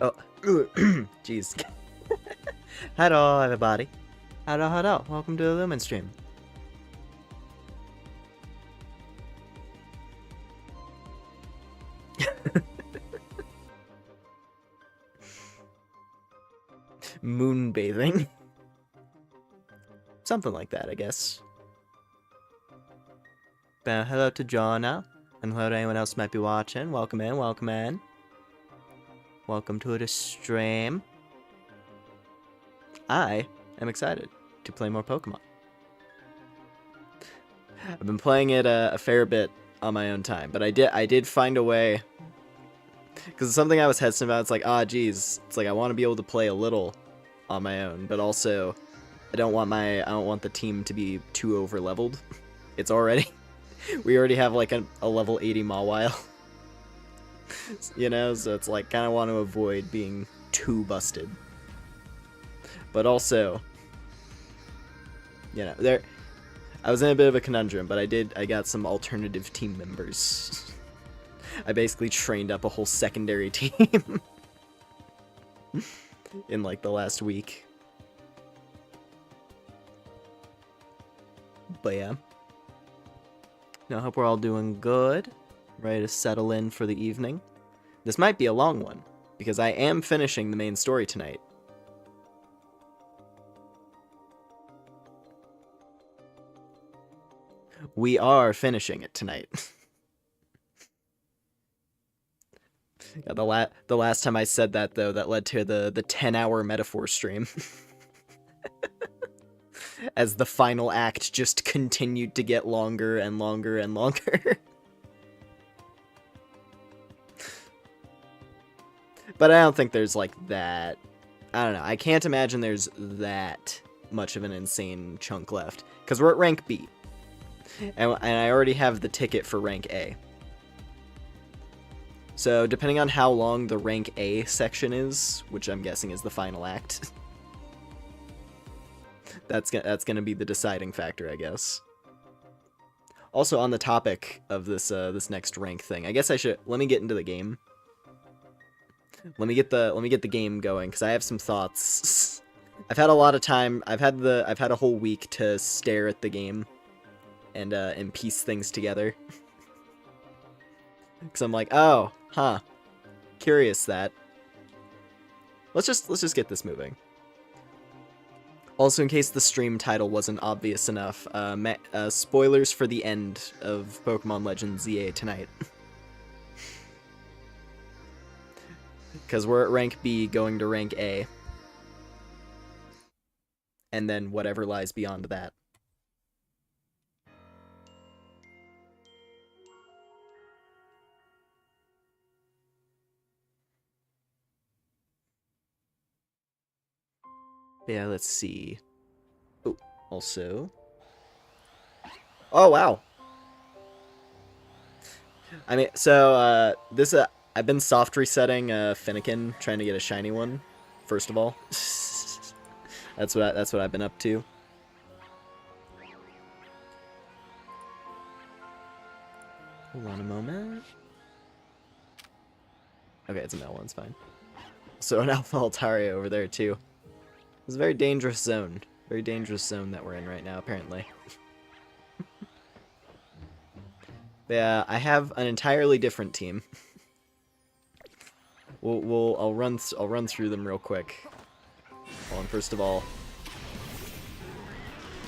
Oh, jeez. Hello, everybody. Hello. Welcome to the Lumen stream. Moonbathing. Something like that, I guess. Hello to Jonah, and hello to anyone else who might be watching. Welcome in, welcome in. Welcome to the stream. I am excited to play more Pokemon. I've been playing it a fair bit on my own time, but I did find a way, because it's something I was hesitant about. It's like, geez, it's like I want to be able to play a little on my own, but also I don't want the team to be too over leveled. It's already we already have like a level 80 Mawile. You know, so it's like kind of want to avoid being too busted. But also, you know, I was in a bit of a conundrum, but I got some alternative team members. I basically trained up a whole secondary team in like the last week. But yeah. I hope we're all doing good. Ready to settle in for the evening. This might be a long one, because I am finishing the main story tonight. We are finishing it tonight. Yeah, the last time I said that, though, that led to the 10-hour metaphor stream. As the final act just continued to get longer and longer and longer. But I don't think there's like that. I don't know. I can't imagine there's that much of an insane chunk left. Because we're at rank B. And I already have the ticket for rank A. So depending on how long the rank A section is, which I'm guessing is the final act, that's gonna be the deciding factor, I guess. Also, on the topic of this this next rank thing, I guess I should let me get into the game. Let me get the game going, because I have some thoughts. I've had a lot of time. I've had a whole week to stare at the game and piece things together. Because I'm like, oh, huh, curious that. Let's just get this moving. Also, in case the stream title wasn't obvious enough, spoilers for the end of Pokemon Legends ZA tonight. Because we're at rank B going to rank A. And then whatever lies beyond that. Yeah, let's see. Oh, also. Oh, wow. I mean, so, I've been soft resetting Finnegan, trying to get a shiny one, first of all. That's what I've been up to. Hold on a moment. Okay, it's a male one, it's fine. So an Alpha Altaria over there, too. It's a very dangerous zone. Very dangerous zone that we're in right now, apparently. Yeah, I have an entirely different team. I'll run through them real quick. Hold on, first of all,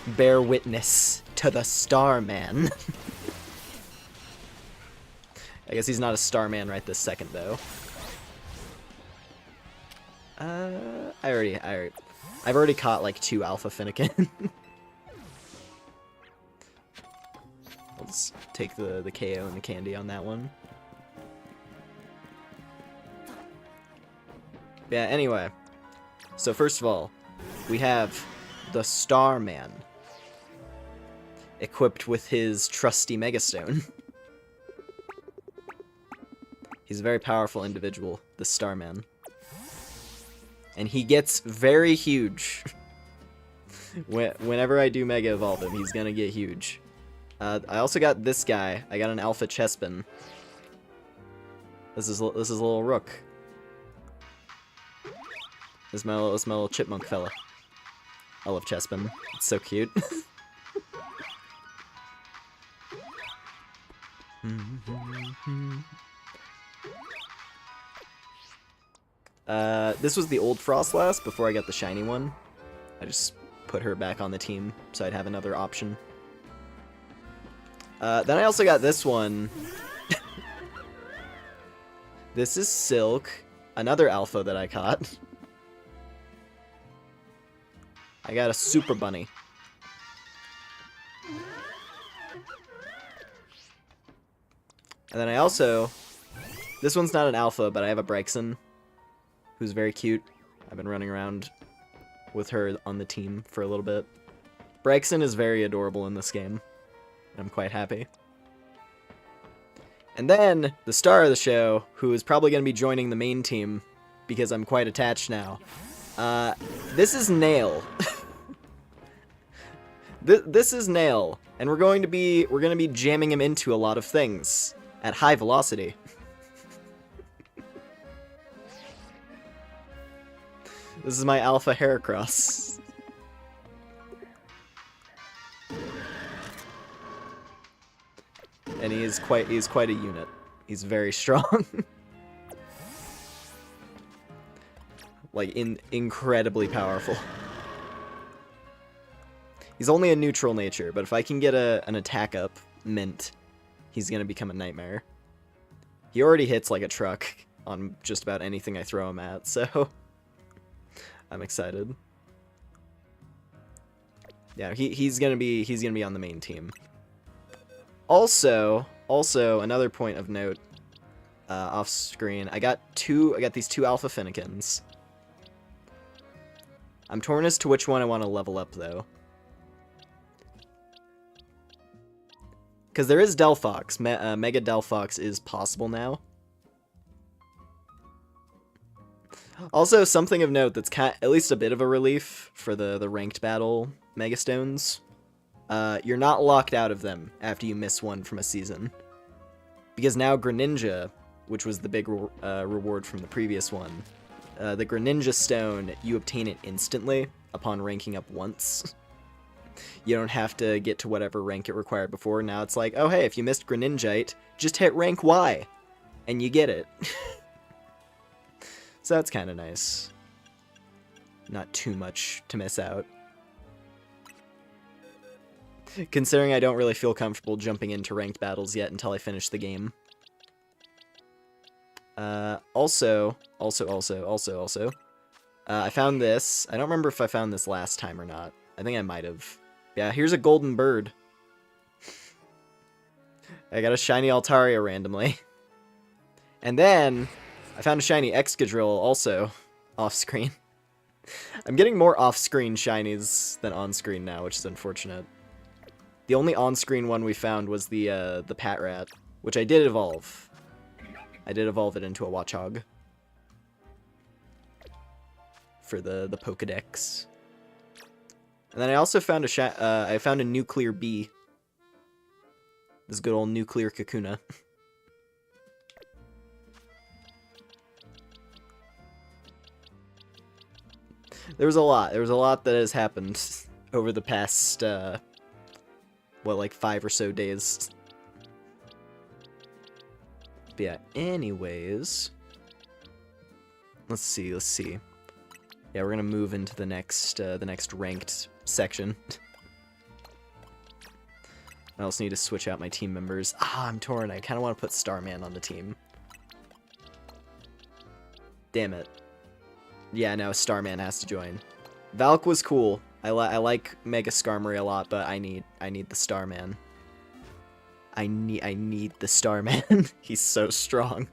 bear witness to the Starman. I guess he's not a Starman right this second, though. I've already caught like 2 Alpha Finnegan. I'll just take the KO and the candy on that one. Yeah, anyway. So first of all, we have the Starman, equipped with his trusty Megastone. He's a very powerful individual, the Starman. And he gets very huge. Whenever I do Mega Evolve him, he's gonna get huge. I also got this guy. I got an Alpha Chespin. This is a little rook. This is my little chipmunk fella. I love Chespin. It's so cute. This was the old Frostlass before I got the shiny one. I just put her back on the team so I'd have another option. Then I also got this one. This is Silk, another alpha that I caught. I got a Super Bunny. And then I also... This one's not an alpha, but I have a Brexen, who's very cute. I've been running around with her on the team for a little bit. Brexen is very adorable in this game. I'm quite happy. And then, the star of the show, who is probably going to be joining the main team, because I'm quite attached now. This is Nail. This is Nail, and we're going to be jamming him into a lot of things at high velocity. This is my Alpha Heracross. And he's quite a unit. He's very strong. Like incredibly powerful. He's only a neutral nature, but if I can get an attack up mint, he's gonna become a nightmare. He already hits like a truck on just about anything I throw him at, so I'm excited. Yeah, he's gonna be on the main team. Also another point of note, off screen, I got these two Alpha Finnegans. I'm torn as to which one I want to level up though. Because there is Delphox. Mega Delphox is possible now. Also, something of note that's at least a bit of a relief for the ranked battle Megastones. You're not locked out of them after you miss one from a season. Because now Greninja, which was the big reward from the previous one, the Greninja Stone, you obtain it instantly upon ranking up once. You don't have to get to whatever rank it required before. Now it's like, oh hey, if you missed Greninjite, just hit rank Y, and you get it. So that's kind of nice. Not too much to miss out. Considering I don't really feel comfortable jumping into ranked battles yet until I finish the game. Also, I found this. I don't remember if I found this last time or not. I think I might have. Yeah, here's a golden bird. I got a shiny Altaria randomly. And then, I found a shiny Excadrill also, off-screen. I'm getting more off-screen shinies than on-screen now, which is unfortunate. The only on-screen one we found was the Patrat, which I did evolve. I did evolve it into a Watchog. For the Pokedex. And then I also found I found a Nuclear Bee. This good old Nuclear Kakuna. There was a lot that has happened over the past, what, like 5 or so days. But yeah, anyways. Let's see. Yeah, we're gonna move into the next ranked section. I also need to switch out my team members. I'm torn. I kind of want to put Starman on the team. Damn it. Yeah, no, Starman has to join. Valk was cool. I like Mega Skarmory a lot, but I need the Starman. I need the Starman. He's so strong.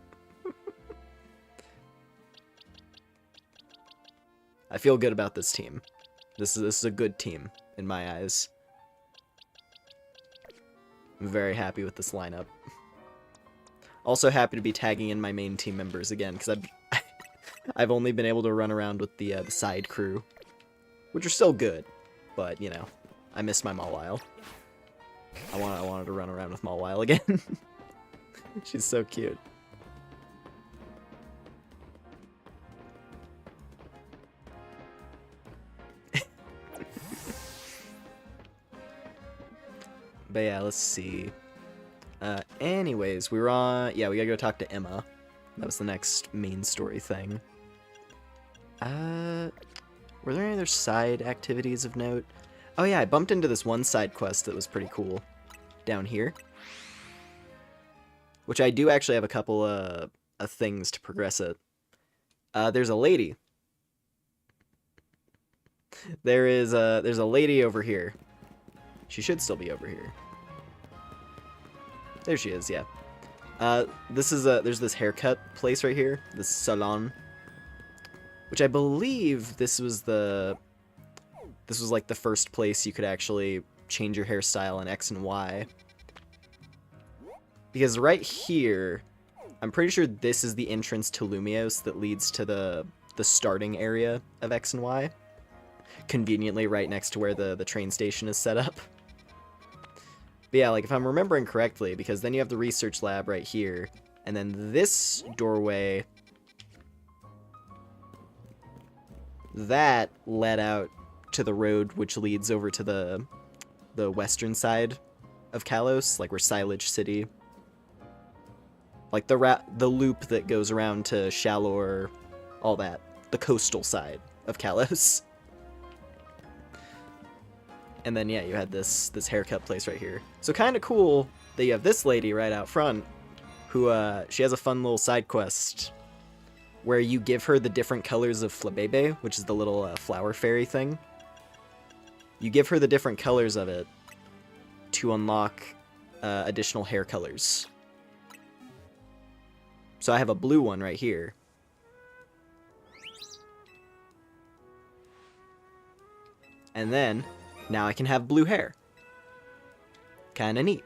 I feel good about this team. This is a good team in my eyes. I'm very happy with this lineup. Also happy to be tagging in my main team members again, because I've only been able to run around with the side crew, which are still good, but you know, I miss my Mawile. I wanted to run around with Mawile again. She's so cute. But yeah, let's see. Anyways, we were on... Yeah, we gotta go talk to Emma. That was the next main story thing. Were there any other side activities of note? Oh yeah, I bumped into this one side quest that was pretty cool. Down here. Which I do actually have a couple of things to progress it. There's a lady. There's a lady over here. She should still be over here. There she is, yeah. There's this haircut place right here, this salon, which I believe this was like the first place you could actually change your hairstyle in X and Y. Because right here, I'm pretty sure this is the entrance to Lumios that leads to the starting area of X and Y. Conveniently right next to where the train station is set up. But yeah, like if I'm remembering correctly, because then you have the research lab right here, and then this doorway, that led out to the road which leads over to the western side of Kalos, like where Silage City, like the loop that goes around to Shalor, all that, the coastal side of Kalos. And then, yeah, you had this haircut place right here. So kind of cool that you have this lady right out front, who, she has a fun little side quest where you give her the different colors of Flabebe, which is the little flower fairy thing. You give her the different colors of it to unlock additional hair colors. So I have a blue one right here. And then... now I can have blue hair. Kinda neat.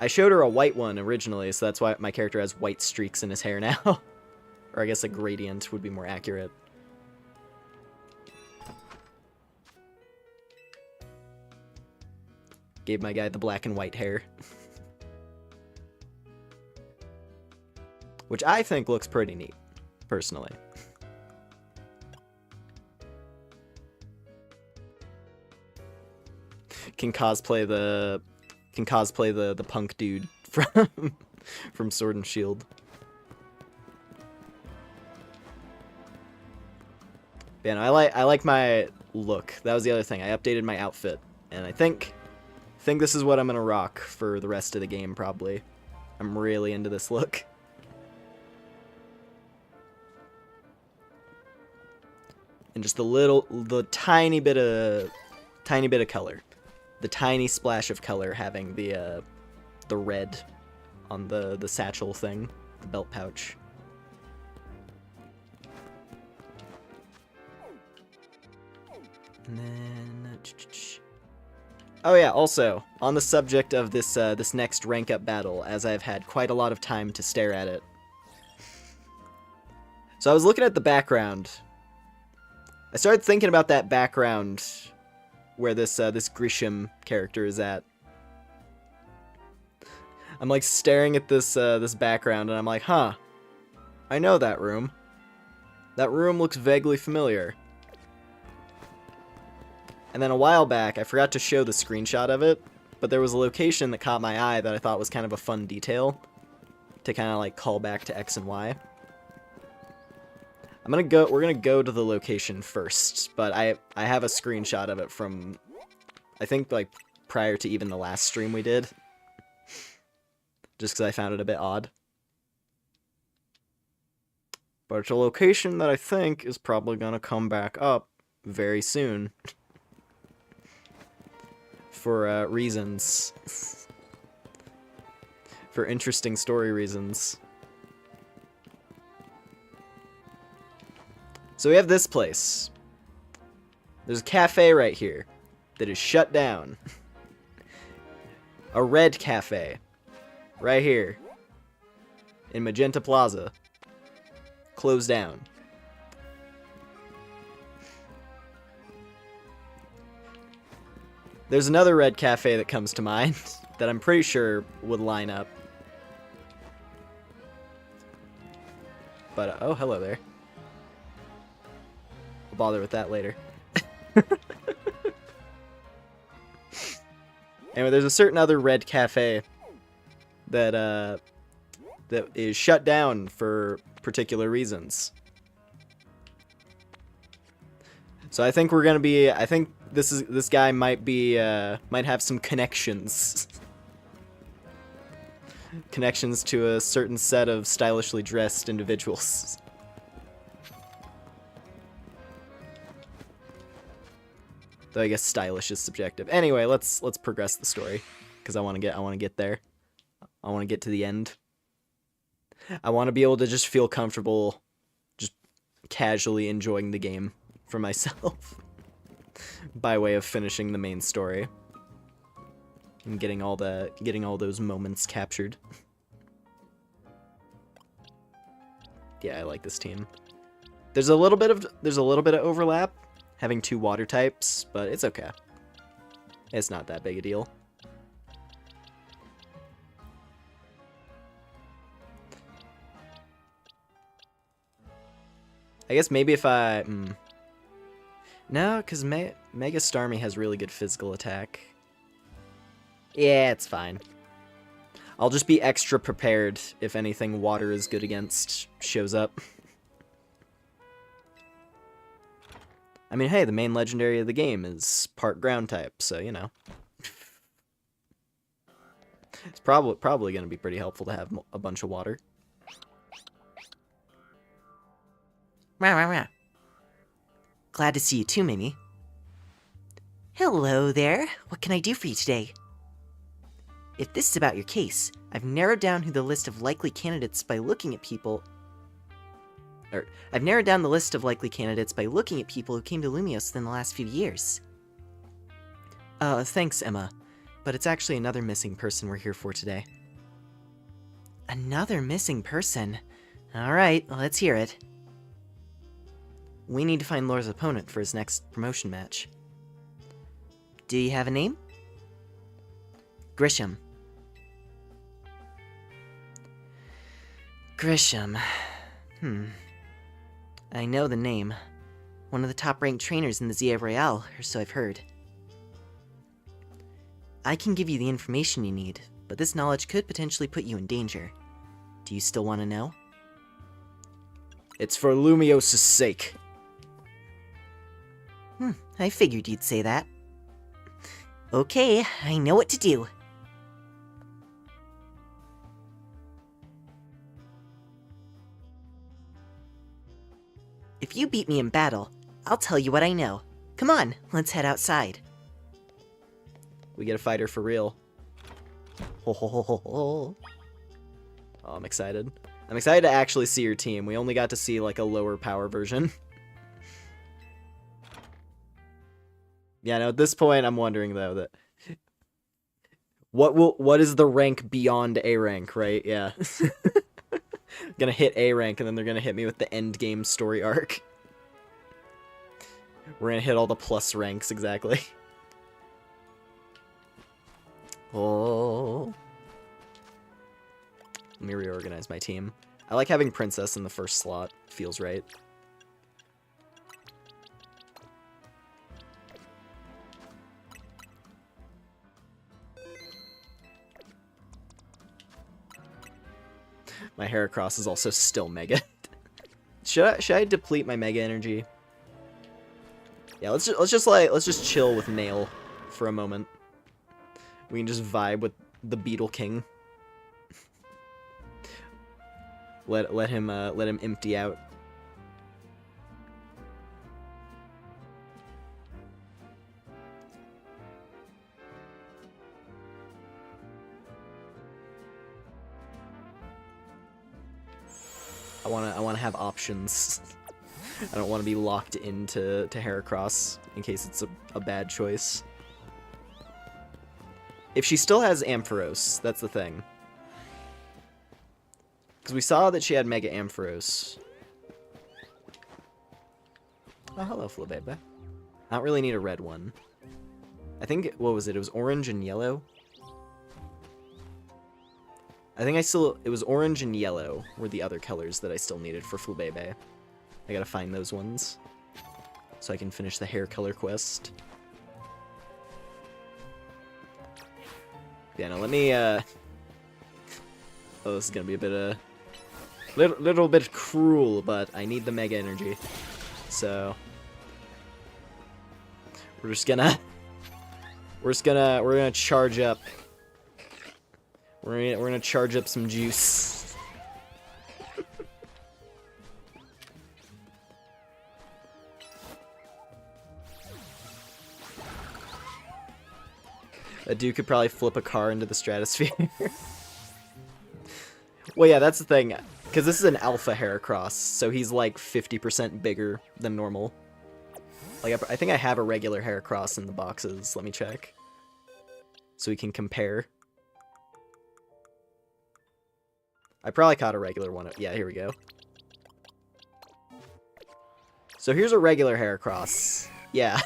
I showed her a white one originally, so that's why my character has white streaks in his hair now. Or I guess a gradient would be more accurate. Gave my guy the black and white hair. Which I think looks pretty neat, personally. Can cosplay the punk dude from Sword and Shield. Yeah, no, I like my look. That was the other thing. I updated my outfit, and I think this is what I'm gonna rock for the rest of the game. Probably. I'm really into this look. And just the tiny bit of color. The tiny splash of color having the red on the satchel thing, the belt pouch. And then, oh yeah, also on the subject of this this next rank up battle, as I've had quite a lot of time to stare at it. So I was looking at the background. I started thinking about that background where this Grisham character is at. I'm like staring at this this background, and I'm like, huh, I know that room. That room looks vaguely familiar. And then a while back, I forgot to show the screenshot of it, but there was a location that caught my eye that I thought was kind of a fun detail to kind of like call back to X and Y. We're gonna go to the location first, but I have a screenshot of it from, I think, like, prior to even the last stream we did. Just because I found it a bit odd. But it's a location that I think is probably gonna come back up very soon. For, reasons. For interesting story reasons. So we have this place. There's a cafe right here that is shut down. A red cafe. Right here. In Magenta Plaza. Closed down. There's another red cafe that comes to mind that I'm pretty sure would line up. But, oh, hello there. We'll bother with that later. Anyway, there's a certain other red cafe that that is shut down for particular reasons. So I think we're gonna be. I think this guy might be might have some connections. Connections to a certain set of stylishly dressed individuals. Though I guess stylish is subjective. Anyway, let's progress the story because I want to get there. I want to get to the end. I want to be able to just feel comfortable just casually enjoying the game for myself by way of finishing the main story and getting all those moments captured. Yeah, I like this team. There's a little bit of overlap having 2 water types, but it's okay. It's not that big a deal. I guess maybe if I... No, because Mega Starmie has really good physical attack. Yeah, it's fine. I'll just be extra prepared if anything water is good against shows up. I mean, hey, the main legendary of the game is part ground type, so, you know. It's probably going to be pretty helpful to have a bunch of water. Rah, rah, rah. Glad to see you too, Mimi. Hello there. What can I do for you today? If this is about your case, I've narrowed down the list of likely candidates by looking at people who came to Lumios within the last few years. Thanks, Emma. But it's actually another missing person we're here for today. Another missing person? Alright, let's hear it. We need to find Laura's opponent for his next promotion match. Do you have a name? Grisham. Grisham. I know the name. One of the top-ranked trainers in the Zia Royale, or so I've heard. I can give you the information you need, but this knowledge could potentially put you in danger. Do you still want to know? It's for Lumios' sake. I figured you'd say that. Okay, I know what to do. If you beat me in battle, I'll tell you what I know. Come on, let's head outside. We get a fighter for real. Ho ho ho ho ho. Oh, I'm excited. I'm excited to actually see your team. We only got to see like a lower power version. Yeah, no, at this point I'm wondering though that what is the rank beyond A rank, right? Yeah. Gonna hit A rank and then they're gonna hit me with the end game story arc. We're gonna hit all the plus ranks exactly. Oh. Let me reorganize my team. I like having Princess in the first slot. Feels right. My Heracross is also still mega. Should I deplete my mega energy? Yeah, let's just chill with Nail for a moment. We can just vibe with the Beetle King. Let him empty out. I wanna have options. I don't want to be locked into Heracross in case it's a bad choice. If she still has Ampharos, that's the thing. Because we saw that she had Mega Ampharos. Oh, hello, Flabébé. I don't really need a red one. I think, what was it? It was orange and yellow? I think it was orange and yellow were the other colors that I still needed for Flabébé. I gotta find those ones so I can finish the hair color quest. Yeah, no, let me, oh, this is gonna be a bit, little bit cruel, but I need the mega energy. So, we're gonna charge up. We're gonna charge up some juice. That dude could probably flip a car into the stratosphere. Well, yeah, that's the thing. Because this is an alpha Heracross, so he's like 50% bigger than normal. Like, I think I have a regular Heracross in the boxes. Let me check. So we can compare. I probably caught a regular one. Yeah, here we go. So here's a regular Heracross. Yeah.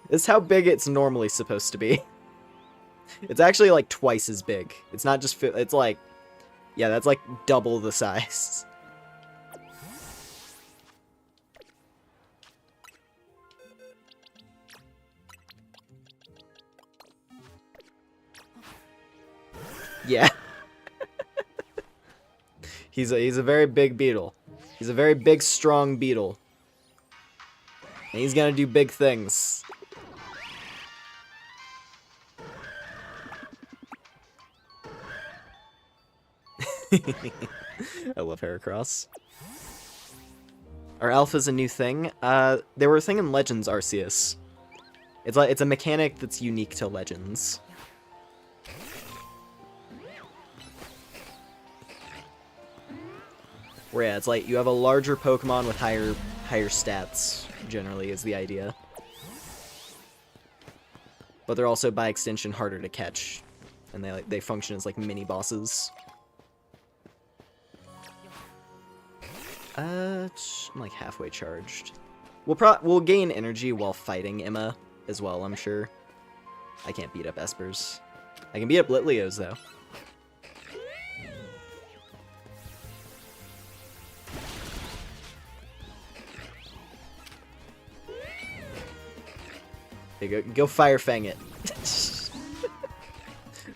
This is how big it's normally supposed to be. It's actually like twice as big. It's not just... It's like... Yeah, that's like double the size. Yeah. He's a very big beetle. He's a very big, strong beetle. And he's gonna do big things. I love Heracross. Are alphas a new thing? They were a thing in Legends Arceus. It's a mechanic that's unique to Legends. Where yeah, it's like you have a larger Pokemon with higher stats, generally, is the idea. But they're also, by extension, harder to catch. And they function as like mini bosses. I'm like halfway charged. We'll gain energy while fighting Emma as well, I'm sure. I can't beat up Espers. I can beat up Litleos though. There you go Fire Fang it.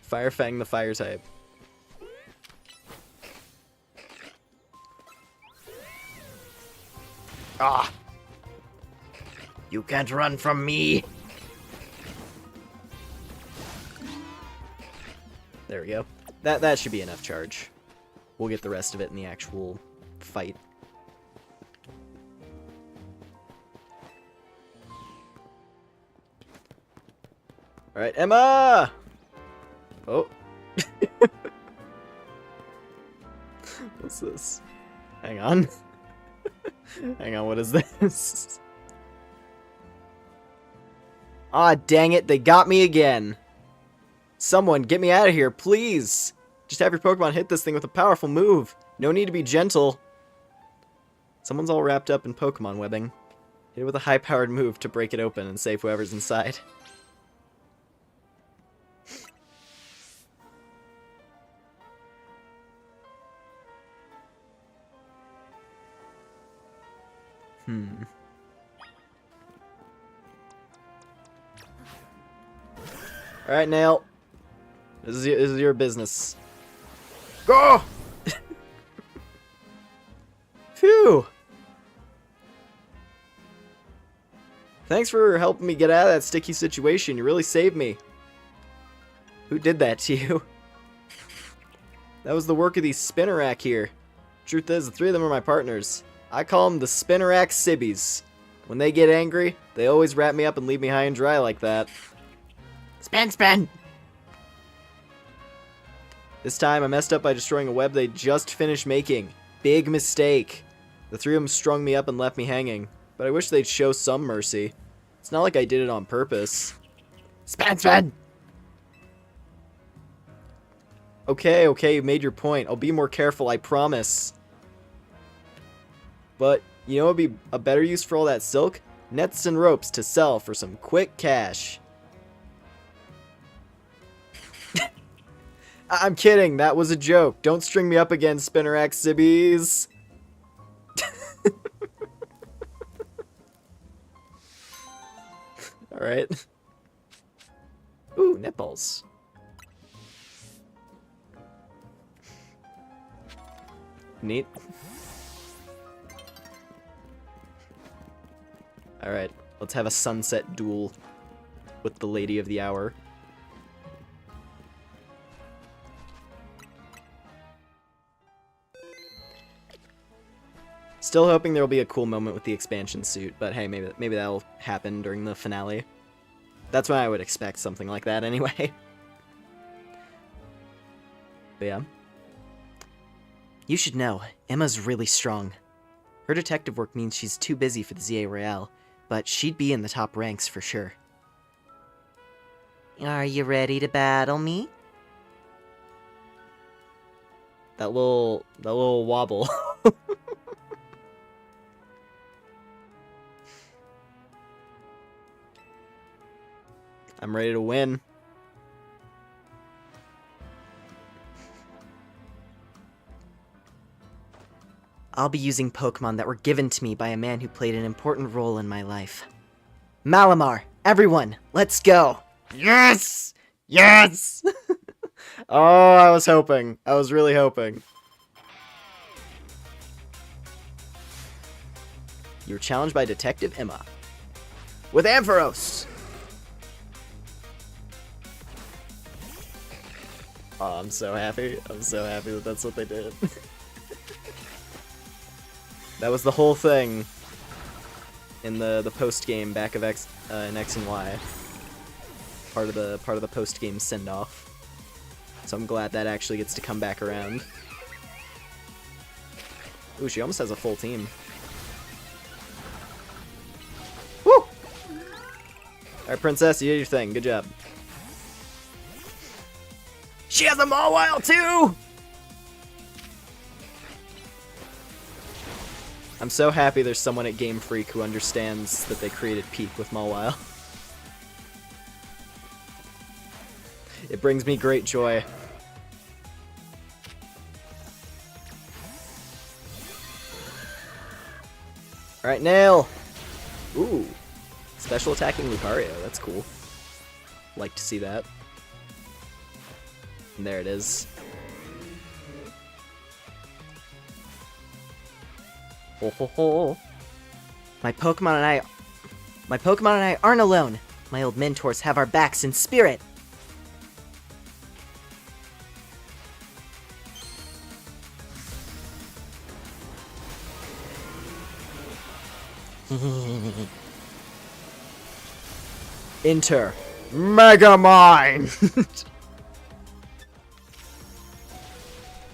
Fire Fang the fire type. Ah! You can't run from me! There we go. That should be enough charge. We'll get the rest of it in the actual fight. Alright, Emma! Oh. What's this? Hang on. Hang on, what is this? Ah, dang it, they got me again. Someone, get me out of here, please. Just have your Pokemon hit this thing with a powerful move. No need to be gentle. Someone's all wrapped up in Pokemon webbing. Hit it with a high-powered move to break it open and save whoever's inside. Alright, Nail. This is your business. Go! Phew! Thanks for helping me get out of that sticky situation. You really saved me. Who did that to you? That was the work of these Spinnerack here. Truth is, the three of them are my partners. I call them the Spinnerack Sibbies. When they get angry, they always wrap me up and leave me high and dry like that. Spin! This time I messed up by destroying a web they just finished making. Big mistake. The three of them strung me up and left me hanging. But I wish they'd show some mercy. It's not like I did it on purpose. Spin! Okay, you made your point. I'll be more careful, I promise. But, you know what would be a better use for all that silk? Nets and ropes to sell for some quick cash. I'm kidding, that was a joke. Don't string me up again, Spinnerack Sibbies. Alright. Ooh, netballs. Neat. Alright, let's have a sunset duel with the Lady of the Hour. Still hoping there'll be a cool moment with the expansion suit, but hey, maybe that'll happen during the finale. That's when I would expect something like that anyway. But yeah. You should know, Emma's really strong. Her detective work means she's too busy for the ZA Royale, but she'd be in the top ranks for sure. Are you ready to battle me? That little wobble. I'm ready to win. I'll be using Pokemon that were given to me by a man who played an important role in my life. Malamar, everyone, let's go! Yes! Yes! Oh, I was hoping. I was really hoping. You're challenged by Detective Emma. With Ampharos! Oh, I'm so happy. I'm so happy that that's what they did. That was the whole thing in the post game back of X in X and Y. Part of the post game send off. So I'm glad that actually gets to come back around. Ooh, she almost has a full team. Woo! Alright, Princess, you did your thing. Good job. She has a Mawile too! I'm so happy there's someone at Game Freak who understands that they created Peak with Mawile. It brings me great joy. Alright, Nail! Ooh. Special attacking Lucario, that's cool. Like to see that. And there it is. Ho ho ho. My Pokemon and I aren't alone. My old mentors have our backs in spirit. Enter Megamind!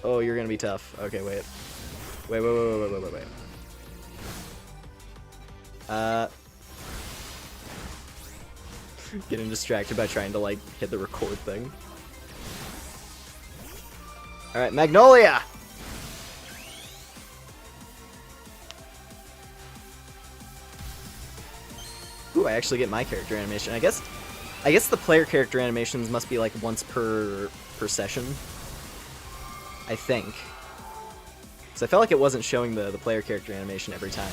Oh, you're gonna be tough. Okay, wait. Wait. Getting distracted by trying to, like, hit the record thing. Alright, Magnolia! Ooh, I actually get my character animation. I guess the player character animations must be, like, once per session. I think. So I felt like it wasn't showing the player character animation every time.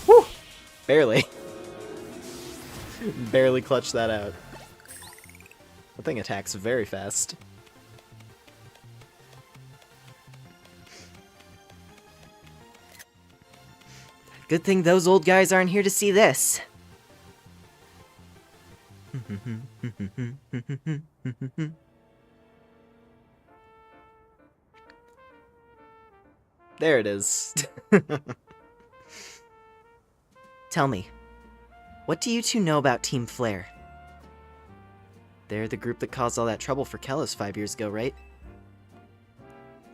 Whew! Barely. Barely clutched that out. The thing attacks very fast. Good thing those old guys aren't here to see this. There it is. Tell me, what do you two know about Team Flare? They're the group that caused all that trouble for Kelos 5 years ago, right?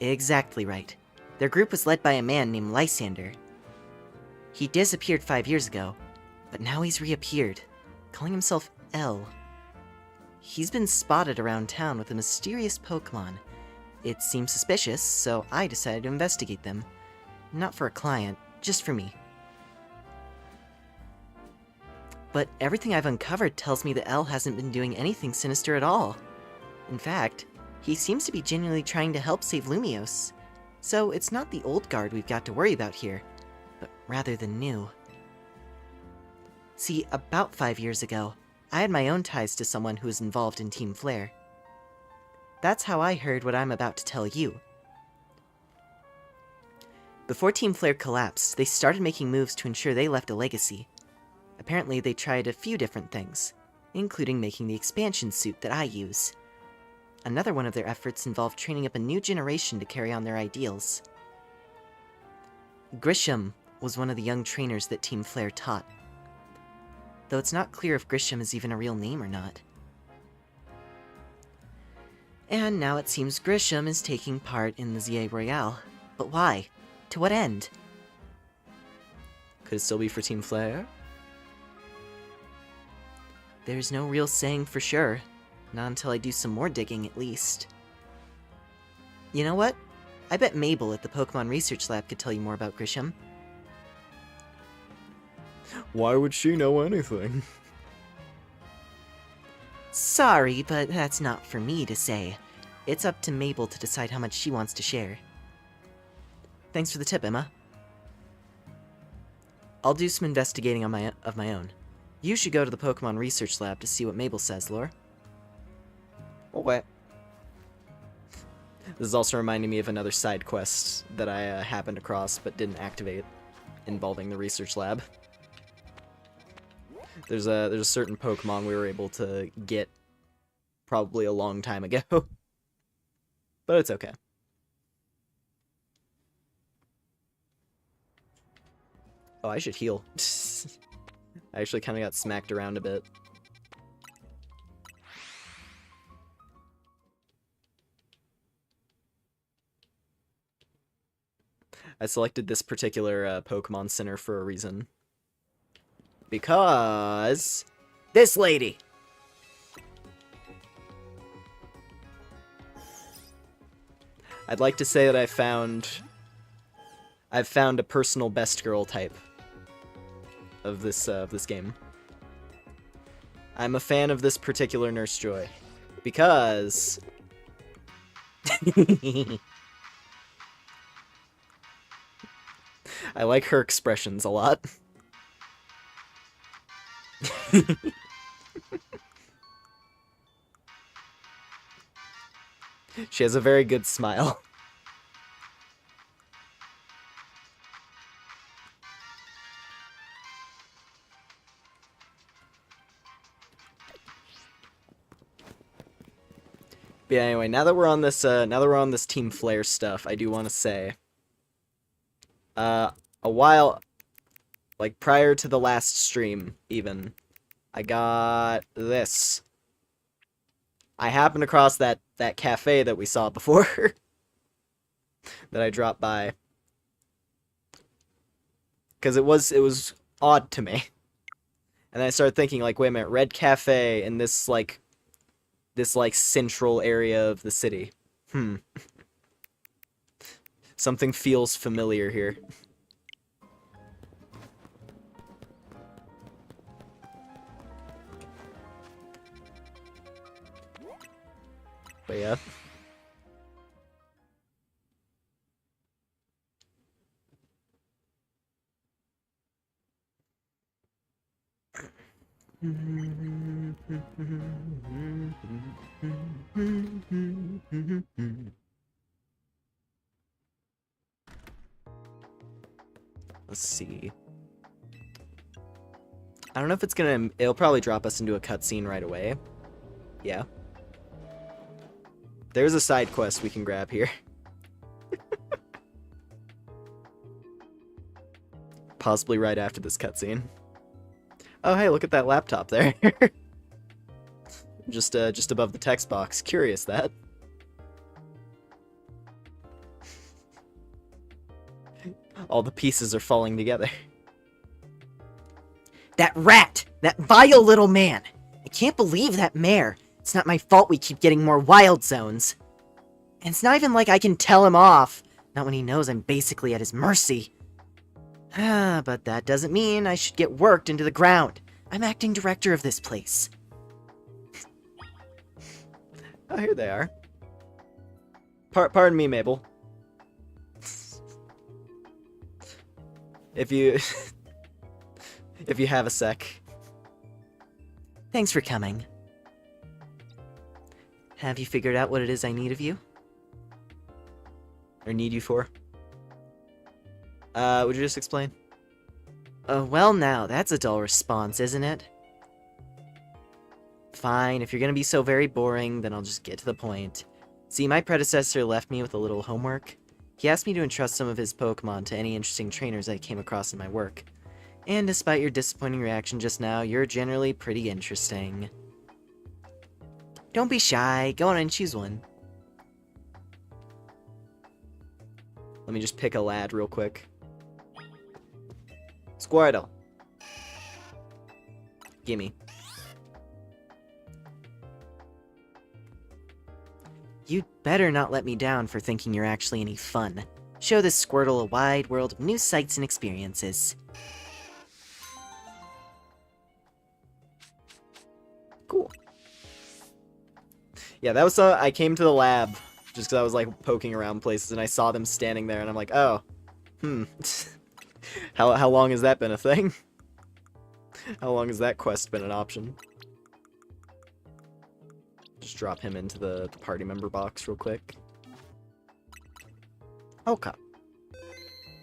Exactly right. Their group was led by a man named Lysander. He disappeared 5 years ago, but now he's reappeared, calling himself L. He's been spotted around town with a mysterious Pokemon. It seemed suspicious, so I decided to investigate them. Not for a client, just for me. But everything I've uncovered tells me that L hasn't been doing anything sinister at all. In fact, he seems to be genuinely trying to help save Lumiose. So it's not the old guard we've got to worry about here, but rather the new. See, about 5 years ago, I had my own ties to someone who was involved in Team Flare. That's how I heard what I'm about to tell you. Before Team Flare collapsed, they started making moves to ensure they left a legacy. Apparently, they tried a few different things, including making the expansion suit that I use. Another one of their efforts involved training up a new generation to carry on their ideals. Grisham was one of the young trainers that Team Flare taught, though it's not clear if Grisham is even a real name or not. And now it seems Grisham is taking part in the ZA Royale. But why? To what end? Could it still be for Team Flare? There's no real saying for sure. Not until I do some more digging, at least. You know what? I bet Mabel at the Pokemon Research Lab could tell you more about Grisham. Why would she know anything? Sorry, but that's not for me to say. It's up to Mabel to decide how much she wants to share. Thanks for the tip, Emma. I'll do some investigating of my own. You should go to the Pokemon Research Lab to see what Mabel says, Lore. Okay. This is also reminding me of another side quest that I happened across but didn't activate, involving the research lab. There's a certain Pokemon we were able to get probably a long time ago, but it's okay. Oh, I should heal. I actually kind of got smacked around a bit. I selected this particular Pokemon Center for a reason. Because... this lady! I'd like to say that I've found a personal best girl type of this game. I'm a fan of this particular Nurse Joy. Because... I like her expressions a lot. She has a very good smile. But yeah, anyway, now that we're on this Team Flare stuff, I do want to say, a while, like prior to the last stream, even, I got this. I happened across that cafe that we saw before, that I dropped by, because it was odd to me, and then I started thinking, like, wait a minute, Red Cafe in this central area of the city. Something feels familiar here. But yeah. Let's see. I don't know if it'll probably drop us into a cutscene right away. Yeah. There's a side quest we can grab here. Possibly right after this cutscene. Oh, hey, look at that laptop there. Just above the text box. Curious, that. All the pieces are falling together. That rat! That vile little man! I can't believe that mare. It's not my fault we keep getting more wild zones. And it's not even like I can tell him off. Not when he knows I'm basically at his mercy. But that doesn't mean I should get worked into the ground. I'm acting director of this place. Oh, here they are. Pardon me, Mabel. If you... if you have a sec. Thanks for coming. Have you figured out what it is I need of you? Or need you for? Would you just explain? Well now, that's a dull response, isn't it? Fine, if you're gonna be so very boring, then I'll just get to the point. See, my predecessor left me with a little homework. He asked me to entrust some of his Pokemon to any interesting trainers I came across in my work. And despite your disappointing reaction just now, you're generally pretty interesting. Don't be shy, go on and choose one. Let me just pick a lad real quick. Squirtle. Gimme. You'd better not let me down for thinking you're actually any fun. Show this Squirtle a wide world of new sights and experiences. Cool. Yeah, that was I came to the lab just because I was like poking around places and I saw them standing there and I'm like, oh, how long has that been a thing? How long has that quest been an option? Just drop him into the party member box real quick. Okay.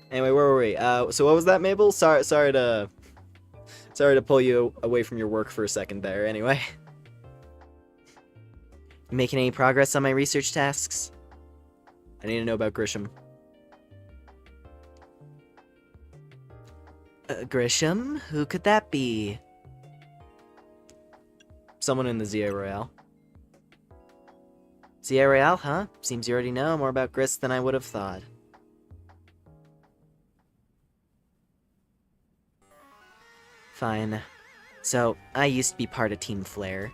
Anyway, where were we? So what was that, Mabel? Sorry to pull you away from your work for a second there. Anyway. Making any progress on my research tasks? I need to know about Grisham. Grisham? Who could that be? Someone in the ZA Royale. ZA Royale, huh? Seems you already know more about Gris than I would have thought. Fine. So, I used to be part of Team Flare.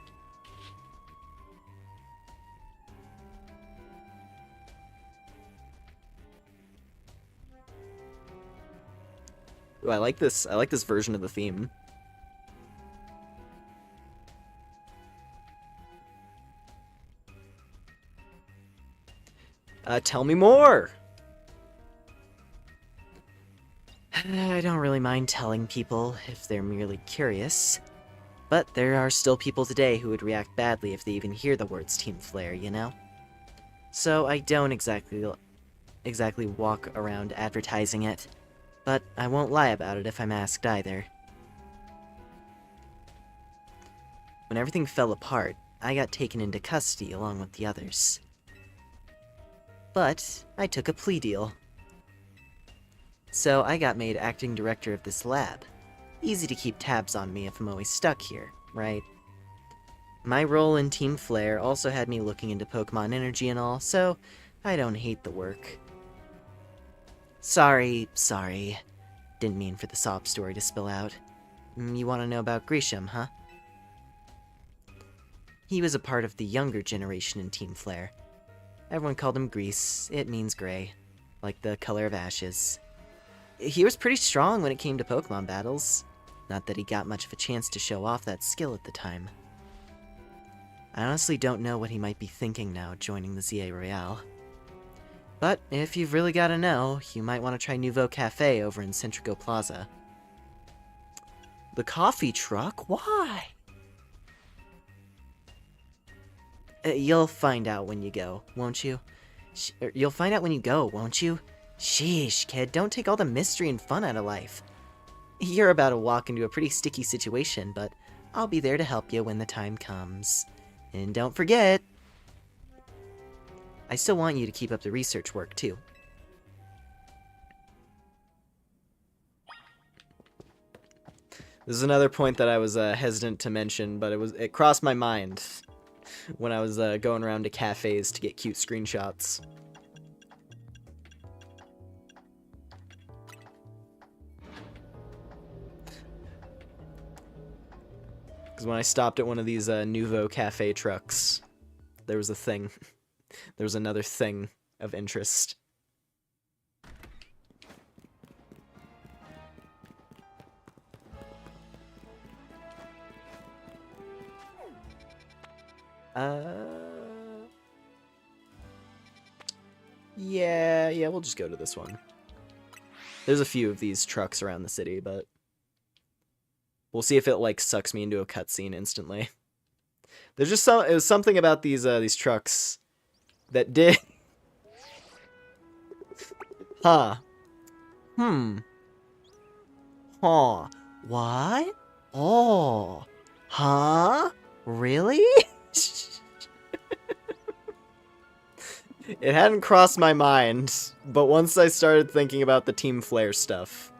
Ooh, I like this version of the theme. Tell me more! I don't really mind telling people if they're merely curious. But there are still people today who would react badly if they even hear the words Team Flare, you know? So I don't exactly walk around advertising it. But I won't lie about it if I'm asked either. When everything fell apart, I got taken into custody along with the others. But I took a plea deal. So I got made acting director of this lab. Easy to keep tabs on me if I'm always stuck here, right? My role in Team Flare also had me looking into Pokemon energy and all, so I don't hate the work. Sorry. Didn't mean for the sob story to spill out. You want to know about Grisham, huh? He was a part of the younger generation in Team Flare. Everyone called him Grease. It means gray, like the color of ashes. He was pretty strong when it came to Pokemon battles. Not that he got much of a chance to show off that skill at the time. I honestly don't know what he might be thinking now joining the ZA Royale. But if you've really got to know, you might want to try Nouveau Cafe over in Centrico Plaza. The coffee truck? Why? You'll find out when you go, won't you? You'll find out when you go, won't you? Sheesh, kid, don't take all the mystery and fun out of life. You're about to walk into a pretty sticky situation, but I'll be there to help you when the time comes. And don't forget, I still want you to keep up the research work, too. This is another point that I was hesitant to mention, but it crossed my mind when I was going around to cafes to get cute screenshots. Because when I stopped at one of these Nouveau Cafe trucks, there was a thing. There was another thing of interest. Yeah, we'll just go to this one. There's a few of these trucks around the city, but we'll see if it, like, sucks me into a cutscene instantly. There's just it was something about these trucks that did. Huh. Hmm. Huh. What? Oh. Huh? Really? It hadn't crossed my mind, but once I started thinking about the Team Flare stuff,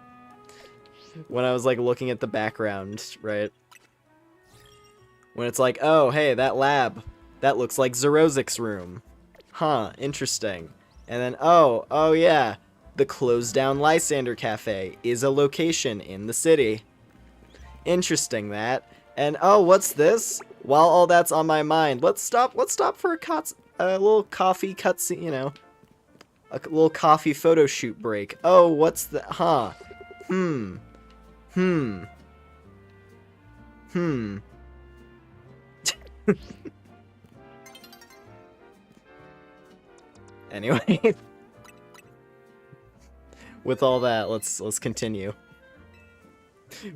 when I was like looking at the background, right? When it's like, oh, hey, that lab, that looks like Zerozic's room. Huh, interesting. And then, oh yeah, the closed down Lysander Cafe is a location in the city. Interesting that. And oh, what's this? While all that's on my mind, let's stop for a little coffee cutscene, you know. A little coffee photo shoot break. Oh, what's the huh? Hmm. Anyway, with all that, let's continue.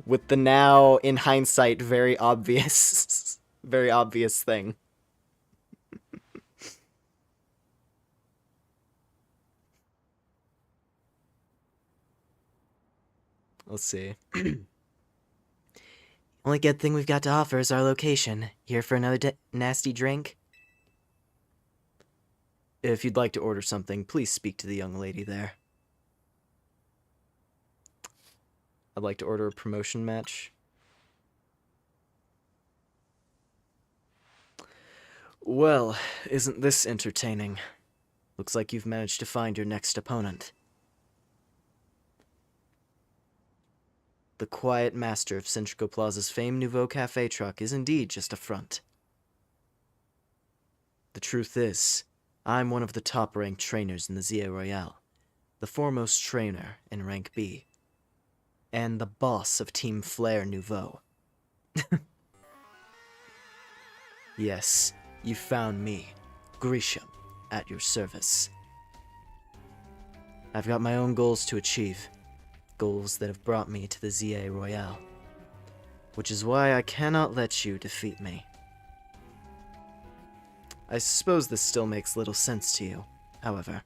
With the now, in hindsight, very obvious, very obvious thing. Let's see. Only good thing we've got to offer is our location. Here for another nasty drink? If you'd like to order something, please speak to the young lady there. I'd like to order a promotion match. Well, isn't this entertaining? Looks like you've managed to find your next opponent. The quiet master of Centrico Plaza's famed Nouveau Cafe truck is indeed just a front. The truth is, I'm one of the top-ranked trainers in the Zia Royale, the foremost trainer in Rank B, and the boss of Team Flare Nouveau. Yes, you found me, Grisham, at your service. I've got my own goals to achieve, goals that have brought me to the Zia Royale, which is why I cannot let you defeat me. I suppose this still makes little sense to you, however.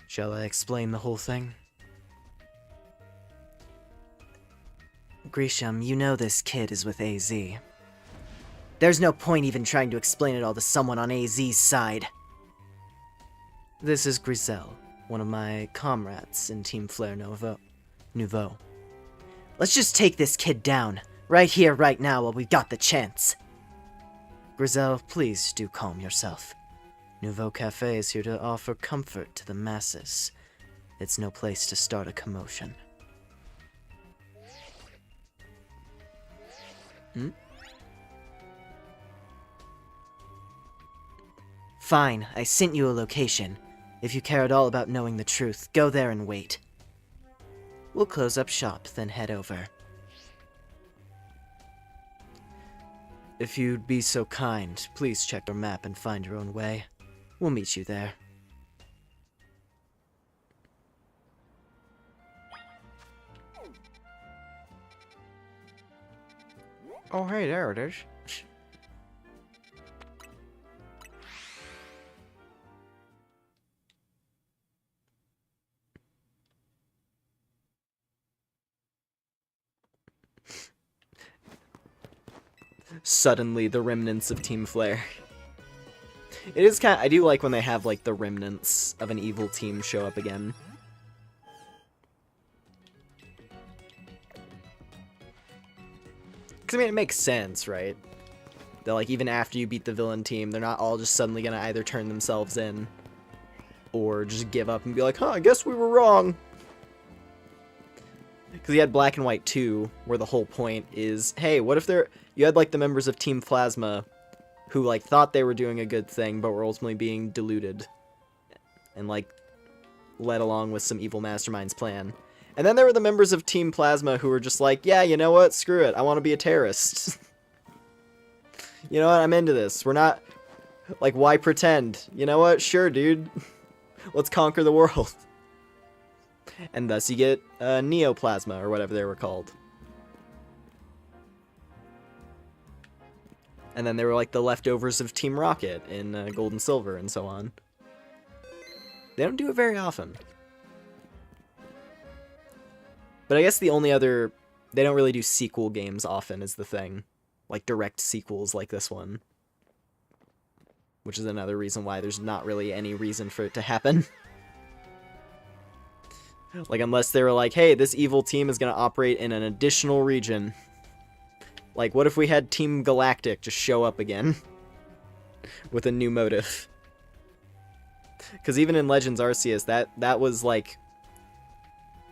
Shall I explain the whole thing? Grisham, you know this kid is with AZ. There's no point even trying to explain it all to someone on AZ's side. This is Griselle, one of my comrades in Team Flare Nouveau. Let's just take this kid down, right here, right now, while we've got the chance. Griselle, please do calm yourself. Nouveau Cafe is here to offer comfort to the masses. It's no place to start a commotion. Fine, I sent you a location. If you care at all about knowing the truth, go there and wait. We'll close up shop, then head over. If you'd be so kind, please check your map and find your own way. We'll meet you there. Oh, hey, there it is. Suddenly, the remnants of Team Flare. It is kind of, I do like when they have, like, the remnants of an evil team show up again. Because, I mean, it makes sense, right? That, like, even after you beat the villain team, they're not all just suddenly gonna either turn themselves in or just give up and be like, huh, I guess we were wrong. Because you had Black and White 2, where the whole point is, hey, what if you had, like, the members of Team Plasma who, like, thought they were doing a good thing, but were ultimately being deluded and, like, led along with some evil mastermind's plan. And then there were the members of Team Plasma who were just like, yeah, you know what, screw it, I want to be a terrorist. You know what, I'm into this. We're not, like, why pretend? You know what, sure, dude. Let's conquer the world. And thus you get Neoplasma, or whatever they were called. And then there were like the leftovers of Team Rocket in Gold and Silver and so on. They don't do it very often. But I guess the only other... They don't really do sequel games often is the thing. Like direct sequels like this one. Which is another reason why there's not really any reason for it to happen. Like, unless they were like, hey, this evil team is going to operate in an additional region. Like, what if we had Team Galactic just show up again? With a new motive. Because even in Legends Arceus, that was, like,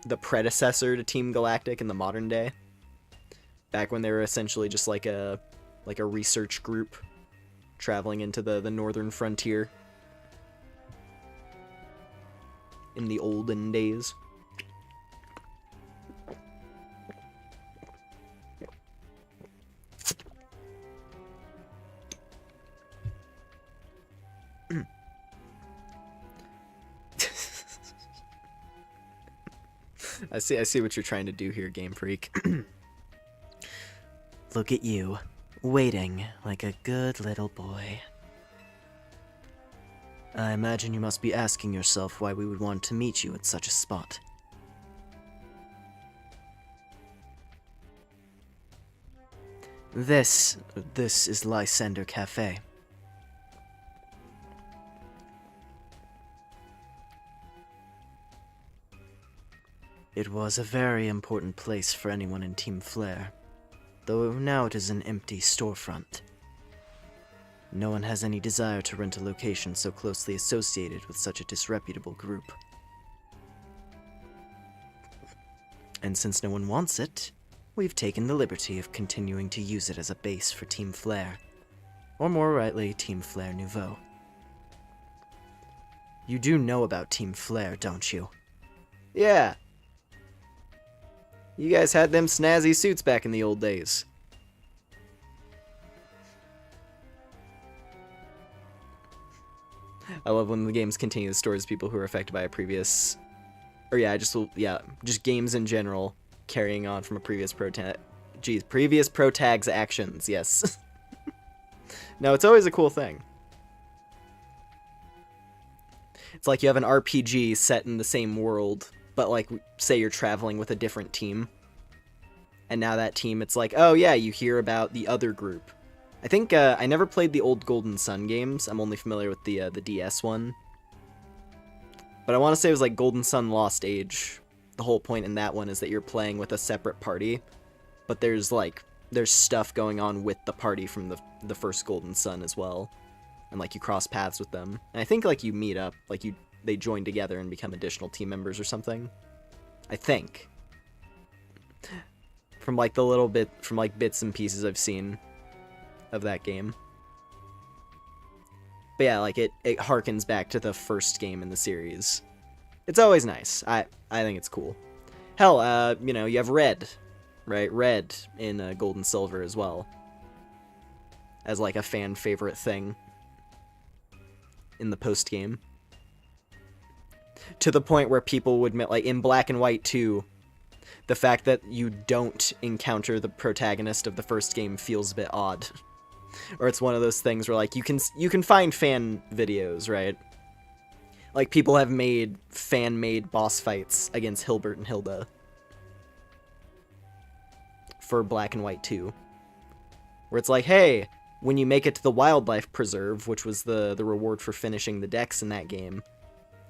the predecessor to Team Galactic in the modern day. Back when they were essentially just like a research group traveling into the northern frontier. In the olden days. I see what you're trying to do here, Game Freak. Look at you, waiting like a good little boy. I imagine you must be asking yourself why we would want to meet you at such a spot. This is Lysander Cafe. It was a very important place for anyone in Team Flare, though now it is an empty storefront. No one has any desire to rent a location so closely associated with such a disreputable group. And since no one wants it, we've taken the liberty of continuing to use it as a base for Team Flare, or more rightly, Team Flare Nouveau. You do know about Team Flare, don't you? Yeah. You guys had them snazzy suits back in the old days. I love when the games continue the stories of people who are affected by a previous... Or yeah, just games in general carrying on from a previous previous protag's actions, yes. No, it's always a cool thing. It's like you have an RPG set in the same world, but like, say you're traveling with a different team. And now that team, it's like, oh yeah, you hear about the other group. I think, I never played the old Golden Sun games. I'm only familiar with the DS one. But I want to say it was like Golden Sun Lost Age. The whole point in that one is that you're playing with a separate party. But there's stuff going on with the party from the first Golden Sun as well. And like, you cross paths with them. And I think like you meet up, like they join together and become additional team members or something. I think. From like bits and pieces I've seen of that game. But yeah, like it harkens back to the first game in the series. It's always nice. I think it's cool. Hell, you know, you have Red, right? Red in Gold and Silver as well. As like a fan favorite thing in the post game. To the point where people would, like, in Black and White 2, the fact that you don't encounter the protagonist of the first game feels a bit odd. Or it's one of those things where, like, you can find fan videos, right? Like, people have made fan-made boss fights against Hilbert and Hilda for Black and White 2. Where it's like, hey, when you make it to the Wildlife Preserve, which was the reward for finishing the decks in that game,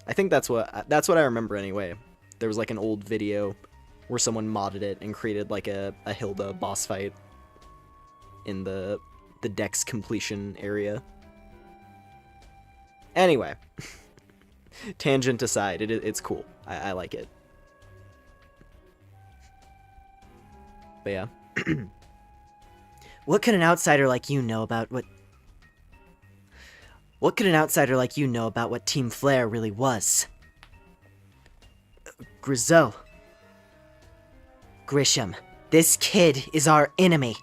I think that's what I remember anyway. There was like an old video where someone modded it and created like a Hilda boss fight in the deck's completion area. Anyway, tangent aside, it's cool. I like it. But yeah. What could an outsider like you know about what Team Flare really was? Grisham, this kid is our enemy.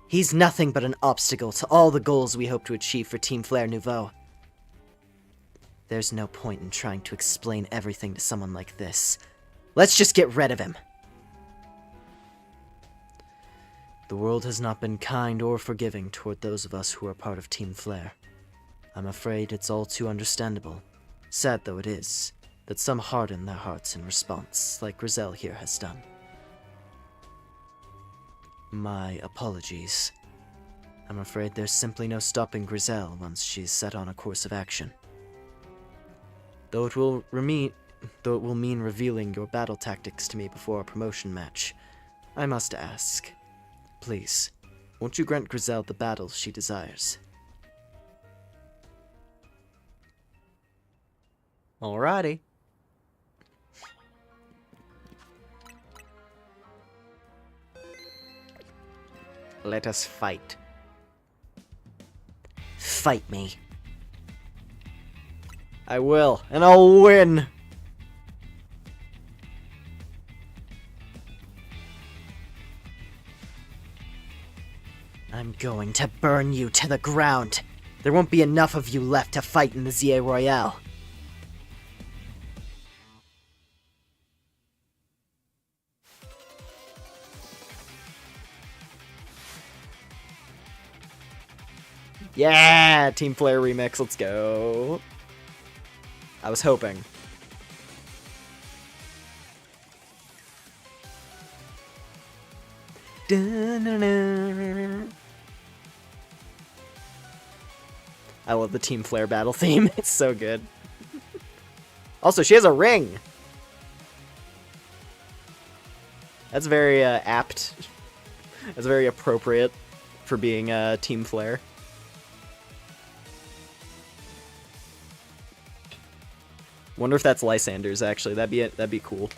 He's nothing but an obstacle to all the goals we hope to achieve for Team Flare Nouveau. There's no point in trying to explain everything to someone like this. Let's just get rid of him. The world has not been kind or forgiving toward those of us who are part of Team Flare. I'm afraid it's all too understandable, sad though it is, that some harden their hearts in response, like Grizel here has done. My apologies. I'm afraid there's simply no stopping Grizel once she's set on a course of action. Though it will mean revealing your battle tactics to me before a promotion match, I must ask, please, won't you grant Grizel the battles she desires? Alrighty. Let us fight. Fight me. I will, and I'll win! I'm going to burn you to the ground. There won't be enough of you left to fight in the ZA Royale. Yeah! Team Flare remix, let's go. I was hoping. I love the Team Flare battle theme. It's so good. Also, she has a ring. That's very apt. That's very appropriate for being Team Flare. Wonder if that's Lysander's, actually. That'd be cool.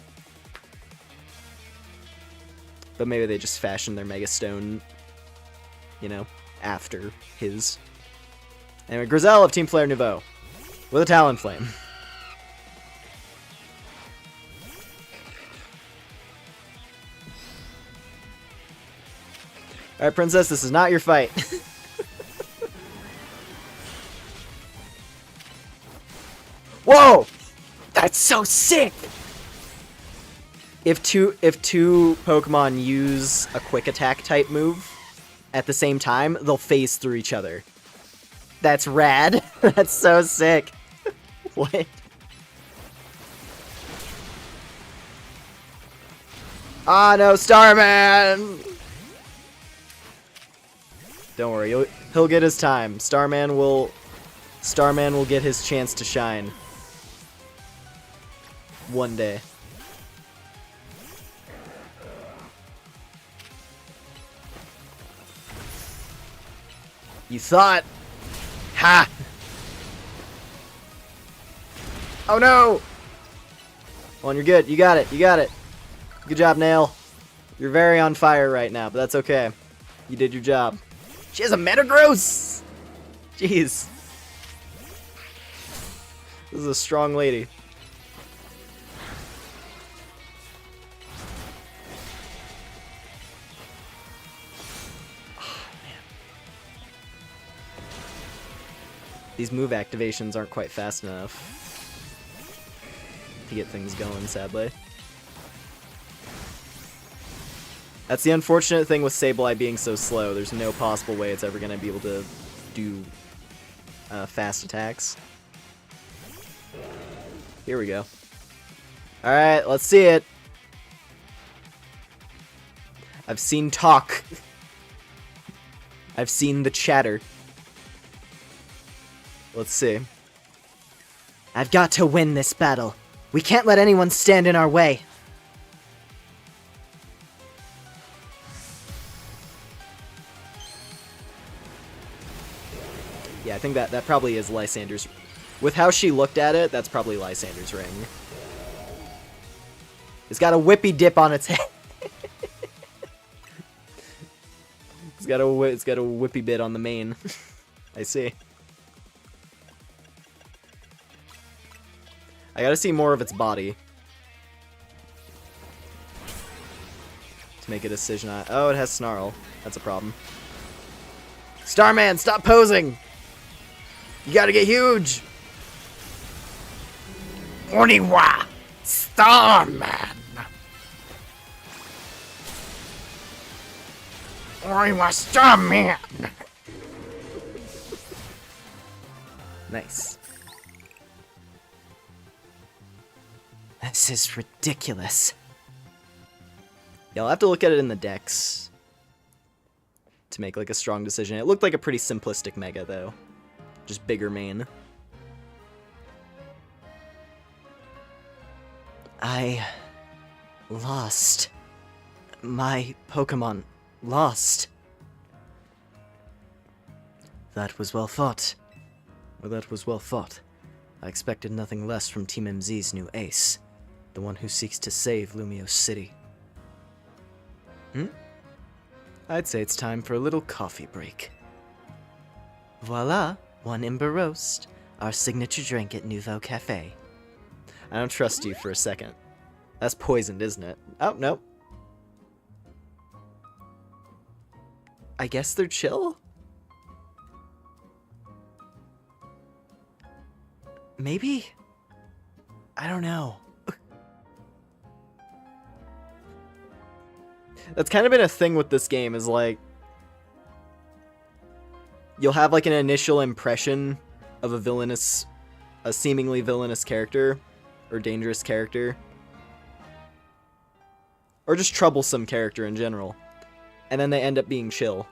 But maybe they just fashioned their Mega Stone, you know, after his. Anyway, Grizel of Team Flare Nouveau. With a Talonflame. Alright, Princess, this is not your fight. Whoa! That's so sick! If two Pokemon use a quick attack type move at the same time, they'll phase through each other. That's rad. That's so sick. What? Ah, no, Starman! Don't worry, he'll get his time. Starman will get his chance to shine. One day. You thought? Ha! Oh no! Well, you're good. You got it. You got it. Good job, Nail. You're very on fire right now, but that's okay. You did your job. She has a Metagross! Jeez. This is a strong lady. These move activations aren't quite fast enough to get things going, sadly. That's the unfortunate thing with Sableye being so slow. There's no possible way it's ever going to be able to do fast attacks. Here we go. Alright, let's see it. I've seen talk. I've seen the chatter. Let's see. I've got to win this battle. We can't let anyone stand in our way. Yeah, I think that probably is Lysander's. With how she looked at it, that's probably Lysander's ring. It's got a whippy dip on its head. It's got a whippy bit on the mane. I see. I gotta see more of its body to make a decision on. Oh, it has Snarl. That's a problem. Starman, stop posing! You gotta get huge! Oniwa! Starman! I was a man. Nice. This is ridiculous. Yeah, I'll have to look at it in the decks to make like a strong decision. It looked like a pretty simplistic mega though. Just bigger main. I lost. My Pokemon lost. That was well fought. Well, that was well fought. I expected nothing less from Team MZ's new ace, the one who seeks to save Lumiose City. I'd say it's time for a little coffee break. Voila, one Ember Roast, our signature drink at Nouveau Cafe. I don't trust you for a second. That's poisoned, isn't it? Oh, no. I guess they're chill? Maybe? I don't know. That's kind of been a thing with this game, is like, you'll have like an initial impression of a seemingly villainous character, or dangerous character, or just troublesome character in general, and then they end up being chill.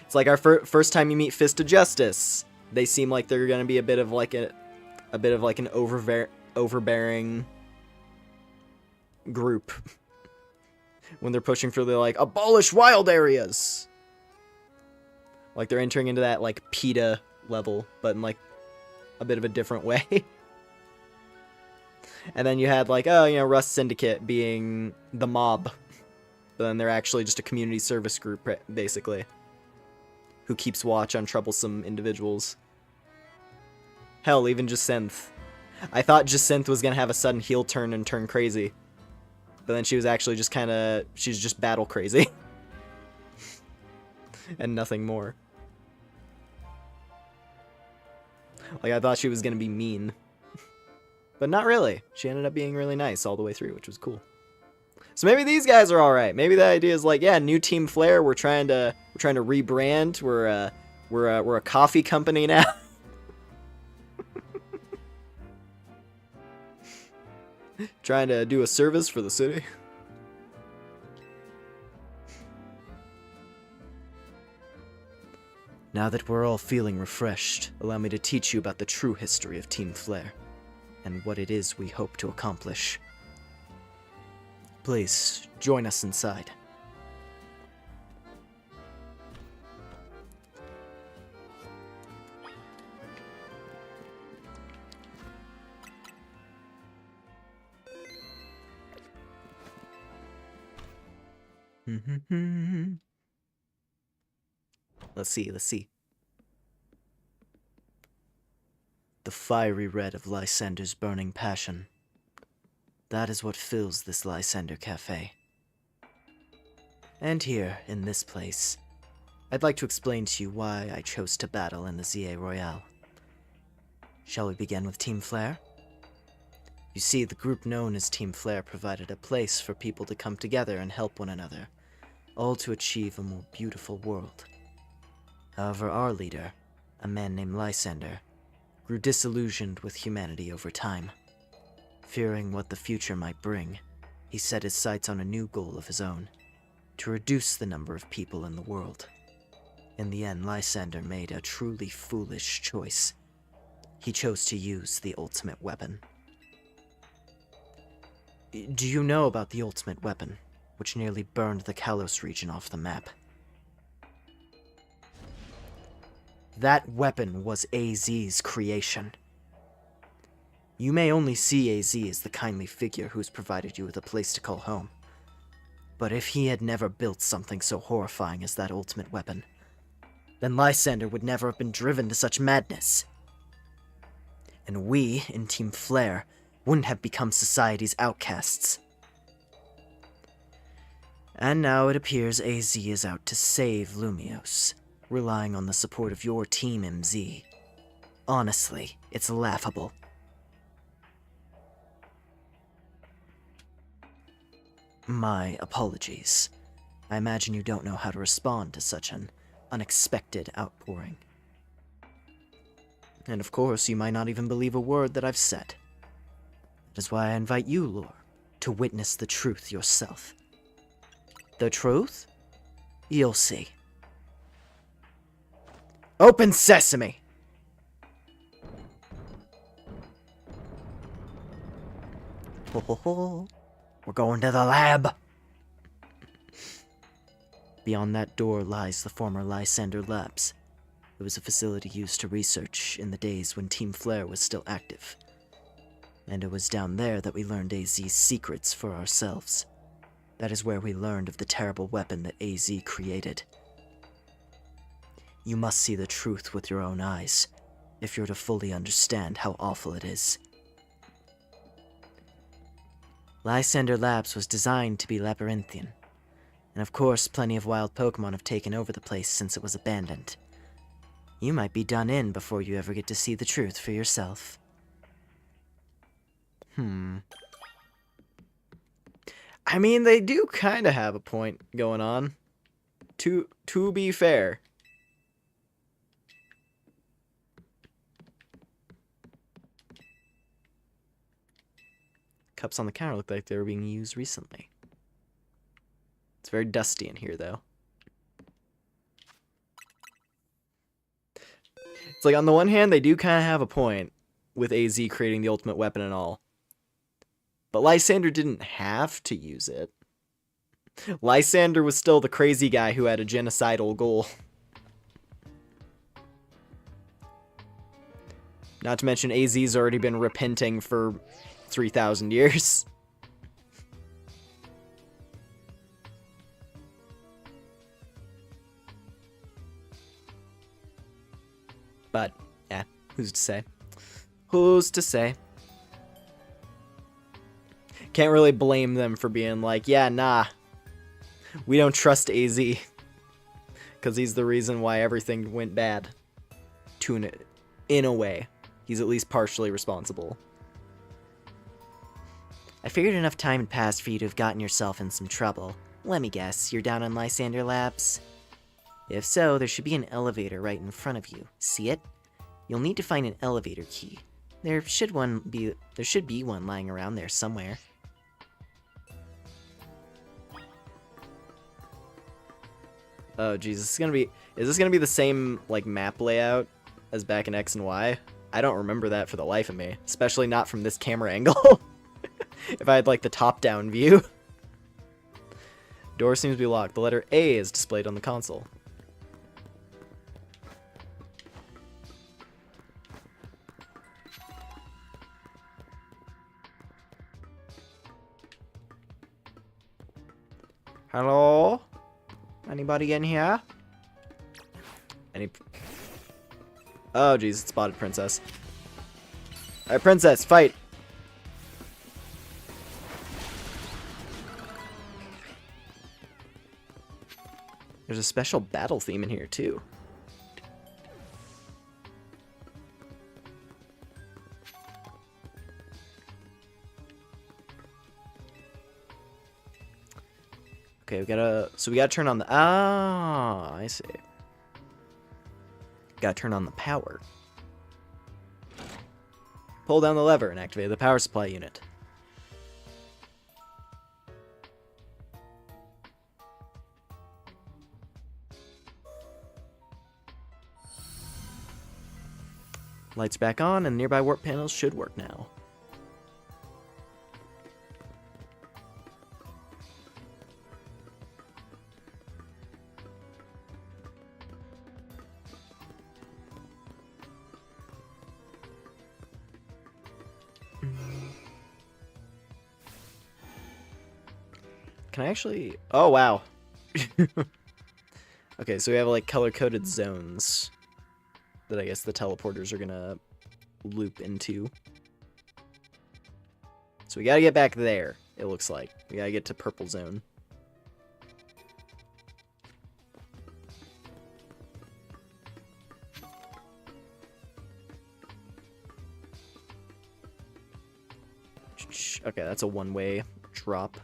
It's like our first time you meet Fist of Justice, they seem like they're gonna be a bit of like an overbearing group when they're pushing for the like abolish wild areas. Like they're entering into that like PETA level, but in like a bit of a different way. And then you had like, oh, you know, Rust Syndicate being the mob, but then they're actually just a community service group basically, who keeps watch on troublesome individuals. Hell, even Jacinth. I thought Jacinth was gonna have a sudden heel turn and turn crazy, but then she was actually just she's just battle crazy. And nothing more. Like, I thought she was gonna be mean. But not really. She ended up being really nice all the way through, which was cool. So maybe these guys are alright. Maybe the idea is like, yeah, new Team Flare, we're trying to rebrand. We're a coffee company now. Trying to do a service for the city. Now that we're all feeling refreshed, allow me to teach you about the true history of Team Flare, and what it is we hope to accomplish. Please, join us inside. Let's see. The fiery red of Lysander's burning passion. That is what fills this Lysander Cafe. And here, in this place, I'd like to explain to you why I chose to battle in the ZA Royale. Shall we begin with Team Flare? You see, the group known as Team Flare provided a place for people to come together and help one another, all to achieve a more beautiful world. However, our leader, a man named Lysander, grew disillusioned with humanity over time. Fearing what the future might bring, he set his sights on a new goal of his own, to reduce the number of people in the world. In the end, Lysander made a truly foolish choice. He chose to use the ultimate weapon. Do you know about the ultimate weapon, which nearly burned the Kalos region off the map? That weapon was AZ's creation. You may only see AZ as the kindly figure who's provided you with a place to call home. But if he had never built something so horrifying as that ultimate weapon, then Lysander would never have been driven to such madness. And we, in Team Flare, wouldn't have become society's outcasts. And now it appears AZ is out to save Lumiose, relying on the support of your Team MZ. Honestly, it's laughable. My apologies. I imagine you don't know how to respond to such an unexpected outpouring. And of course, you might not even believe a word that I've said. That is why I invite you, Lure, to witness the truth yourself. The truth? You'll see. Open sesame! Ho ho ho. We're going to the lab! Beyond that door lies the former Lysander Labs. It was a facility used to research in the days when Team Flare was still active. And it was down there that we learned AZ's secrets for ourselves. That is where we learned of the terrible weapon that AZ created. You must see the truth with your own eyes, if you're to fully understand how awful it is. Lysander Labs was designed to be labyrinthian. And of course, plenty of wild Pokemon have taken over the place since it was abandoned. You might be done in before you ever get to see the truth for yourself. I mean, they do kind of have a point going on. To be fair. Cups on the counter look like they were being used recently. It's very dusty in here, though. It's like, on the one hand, they do kind of have a point with AZ creating the ultimate weapon and all. But Lysander didn't have to use it. Lysander was still the crazy guy who had a genocidal goal. Not to mention, AZ's already been repenting for 3,000 years. But, yeah, who's to say? Who's to say? Can't really blame them for being like, yeah, nah, we don't trust AZ. Because he's the reason why everything went bad. In a way. He's at least partially responsible. I figured enough time had passed for you to have gotten yourself in some trouble. Let me guess, you're down on Lysander Labs? If so, there should be an elevator right in front of you. See it? You'll need to find an elevator key. There should be one lying around there somewhere. Oh, geez, is this gonna be the same, like, map layout as back in X and Y? I don't remember that for the life of me, especially not from this camera angle. If I had, like, the top-down view. Door seems to be locked. The letter A is displayed on the console. Hello? Anybody in here? Oh, jeez, it's spotted princess. Alright, princess, fight! There's a special battle theme in here, too. Okay, we gotta turn on the, I see. Gotta turn on the power. Pull down the lever and activate the power supply unit. Lights back on, and nearby warp panels should work now. Can I actually... Oh, wow. Okay, so we have, like, color-coded zones that I guess the teleporters are gonna loop into. So we gotta get back there, it looks like. We gotta get to purple zone. Okay, that's a one-way drop.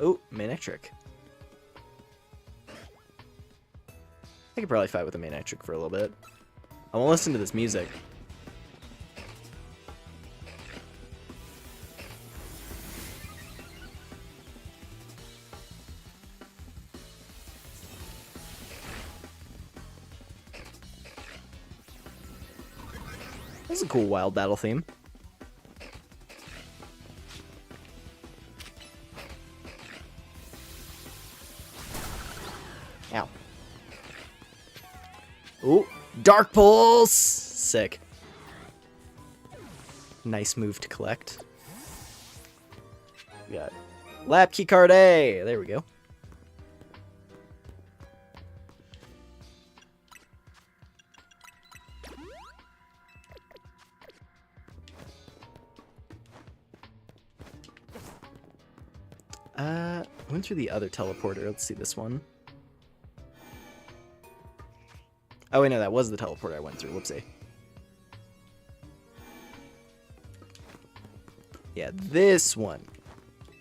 Oh, Manectric. I could probably fight with a Manectric for a little bit. I want to listen to this music. That's a cool wild battle theme. Ow. Ooh, Dark Pulse! Sick. Nice move to collect. We got Lap Keycard A! There we go. I went through the other teleporter. Let's see this one. Oh, wait, no, that was the teleporter I went through. Whoopsie. Yeah, this one.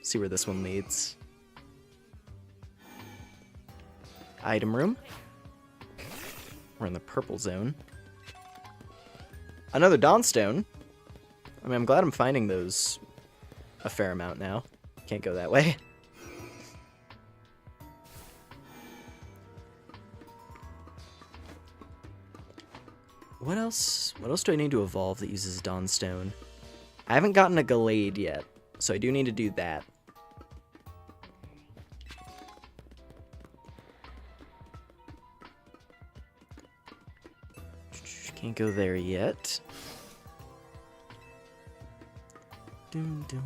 See where this one leads. Item room. We're in the purple zone. Another Dawnstone. I mean, I'm glad I'm finding those a fair amount now. Can't go that way. What else? What else do I need to evolve that uses Dawnstone? I haven't gotten a Gallade yet, so I do need to do that. Can't go there yet. Dun, dun.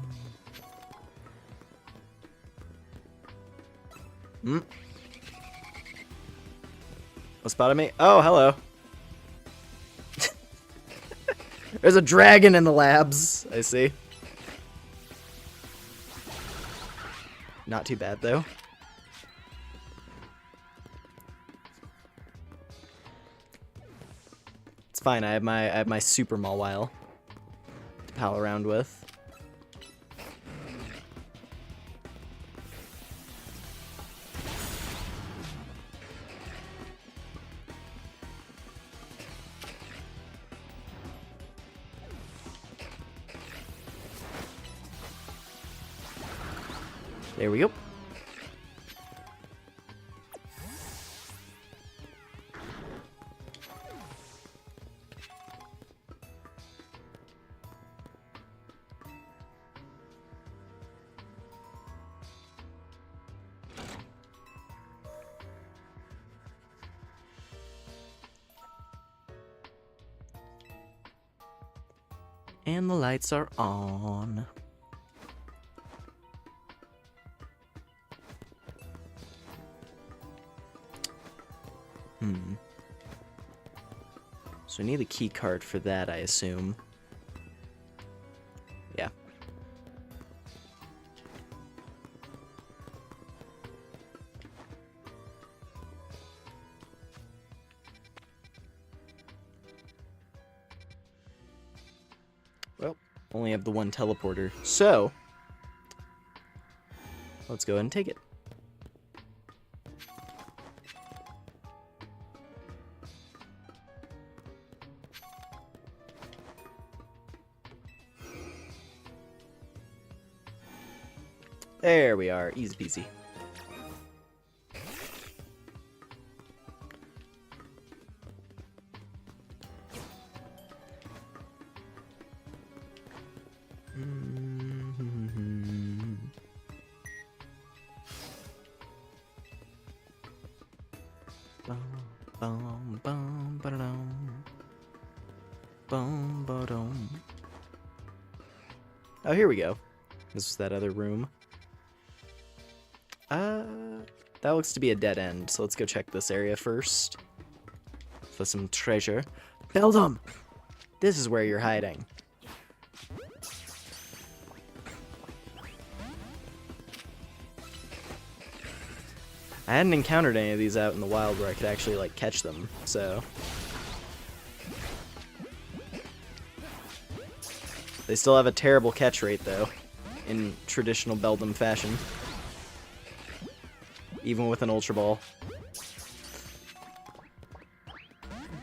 What spotted me? Oh, hello. There's a dragon in the labs. I see. Not too bad though. It's fine. I have my super Mawile to pal around with. There we go. And the lights are on. So I need a key card for that, I assume. Yeah. Well, only have the one teleporter, so let's go ahead and take it. There we are, easy peasy. Oh, here we go. This is that other room. That looks to be a dead end, so let's go check this area first. For some treasure. Beldum! This is where you're hiding. I hadn't encountered any of these out in the wild where I could actually, like, catch them, so... They still have a terrible catch rate, though, in traditional Beldum fashion. even with an Ultra Ball.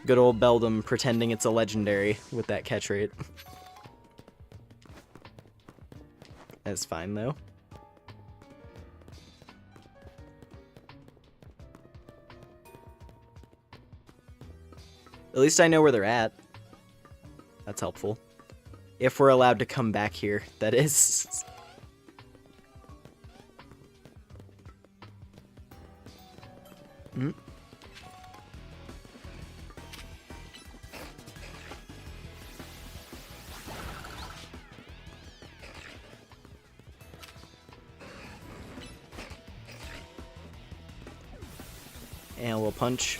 Good old Beldum pretending it's a legendary with that catch rate. That's fine, though. At least I know where they're at. That's helpful. If we're allowed to come back here, that is. Hmm. And a little punch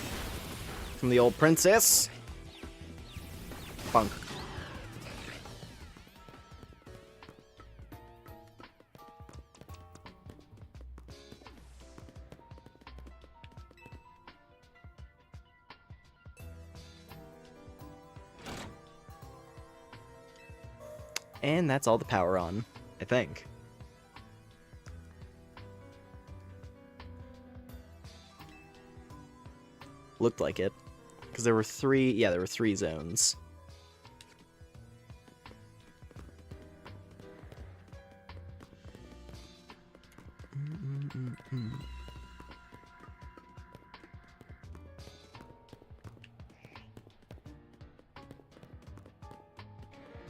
from the old princess. Bunk. And that's all the power on, I think. Looked like it. Because there were three, yeah, there were 3 zones.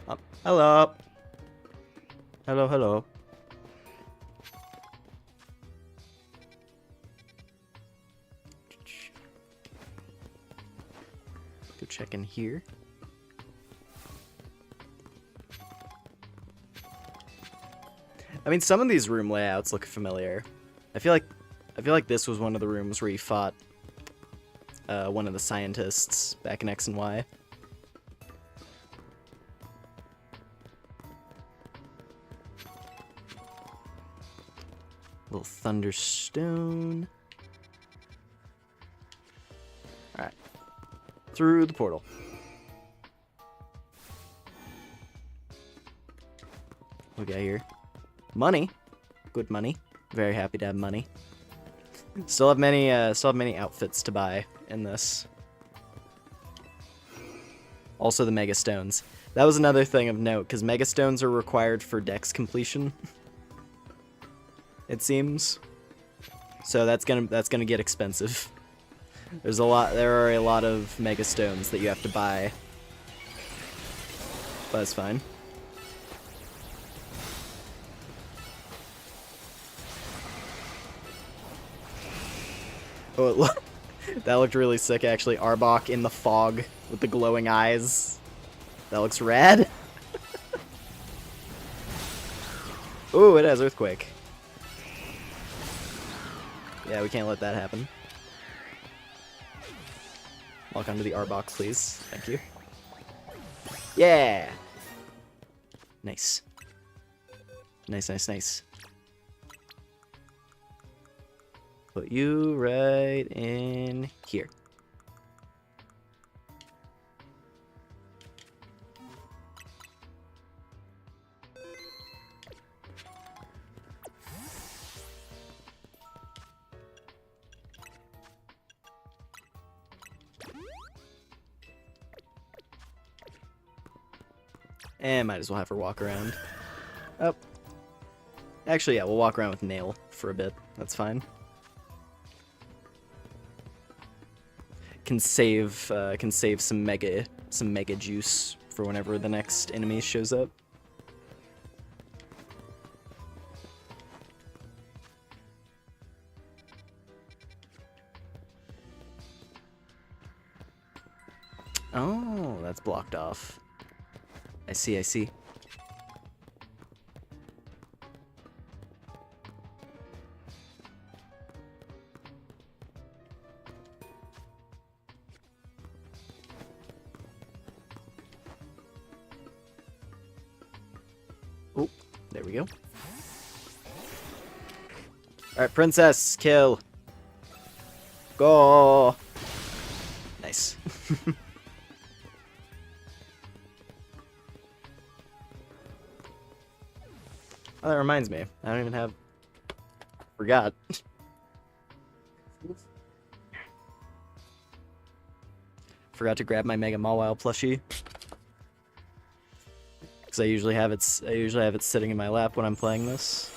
Oh, hello. Hello, hello. Go check in here. I mean, some of these room layouts look familiar. I feel like this was one of the rooms where you fought one of the scientists back in X and Y. Little thunderstone. Alright. Through the portal. What we got here? Money. Good money. Very happy to have money. Still have many outfits to buy in this. Also the Mega Stones. That was another thing of note, because Mega Stones are required for Dex completion. It seems. So that's gonna get expensive. There are a lot of Mega Stones that you have to buy. But it's fine. Oh, that looked really sick, actually. Arbok in the fog with the glowing eyes. That looks rad. Ooh, it has Earthquake. Yeah, we can't let that happen. Walk onto the Arbok, please. Thank you. Yeah! Nice. Nice, nice, nice. Put you right in here. And might as well have her walk around. Oh. Actually, yeah, we'll walk around with Nail for a bit. That's fine. Can save some mega juice for whenever the next enemy shows up. Oh, that's blocked off. I see, I see. Oh, there we go. Alright, princess, kill. Go. Nice. Oh, that reminds me. I don't even have... Forgot. Forgot to grab my Mega Mawile plushie. Because I usually have it sitting in my lap when I'm playing this.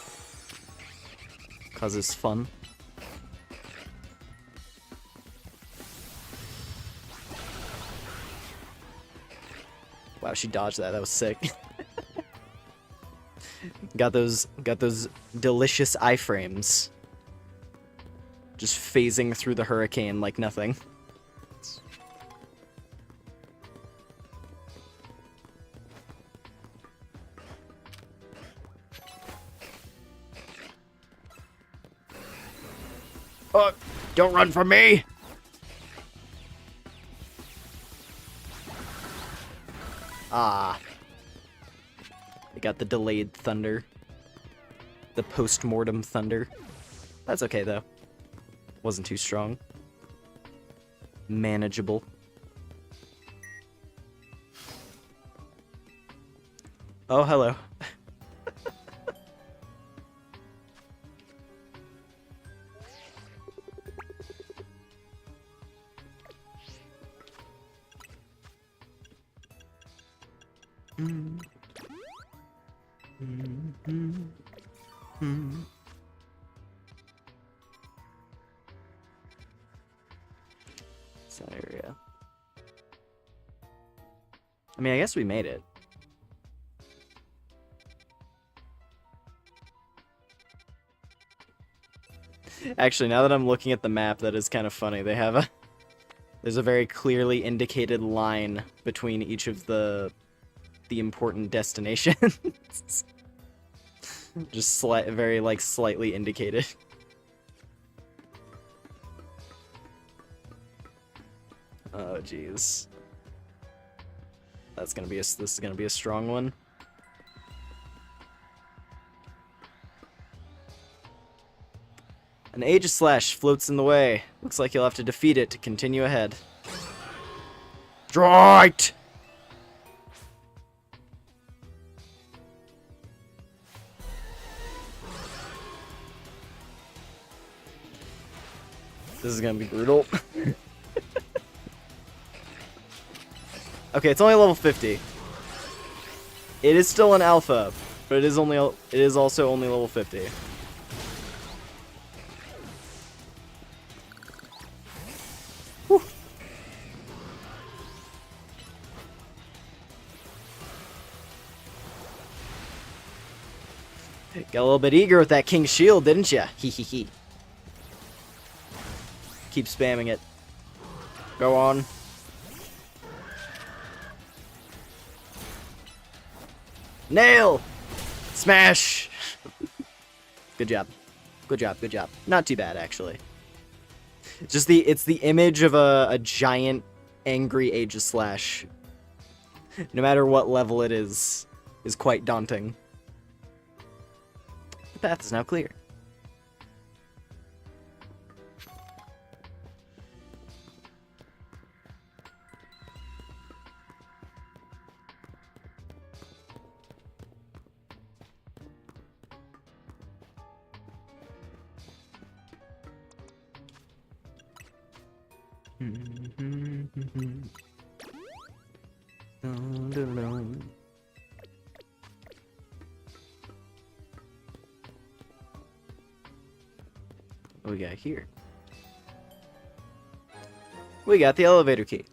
Cause it's fun. Wow, she dodged that. That was sick. got those delicious iframes. Just phasing through the hurricane like nothing. Oh, don't run from me! Ah. They got the delayed thunder. The post-mortem thunder. That's okay, though. Wasn't too strong. Manageable. Oh, hello. That area. I mean, I guess we made it. Actually, now that I'm looking at the map, that is kind of funny. They have there's a very clearly indicated line between each of the important destinations. Just very like slightly indicated. Oh jeez. This is gonna be a strong one. An Aegislash floats in the way. Looks like you'll have to defeat it to continue ahead. Right! This is gonna be brutal. Okay, it's only level 50. It is still an alpha, but it is also only level 50. Whew. Got a little bit eager with that King's Shield, didn't ya? Hee hee hee. Keep spamming it. Go on. Nail! Smash! Good job. Good job, good job. Not too bad, actually. Just it's the image of a giant, angry Aegislash. No matter what level it is quite daunting. The path is now clear. What we got here? We got the elevator key.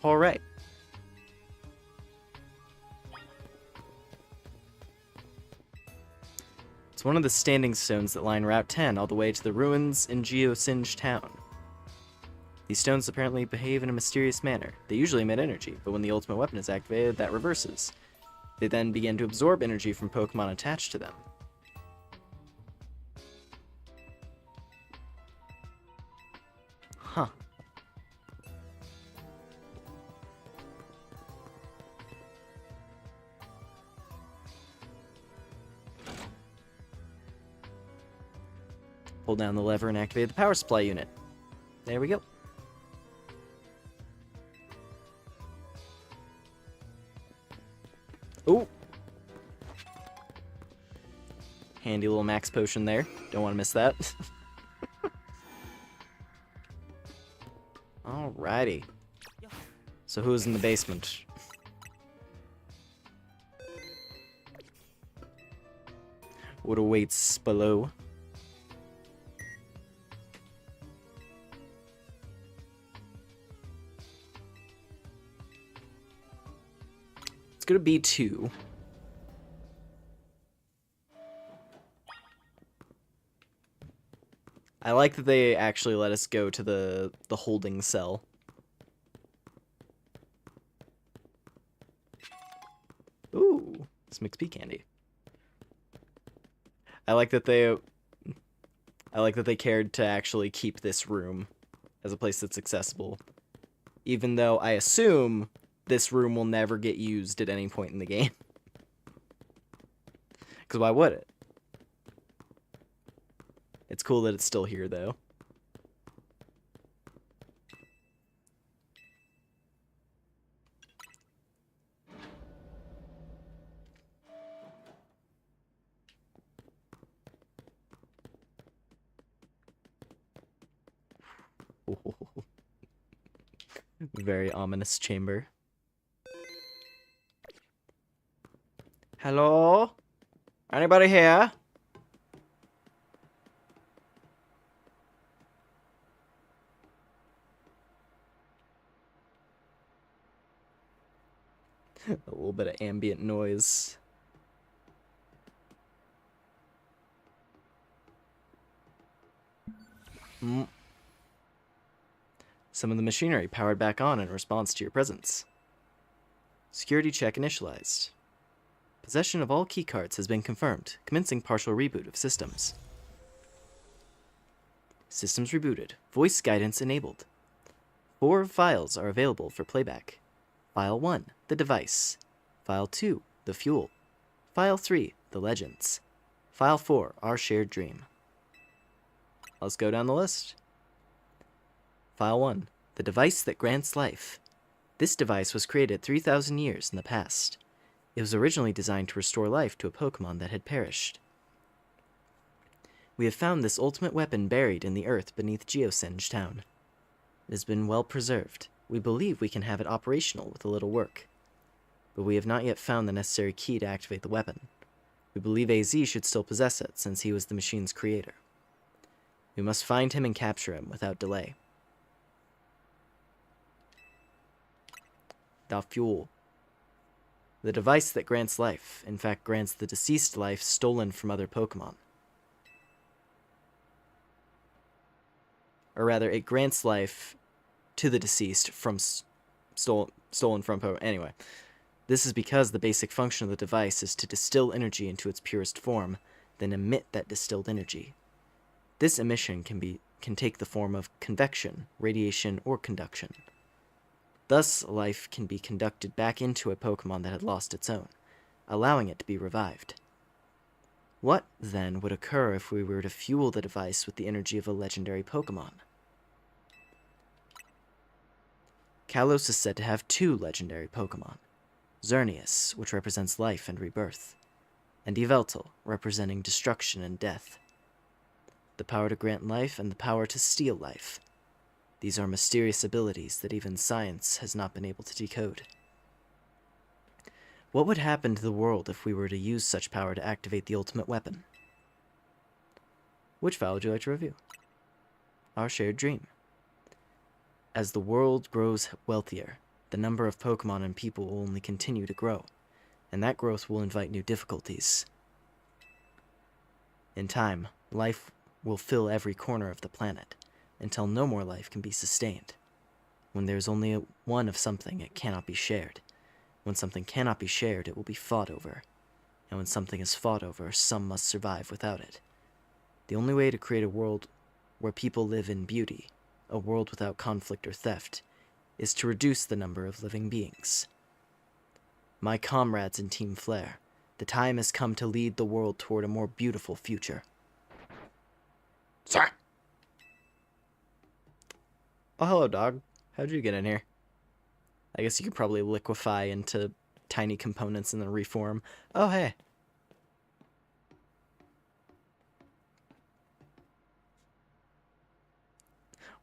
All right. It's one of the standing stones that line Route 10 all the way to the ruins in Geosinge Town. These stones apparently behave in a mysterious manner. They usually emit energy, but when the ultimate weapon is activated, that reverses. They then begin to absorb energy from Pokemon attached to them. Huh. Hold down the lever and activate the power supply unit. There we go. Ooh. Handy little max potion there. Don't want to miss that. Alrighty. So who's in the basement? What awaits below? It's gonna be 2. I like that they actually let us go to the holding cell. Ooh, this McSpee candy. I like that they cared to actually keep this room as a place that's accessible. Even though I assume this room will never get used at any point in the game. Because why would it? It's cool that it's still here, though. Very ominous chamber. Hello? Anybody here? A little bit of ambient noise. Some of the machinery powered back on in response to your presence. Security check initialized. Possession of all keycards has been confirmed, commencing partial reboot of systems. Systems rebooted. Voice guidance enabled. 4 files are available for playback. File 1, the device. File 2, the fuel. File 3, the legends. File 4, our shared dream. Let's go down the list. File 1, the device that grants life. This device was created 3,000 years in the past. It was originally designed to restore life to a Pokemon that had perished. We have found this ultimate weapon buried in the earth beneath Geosenge Town. It has been well preserved. We believe we can have it operational with a little work. But we have not yet found the necessary key to activate the weapon. We believe AZ should still possess it, since he was the machine's creator. We must find him and capture him without delay. The fuel. The device that grants life, in fact grants the deceased life stolen from other Pokemon. Or rather, it grants life to the deceased from stolen from Pokemon. Anyway, this is because the basic function of the device is to distill energy into its purest form, then emit that distilled energy. This emission can take the form of convection, radiation, or conduction. Thus, life can be conducted back into a Pokemon that had lost its own, allowing it to be revived. What, then, would occur if we were to fuel the device with the energy of a legendary Pokemon? Kalos is said to have 2 legendary Pokemon, Xerneas, which represents life and rebirth, and Yveltal, representing destruction and death. The power to grant life and the power to steal life. These are mysterious abilities that even science has not been able to decode. What would happen to the world if we were to use such power to activate the ultimate weapon? Which file would you like to review? Our shared dream. As the world grows wealthier, the number of Pokemon and people will only continue to grow, and that growth will invite new difficulties. In time, life will fill every corner of the planet, until no more life can be sustained. When there is only one of something, it cannot be shared. When something cannot be shared, it will be fought over. And when something is fought over, some must survive without it. The only way to create a world where people live in beauty, a world without conflict or theft, is to reduce the number of living beings. My comrades in Team Flare, the time has come to lead the world toward a more beautiful future. Sir! Oh, hello, dog. How'd you get in here? I guess you could probably liquefy into tiny components and then reform. Oh, hey.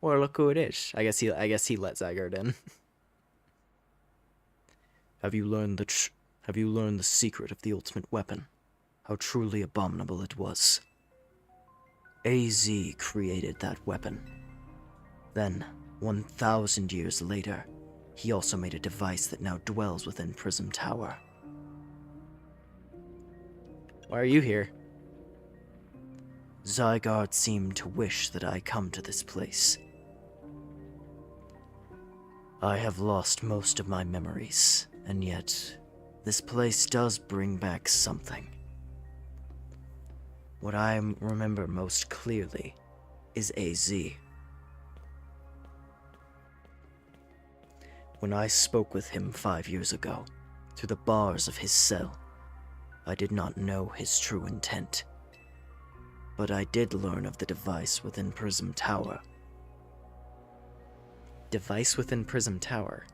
Well, look who it is. I guess he let Zygarde in. Have you learned the secret of the ultimate weapon? How truly abominable it was. AZ created that weapon. Then, 1,000 years later, he also made a device that now dwells within Prism Tower. Why are you here? Zygarde seemed to wish that I come to this place. I have lost most of my memories, and yet, this place does bring back something. What I remember most clearly is AZ. When I spoke with him 5 years ago, through the bars of his cell, I did not know his true intent. But I did learn of the device within Prism Tower. Device within Prism Tower?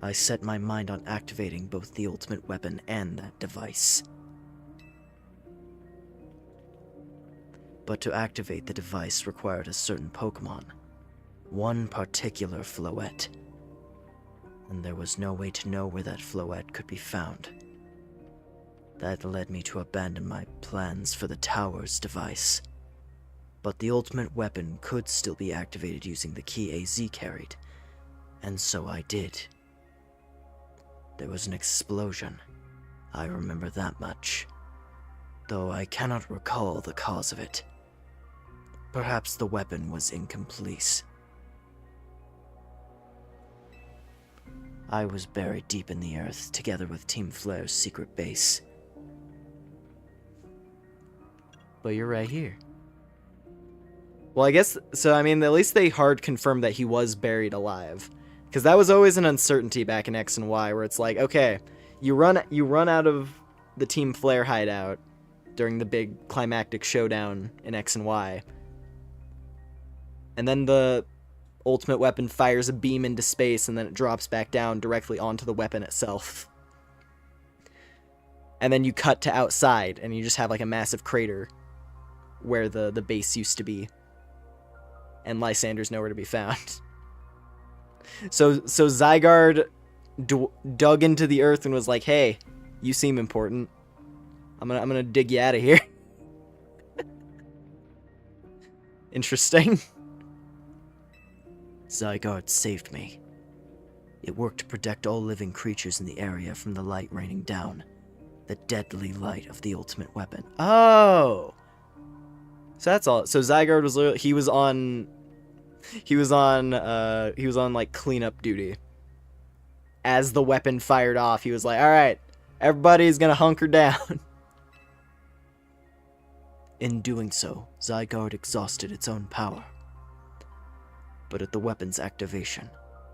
I set my mind on activating both the ultimate weapon and that device. But to activate the device required a certain Pokemon. One particular Floette. And there was no way to know where that Floette could be found. That led me to abandon my plans for the tower's device. But the ultimate weapon could still be activated using the key AZ carried, and so I did. There was an explosion. I remember that much. Though I cannot recall the cause of it. Perhaps the weapon was incomplete. I was buried deep in the earth, together with Team Flare's secret base. But you're right here. Well, I guess, so I mean, at least they hard confirmed that he was buried alive. Because that was always an uncertainty back in X and Y, where it's like, okay, you run out of the Team Flare hideout during the big climactic showdown in X and Y. And then the ultimate weapon fires a beam into space, and then it drops back down directly onto the weapon itself. And then you cut to outside, and you just have like a massive crater where the base used to be. And Lysander's nowhere to be found. So Zygarde dug into the earth and was like, "Hey, you seem important. I'm gonna dig you out of here." Interesting. Zygarde saved me. It worked to protect all living creatures in the area from the light raining down. The deadly light of the ultimate weapon. Oh! So that's all. So Zygarde was literally, he was on like cleanup duty. As the weapon fired off, he was like, "Alright, everybody's gonna hunker down." In doing so, Zygarde exhausted its own power. But at the weapon's activation,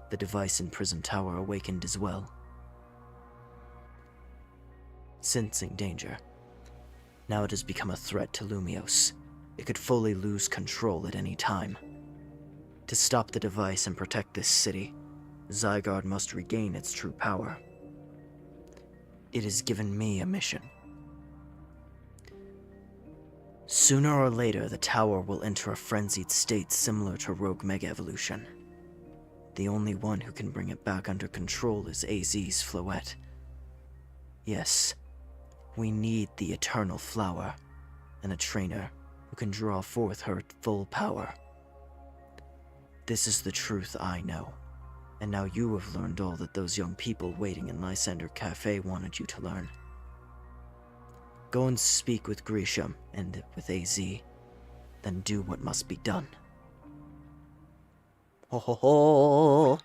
the device in Prism Tower awakened as well. Sensing danger, now it has become a threat to Lumiose. It could fully lose control at any time. To stop the device and protect this city, Zygarde must regain its true power. It has given me a mission. Sooner or later, the tower will enter a frenzied state similar to Rogue Mega Evolution. The only one who can bring it back under control is AZ's Floette. Yes, we need the Eternal Flower, and a trainer who can draw forth her full power. This is the truth I know, and now you have learned all that those young people waiting in Lysander Cafe wanted you to learn. Go and speak with Grisham and with AZ, then do what must be done. Ho ho ho!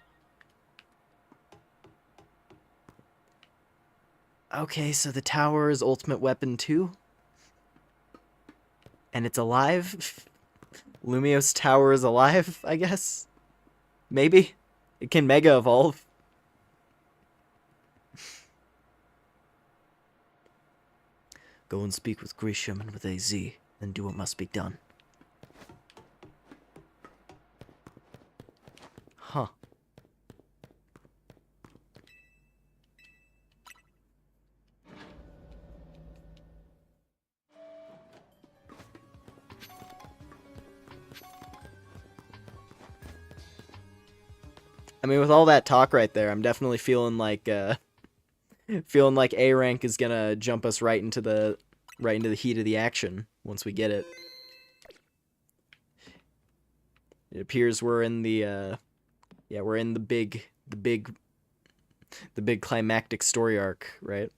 Okay, so the tower is ultimate weapon 2? And it's alive? Lumiose Tower is alive, I guess? Maybe? It can Mega Evolve. Go and speak with Grisham and with AZ, then do what must be done. Huh. I mean, with all that talk right there, I'm definitely feeling like A rank is gonna jump us right into the heat of the action once we get it. It appears we're in the we're in the big climactic story arc, right?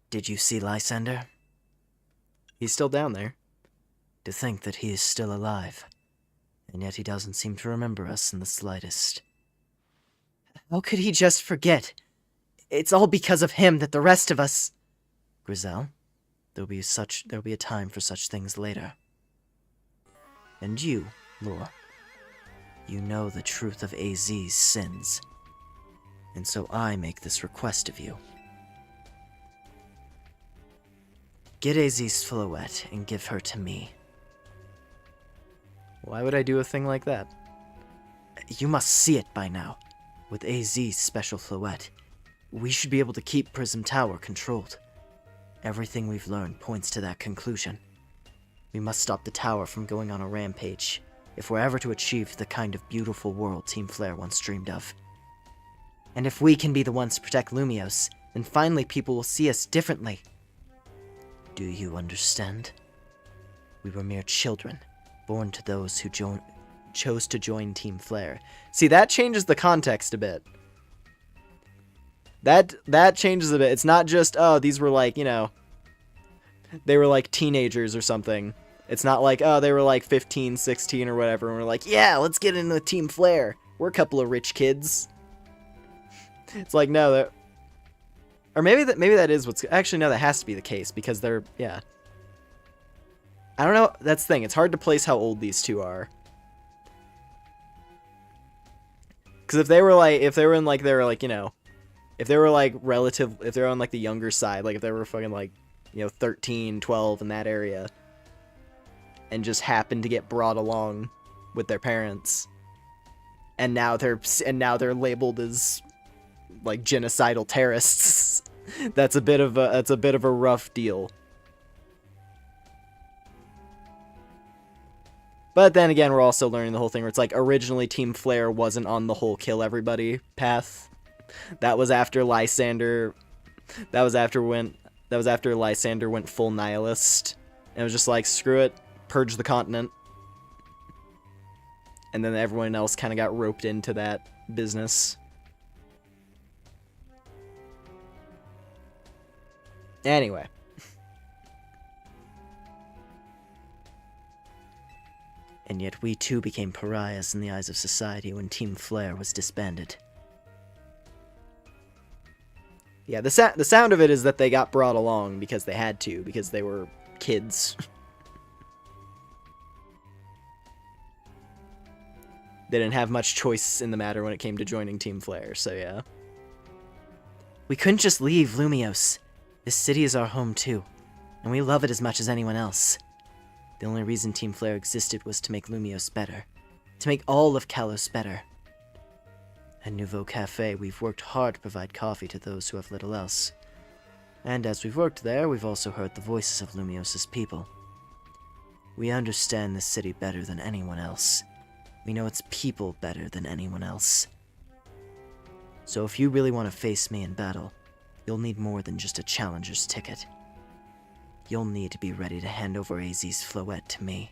Did you see Lysander? He's still down there. To think that he is still alive, and yet he doesn't seem to remember us in the slightest. How could he just forget? It's all because of him that the rest of us... Grizel, there'll be a time for such things later. And you, Lore, you know the truth of AZ's sins. And so I make this request of you. Get AZ's Floette and give her to me. Why would I do a thing like that? You must see it by now. With AZ's special Floette, we should be able to keep Prism Tower controlled. Everything we've learned points to that conclusion. We must stop the tower from going on a rampage, if we're ever to achieve the kind of beautiful world Team Flare once dreamed of. And if we can be the ones to protect Lumios, then finally people will see us differently. Do you understand? We were mere children, born to those who chose to join Team Flare. See, that changes the context a bit. That changes a bit. It's not just, oh, these were like, you know, they were like teenagers or something. It's not like, oh, they were like 15, 16 or whatever, and we're like, yeah, let's get into Team Flare. We're a couple of rich kids. It's like, no, that... Or maybe that is what's... Actually, no, that has to be the case, because they're... Yeah. I don't know. That's the thing. It's hard to place how old these two are. Because if they were on, like, the younger side, like, if they were fucking, like, you know, 13, 12 in that area, and just happened to get brought along with their parents, and now they're labeled as, like, genocidal terrorists, that's a bit of a rough deal. But then again, we're also learning the whole thing where it's like, originally Team Flare wasn't on the whole kill everybody path. That was after Lysander. That was after Lysander went full nihilist. And it was just like, screw it, purge the continent. And then everyone else kind of got roped into that business. Anyway. And yet we too became pariahs in the eyes of society when Team Flare was disbanded. Yeah, the sound of it is that they got brought along because they had to, because they were kids. They didn't have much choice in the matter when it came to joining Team Flare, so yeah. We couldn't just leave Lumios. This city is our home too, and we love it as much as anyone else. The only reason Team Flare existed was to make Lumios better. To make all of Kalos better. At Nouveau Cafe, we've worked hard to provide coffee to those who have little else. And as we've worked there, we've also heard the voices of Lumios' people. We understand this city better than anyone else. We know its people better than anyone else. So if you really want to face me in battle, you'll need more than just a challenger's ticket. You'll need to be ready to hand over AZ's Floette to me.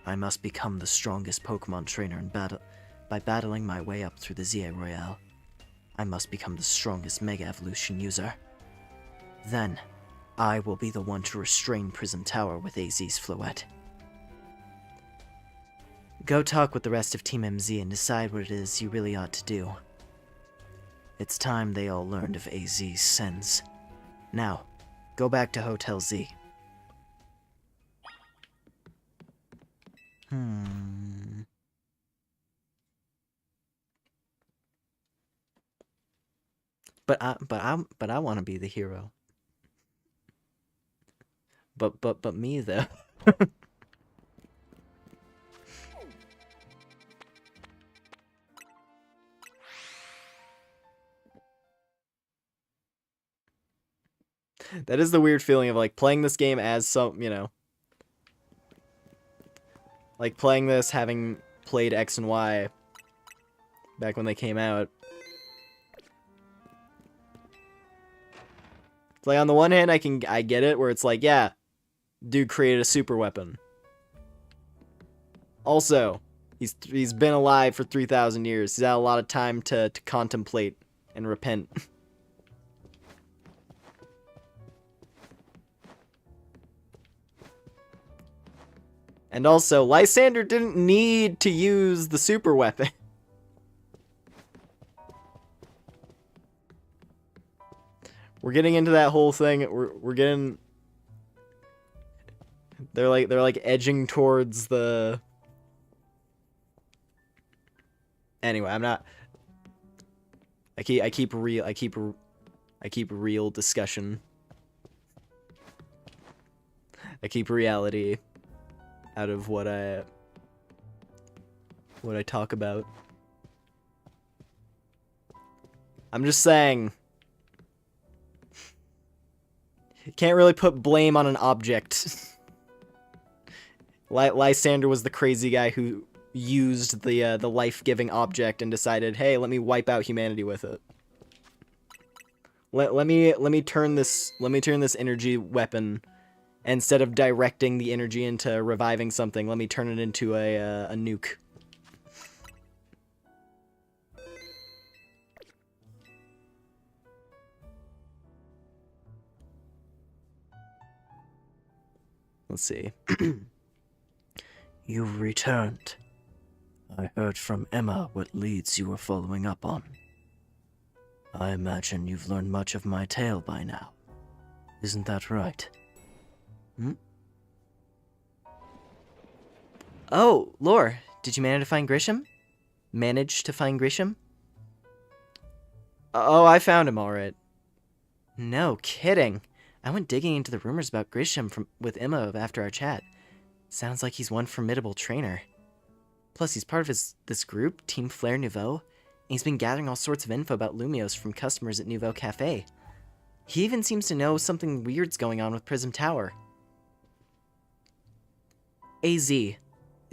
I must become the strongest Pokemon trainer in battle by battling my way up through the ZA Royale. I must become the strongest Mega Evolution user. Then, I will be the one to restrain Prism Tower with AZ's Floette. Go talk with the rest of Team MZ and decide what it is you really ought to do. It's time they all learned of AZ's sins. Now, go back to Hotel Z. But I want to be the hero. But me though. That is the weird feeling of like playing this game as some, you know, like playing this, having played X and Y back when they came out. It's like on the one hand, I get it, where it's like, yeah, dude created a super weapon. Also, he's been alive for 3,000 years. He's had a lot of time to contemplate and repent. And also, Lysander didn't need to use the super weapon. We're getting into that whole thing. We're getting. They're like edging towards the. Anyway, I'm not. I keep real discussion. I keep reality out of what I talk about. I'm just saying. You can't really put blame on an object. Lysander was the crazy guy who used the life-giving object and decided, hey, let me wipe out humanity with it. Let me turn this energy weapon, instead of directing the energy into reviving something, let me turn it into a nuke. Let's see. You've returned. I heard from Emma what leads you were following up on. I imagine you've learned much of my tale by now. Isn't that right? Oh, Lore, did you manage to find Grisham? Oh, I found him alright. No kidding. I went digging into the rumors about Grisham with Emma after our chat. Sounds like he's one formidable trainer. Plus, he's part of this group, Team Flare Nouveau, and he's been gathering all sorts of info about Lumios from customers at Nouveau Cafe. He even seems to know something weird's going on with Prism Tower. AZ, is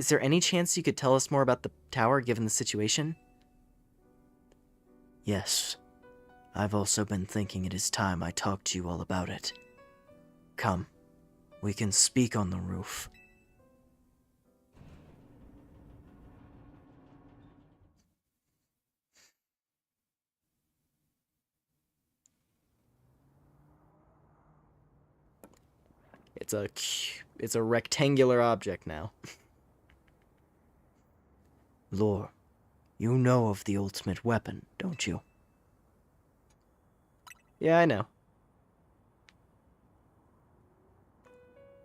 there any chance you could tell us more about the tower given the situation? Yes. I've also been thinking it is time I talked to you all about it. Come, we can speak on the roof. It's a rectangular object now. Lore, you know of the ultimate weapon, don't you? Yeah, I know.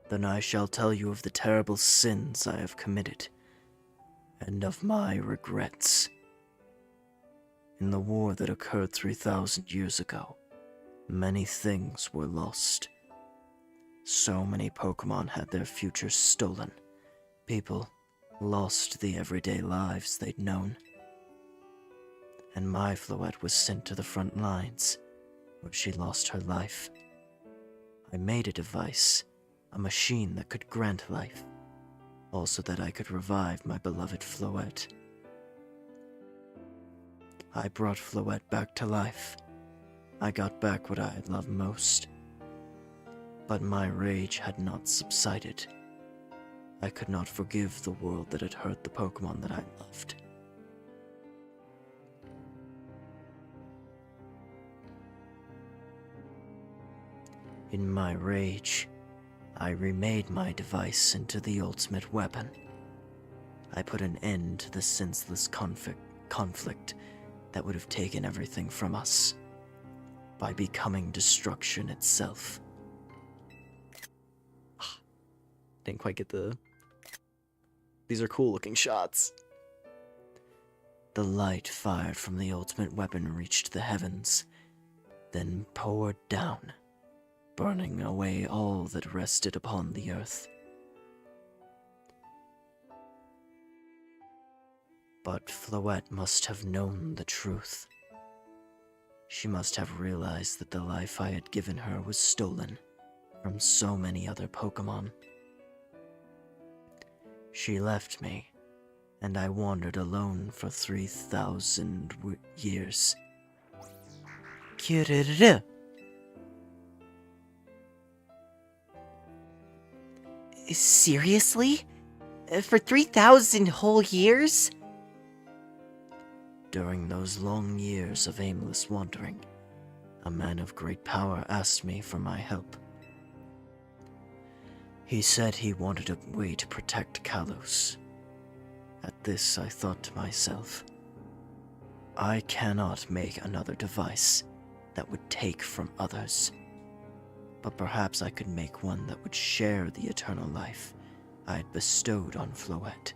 Then I shall tell you of the terrible sins I have committed, and of my regrets. In the war that occurred 3,000 years ago, many things were lost. So many Pokemon had their futures stolen. People lost the everyday lives they'd known. And my Floette was sent to the front lines, where she lost her life. I made a device, a machine that could grant life, also that I could revive my beloved Floette. I brought Floette back to life. I got back what I had loved most. But my rage had not subsided. I could not forgive the world that had hurt the Pokemon that I loved. In my rage, I remade my device into the ultimate weapon. I put an end to the senseless conflict that would have taken everything from us, by becoming destruction itself. Didn't quite get the... These are cool looking shots. The light fired from the ultimate weapon reached the heavens, then poured down, burning away all that rested upon the earth. But Floette must have known the truth. She must have realized that the life I had given her was stolen from so many other Pokemon. She left me, and I wandered alone for 3,000 years. Kiruru. Seriously? For 3,000 whole years? During those long years of aimless wandering, a man of great power asked me for my help. He said he wanted a way to protect Kalos. At this, I thought to myself, I cannot make another device that would take from others, but perhaps I could make one that would share the eternal life I had bestowed on Floette.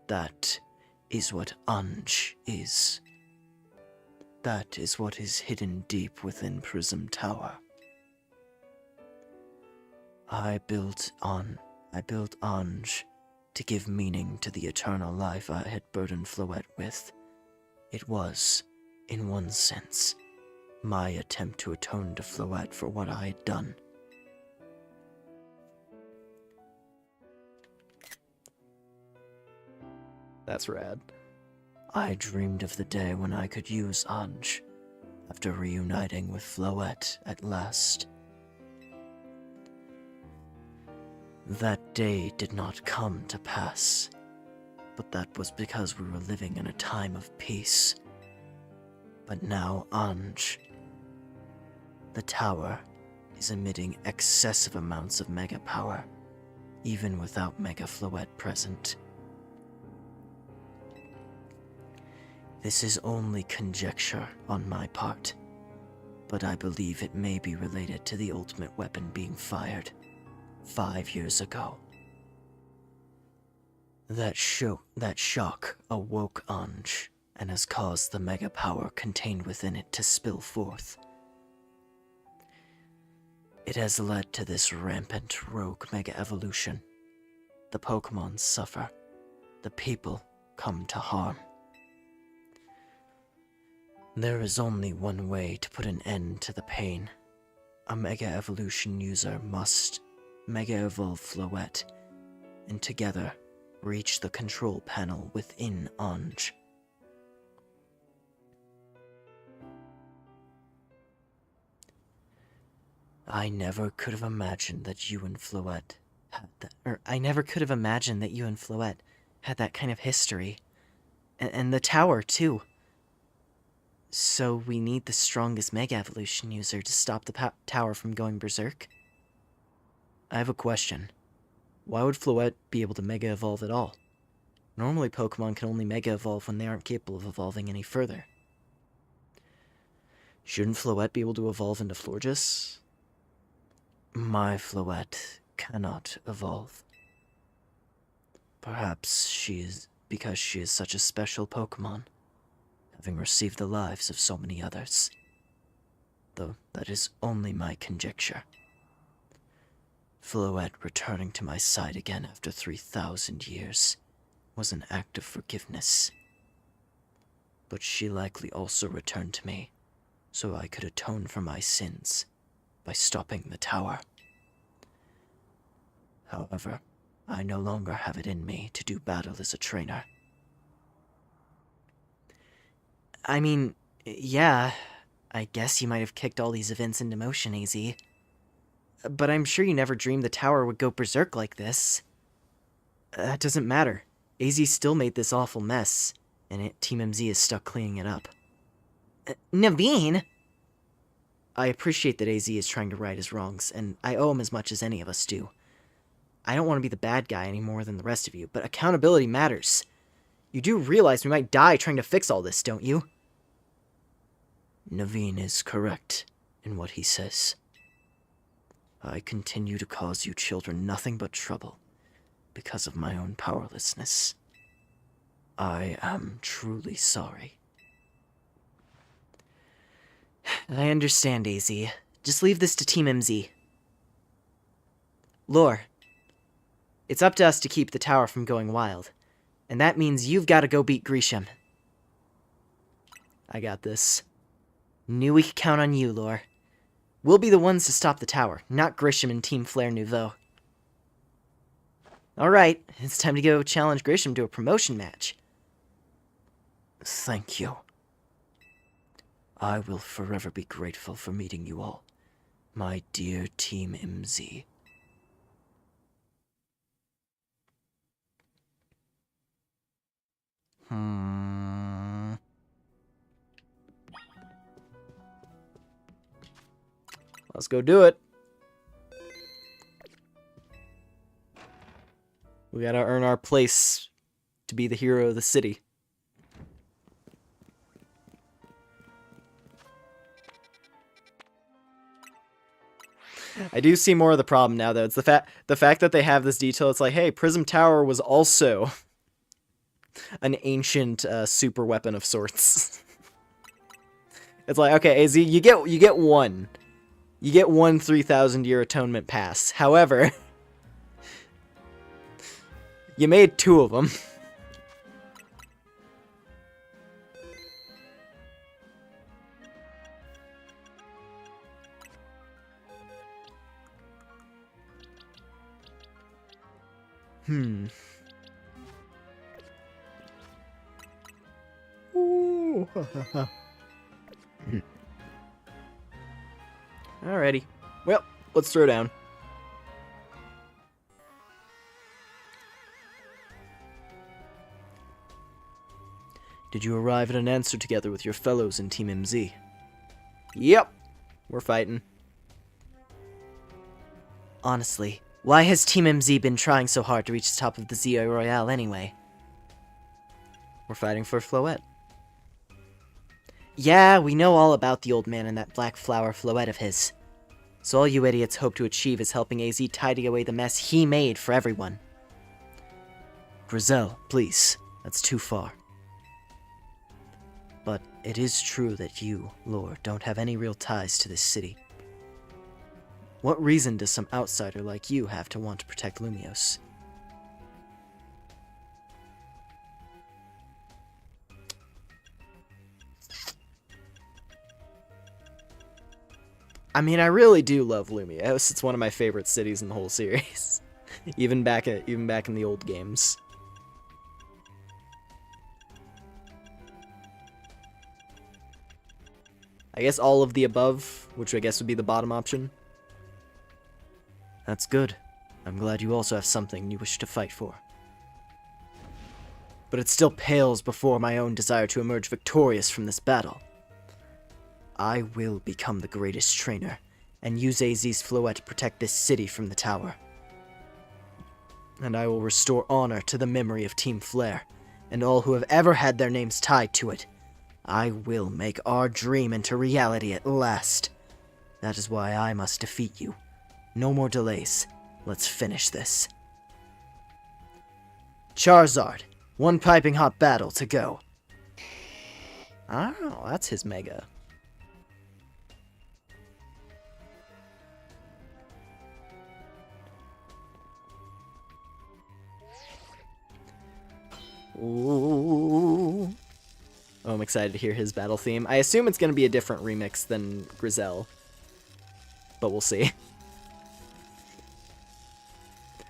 That is what Anj is. That is what is hidden deep within Prism Tower. I built Anj to give meaning to the eternal life I had burdened Floette with. It was, in one sense, my attempt to atone to Floette for what I had done. That's rad. I dreamed of the day when I could use Anj, after reuniting with Floette at last. That day did not come to pass, but that was because we were living in a time of peace. But now Anj, the tower, is emitting excessive amounts of mega power, even without Mega Floette present. This is only conjecture on my part, but I believe it may be related to the ultimate weapon being fired 5 years ago. That shock awoke Anj and has caused the mega power contained within it to spill forth. It has led to this rampant rogue mega evolution. The Pokémon suffer. The people come to harm. There is only one way to put an end to the pain. A Mega Evolution user must Mega Evolve Floette, and together reach the control panel within Anj. I never could have imagined that you and Floette had that. I never could have imagined that you and Floette had that kind of history. And the tower, too. So we need the strongest Mega Evolution user to stop the tower from going berserk? I have a question. Why would Floette be able to Mega Evolve at all? Normally Pokemon can only Mega Evolve when they aren't capable of evolving any further. Shouldn't Floette be able to evolve into Florges? My Floette cannot evolve. Perhaps because she is such a special Pokemon, having received the lives of so many others. Though that is only my conjecture. Floette returning to my side again after 3,000 years was an act of forgiveness. But she likely also returned to me, so I could atone for my sins by stopping the tower. However, I no longer have it in me to do battle as a trainer. I mean, yeah, I guess you might have kicked all these events into motion, AZ. But I'm sure you never dreamed the tower would go berserk like this. That doesn't matter. AZ still made this awful mess, and Team MZ is stuck cleaning it up. Naveen? I appreciate that AZ is trying to right his wrongs, and I owe him as much as any of us do. I don't want to be the bad guy any more than the rest of you, but accountability matters. You do realize we might die trying to fix all this, don't you? Naveen is correct in what he says. I continue to cause you children nothing but trouble because of my own powerlessness. I am truly sorry. I understand, AZ. Just leave this to Team MZ. Lore, it's up to us to keep the tower from going wild, and that means you've got to go beat Grisham. I got this. Knew we could count on you, Lore. We'll be the ones to stop the tower, not Grisham and Team Flare Nouveau. Alright, it's time to go challenge Grisham to a promotion match. Thank you. I will forever be grateful for meeting you all, my dear Team MZ. Let's go do it. We gotta earn our place to be the hero of the city. I do see more of the problem now, though. It's the fact that they have this detail. It's like, hey, Prism Tower was also an ancient super weapon of sorts. It's like, okay, AZ, you get one. You get one 3,000-year atonement pass. However, you made 2 of them. Ooh. Alrighty. Well, let's throw down. Did you arrive at an answer together with your fellows in Team MZ? Yep. We're fighting. Honestly, why has Team MZ been trying so hard to reach the top of the Zio Royale anyway? We're fighting for Floette. Yeah, we know all about the old man and that black flower Floette of his. So all you idiots hope to achieve is helping AZ tidy away the mess he made for everyone. Grizel, please. That's too far. But it is true that you, Lore, don't have any real ties to this city. What reason does some outsider like you have to want to protect Lumios? I mean, I really do love Lumios. It's one of my favorite cities in the whole series. even back in the old games. I guess all of the above, which I guess would be the bottom option. That's good. I'm glad you also have something you wish to fight for. But it still pales before my own desire to emerge victorious from this battle. I will become the greatest trainer, and use AZ's Floette to protect this city from the tower. And I will restore honor to the memory of Team Flare, and all who have ever had their names tied to it. I will make our dream into reality at last. That is why I must defeat you. No more delays. Let's finish this. Charizard, one piping hot battle to go. Oh, that's his mega. Ooh. Oh, I'm excited to hear his battle theme. I assume it's going to be a different remix than Grizel, but we'll see.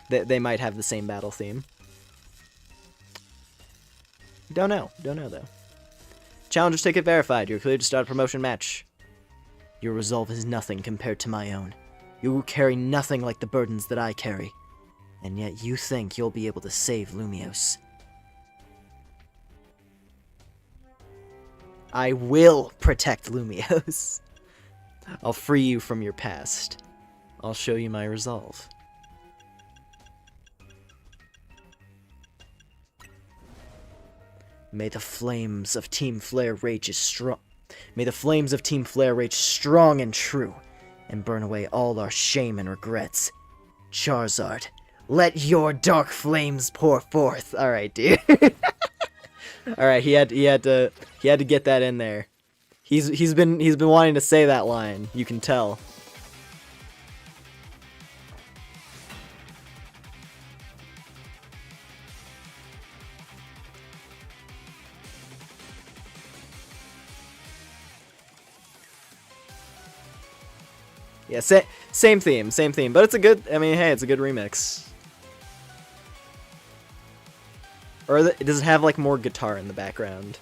They might have the same battle theme. Don't know though. Challenger's ticket verified. You're cleared to start a promotion match. Your resolve is nothing compared to my own. You carry nothing like the burdens that I carry. And yet you think you'll be able to save Lumios. I will protect Lumios. I'll free you from your past. I'll show you my resolve. May the flames of Team Flare rage strong. May the flames of Team Flare rage strong and true, and burn away all our shame and regrets. Charizard, let your dark flames pour forth. All right, dude. All right, he had to get that in there. He's been wanting to say that line. You can tell. Yeah, same theme, but it's a good, I mean, hey, it's a good remix. Or does it have, like, more guitar in the background?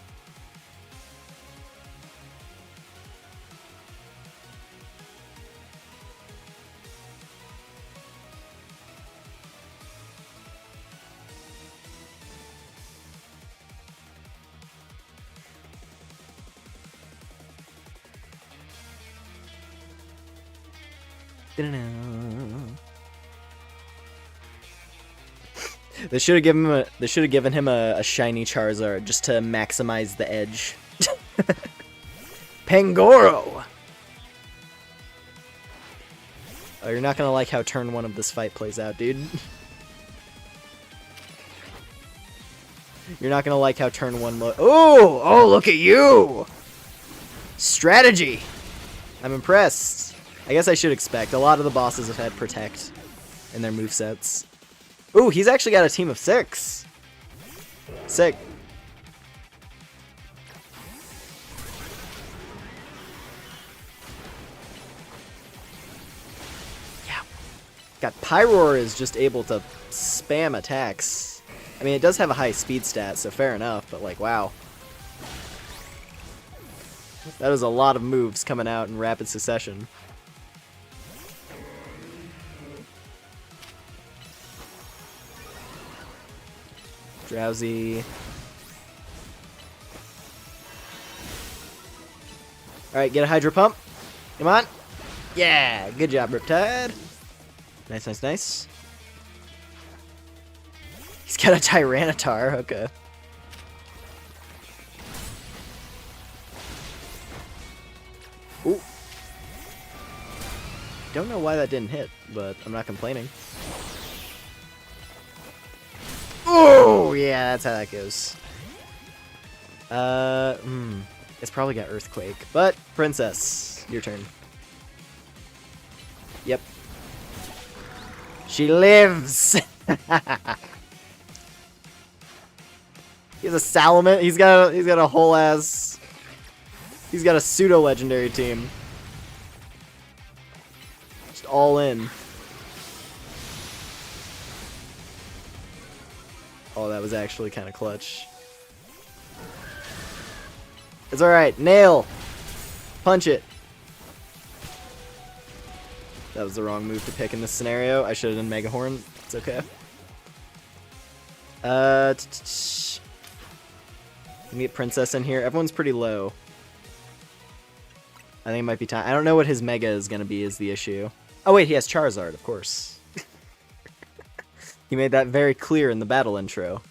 They should have given him a shiny Charizard just to maximize the edge. Pangoro. Oh, you're not gonna like how turn 1 of this fight plays out, dude. You're not gonna like how turn 1 Oh, look at you! Strategy! I'm impressed. I guess I should expect. A lot of the bosses have had Protect in their movesets. Ooh, he's actually got a team of 6. Sick. Yeah. God, Pyroar is just able to spam attacks. I mean, it does have a high speed stat, so fair enough, but like, wow. That is a lot of moves coming out in rapid succession. Drowsy. Alright, get a Hydro Pump. Come on. Yeah, good job, Riptide. Nice, nice, nice. He's got a Tyranitar, okay. Ooh. Don't know why that didn't hit, but I'm not complaining. Oh, yeah, that's how that goes. It's probably got Earthquake, but Princess, your turn. Yep. She lives! He's a Salamence. He's got a whole ass. He's got a pseudo legendary team. Just all in. Oh, that was actually kind of clutch. It's alright. Nail. Punch it. That was the wrong move to pick in this scenario. I should have done Mega Horn. It's okay. Let me get Princess in here. Everyone's pretty low. I think it might be time. I don't know what his Mega is going to be is the issue. Oh wait, he has Charizard, of course. He made that very clear in the battle intro.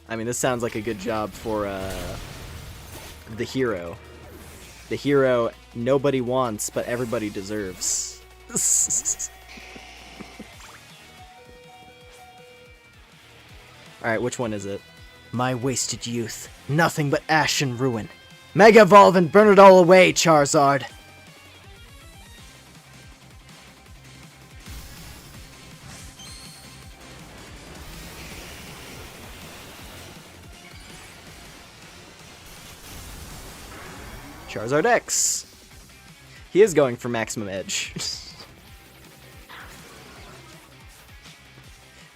I mean, this sounds like a good job for the hero. The hero nobody wants, but everybody deserves. Alright, which one is it? My wasted youth. Nothing but ash and ruin. Mega Evolve and burn it all away, Charizard! Charizard X! He is going for maximum edge.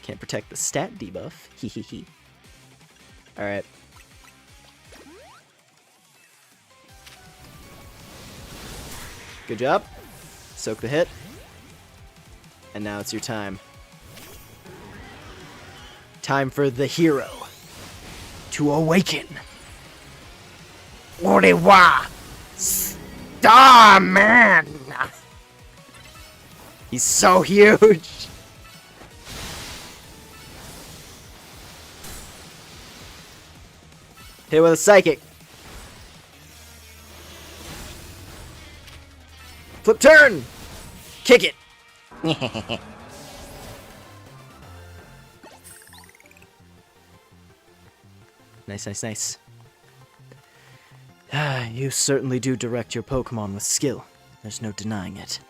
Can't protect the stat debuff. Hehehe. Alright. Good job. Soak the hit. And now it's your time. Time for the hero to awaken. Orewa! Starman! He's so huge! Hit with a Psychic. Flip turn! Kick it! Nice, nice, nice. You certainly do direct your Pokemon with skill. There's no denying it.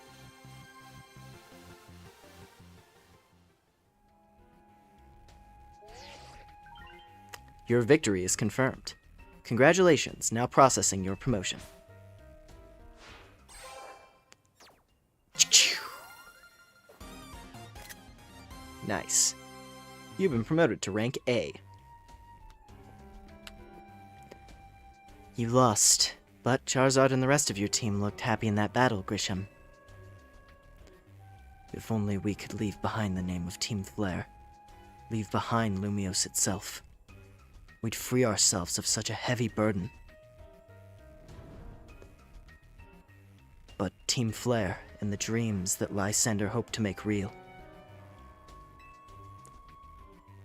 Your victory is confirmed. Congratulations, now processing your promotion. Nice. You've been promoted to rank A. You lost, but Charizard and the rest of your team looked happy in that battle, Grisham. If only we could leave behind the name of Team Flare. Leave behind Lumiose itself. We'd free ourselves of such a heavy burden. But Team Flare and the dreams that Lysander hoped to make real.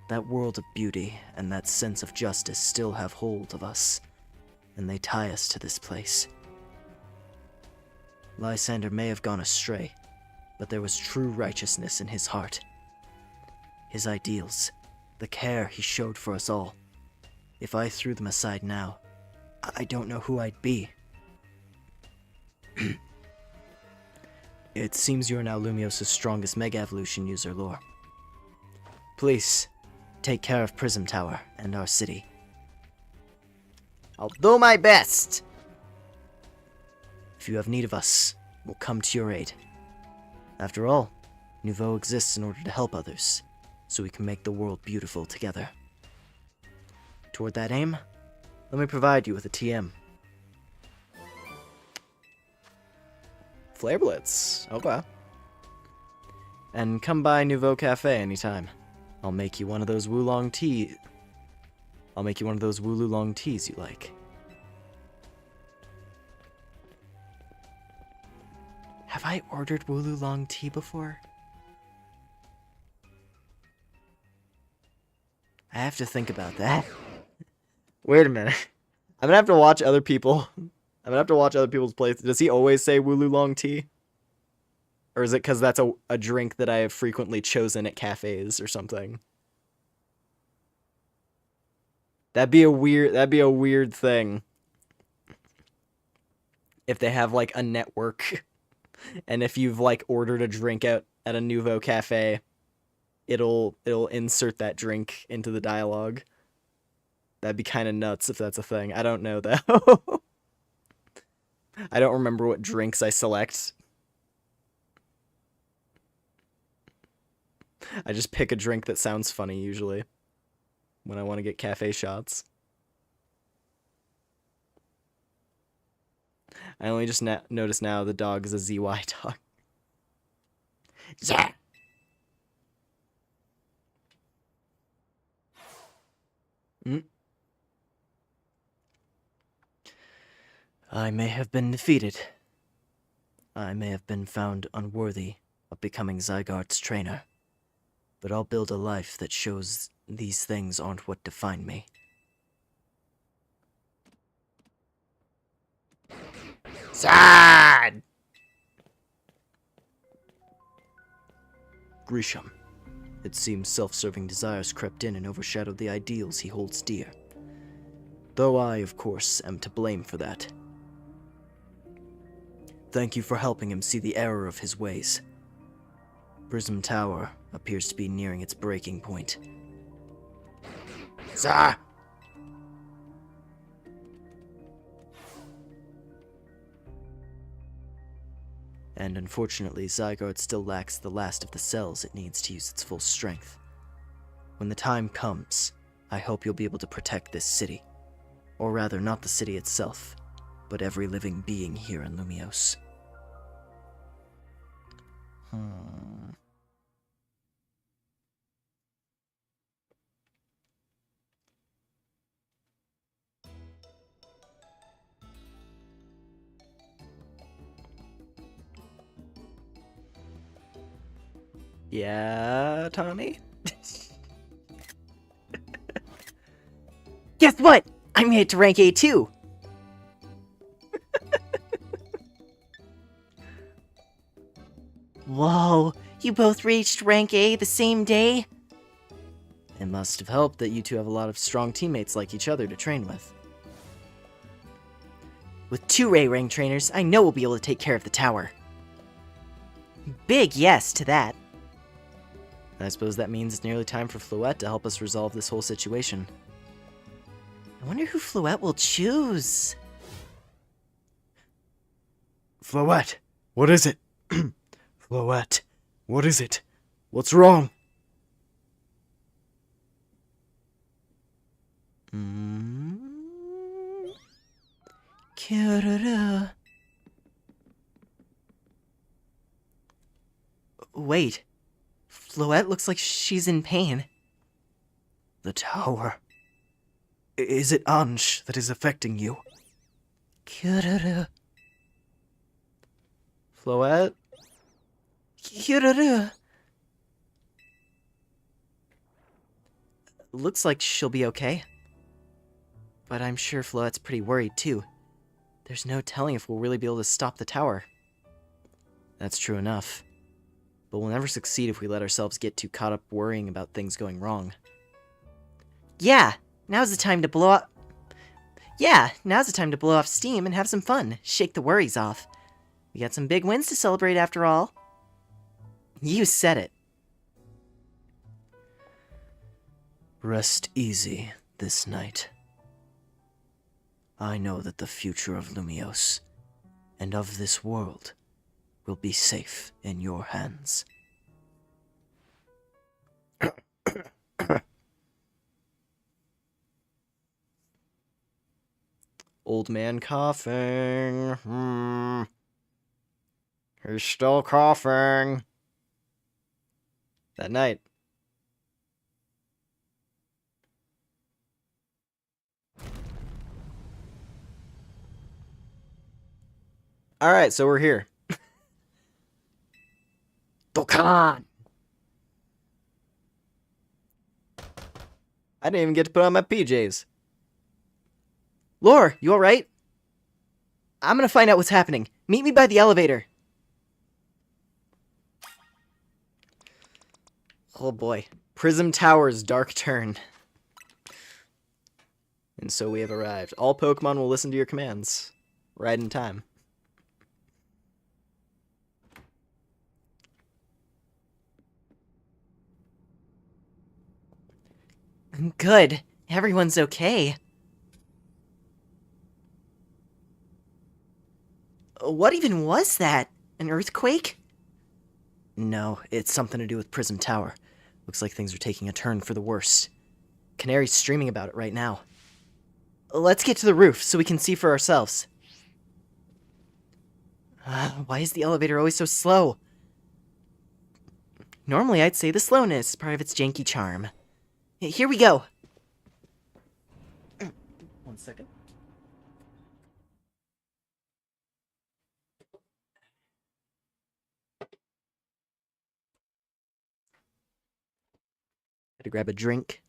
That world of beauty and that sense of justice still have hold of us, and they tie us to this place. Lysander may have gone astray, but there was true righteousness in his heart. His ideals, the care he showed for us all. If I threw them aside now, I don't know who I'd be. It seems you're now Lumiose's strongest Mega Evolution user, Lore. Please, take care of Prism Tower and our city. I'll do my best! If you have need of us, we'll come to your aid. After all, Nouveau exists in order to help others, so we can make the world beautiful together. Toward that aim, let me provide you with a TM. Flare Blitz. Okay. And come by Nouveau Cafe anytime. I'll make you one of those Wulong tea. I'll make you one of those Wululong teas you like. Have I ordered Wululong tea before? I have to think about that. Wait a minute. I'm gonna have to watch other people. I'm gonna have to watch other people's plays. Does he always say Wululong tea? Or is it because that's a drink that I have frequently chosen at cafes or something? That'd be a weird thing. If they have like a network, and if you've like ordered a drink out at a Nouveau Cafe, it'll insert that drink into the dialogue. That'd be kind of nuts if that's a thing. I don't know though. I don't remember what drinks I select. I just pick a drink that sounds funny usually when I want to get cafe shots. I only just noticed now the dog is a ZY dog. Yeah. I may have been defeated. I may have been found unworthy of becoming Zygarde's trainer. But I'll build a life that shows these things aren't what define me. Sad! Grisham. It seems self-serving desires crept in and overshadowed the ideals he holds dear. Though I, of course, am to blame for that. Thank you for helping him see the error of his ways. Prism Tower appears to be nearing its breaking point. Sir! And unfortunately, Zygarde still lacks the last of the cells it needs to use its full strength. When the time comes, I hope you'll be able to protect this city. Or rather, not the city itself, but every living being here in Lumiose. Yeah, Tommy? Guess what? I made it to rank A too! Whoa, you both reached rank A the same day? It must have helped that you two have a lot of strong teammates like each other to train with. With 2 Ray rank trainers, I know we'll be able to take care of the tower. Big yes to that. I suppose that means it's nearly time for Fluette to help us resolve this whole situation. I wonder who Fluette will choose. Fluette, what is it? Fluette, what is it? What's wrong? Kiruru. Wait. Floette looks like she's in pain. The tower. Is it Anj that is affecting you? Kiruru. Floette? Kiruru. Looks like she'll be okay. But I'm sure Floette's pretty worried too. There's no telling if we'll really be able to stop the tower. That's true enough. But we'll never succeed if we let ourselves get too caught up worrying about things going wrong. Yeah, now's the time to blow up. Yeah, now's the time to blow off steam and have some fun. Shake the worries off. We got some big wins to celebrate after all. You said it. Rest easy this night. I know that the future of Lumios and of this world will be safe in your hands. Old man coughing. He's still coughing. That night. Alright, so we're here. Dokkan! I didn't even get to put on my PJs. Lore, you alright? I'm gonna find out what's happening. Meet me by the elevator. Oh boy. Prism Tower's dark turn. And so we have arrived. All Pokemon will listen to your commands. Right in time. Good. Everyone's okay. What even was that? An earthquake? No, it's something to do with Prism Tower. Looks like things are taking a turn for the worst. Canary's streaming about it right now. Let's get to the roof so we can see for ourselves. Why is the elevator always so slow? Normally I'd say the slowness is part of its janky charm. Here we go. 1 second. Had to grab a drink.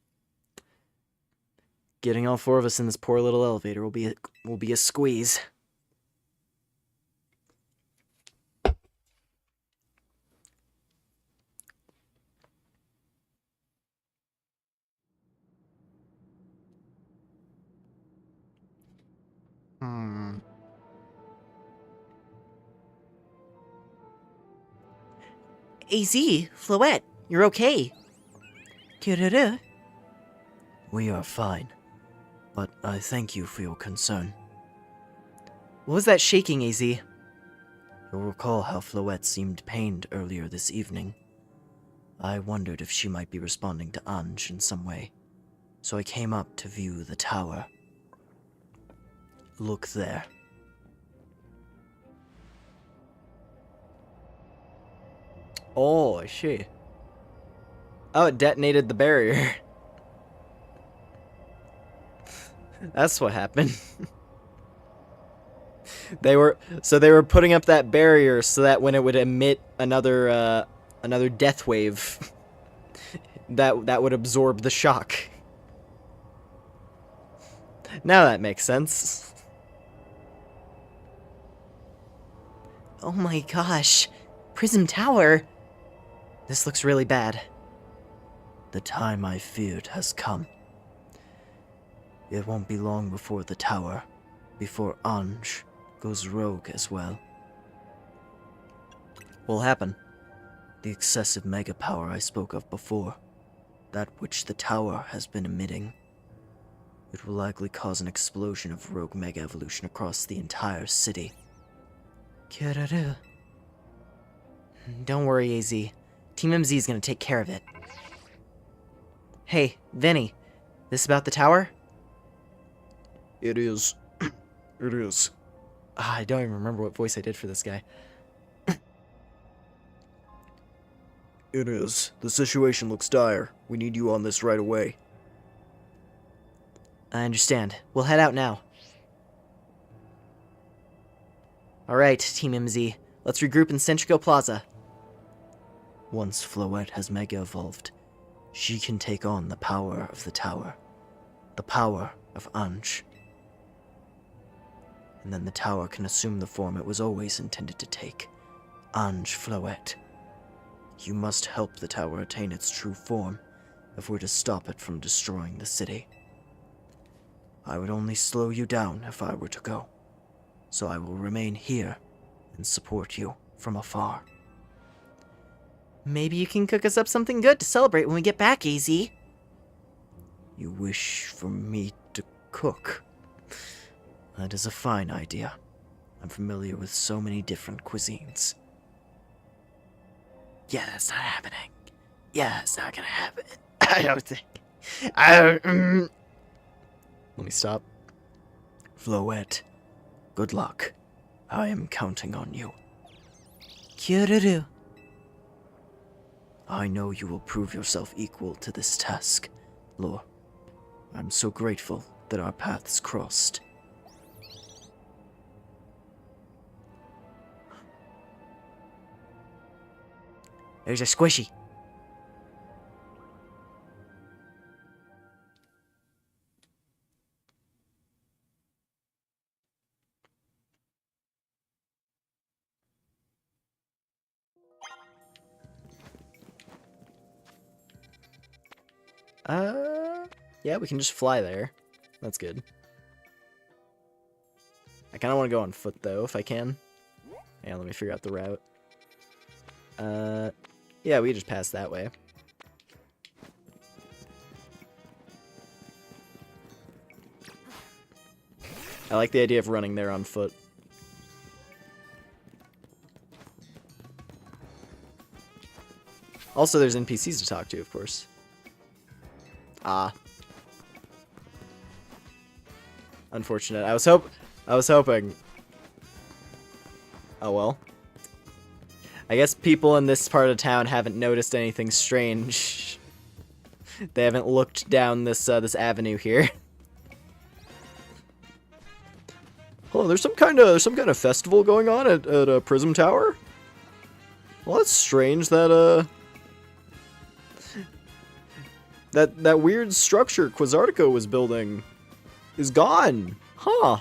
Getting all 4 of us in this poor little elevator will be a squeeze. AZ, Floette, you're okay. Kiruru. We are fine, but I thank you for your concern. What was that shaking, AZ? You'll recall how Floette seemed pained earlier this evening. I wondered if she might be responding to Anj in some way, so I came up to view the tower. Look there. Oh, I see. Oh, it detonated the barrier. That's what happened. They were putting up that barrier so that when it would emit another death wave, that would absorb the shock. Now that makes sense. Oh my gosh. Prism Tower. This looks really bad. The time I feared has come. It won't be long before the tower, before Anj goes rogue as well. What'll happen? The excessive mega power I spoke of before, that which the tower has been emitting, it will likely cause an explosion of rogue mega evolution across the entire city. Kiruru. Don't worry, AZ. Team MZ is gonna take care of it. Hey, Vinny. This about the tower? It is. It is. I don't even remember what voice I did for this guy. It is. The situation looks dire. We need you on this right away. I understand. We'll head out now. Alright, Team MZ. Let's regroup in Centrico Plaza. Once Floette has mega evolved, she can take on the power of the tower. The power of Anj. And then the tower can assume the form it was always intended to take. Anj Floette. You must help the tower attain its true form if we're to stop it from destroying the city. I would only slow you down if I were to go, so I will remain here and support you from afar. Maybe you can cook us up something good to celebrate when we get back, AZ. You wish for me to cook? That is a fine idea. I'm familiar with so many different cuisines. Yeah, that's not happening. Yeah, it's not gonna happen. I don't think. I don't. Let me stop. Floette, good luck. I am counting on you. Kyururu. I know you will prove yourself equal to this task, Lore. I'm so grateful that our paths crossed. There's a squishy. Yeah, we can just fly there. That's good. I kind of want to go on foot, though, if I can. Yeah, let me figure out the route. Yeah, we just pass that way. I like the idea of running there on foot. Also, there's NPCs to talk to, of course. Ah. Unfortunate. I was hoping. Oh well. I guess people in this part of town haven't noticed anything strange. They haven't looked down this this avenue here. Oh, there's some kind of festival going on at Prism Tower. Well, that's strange that that weird structure Quasartico was building is gone. Huh.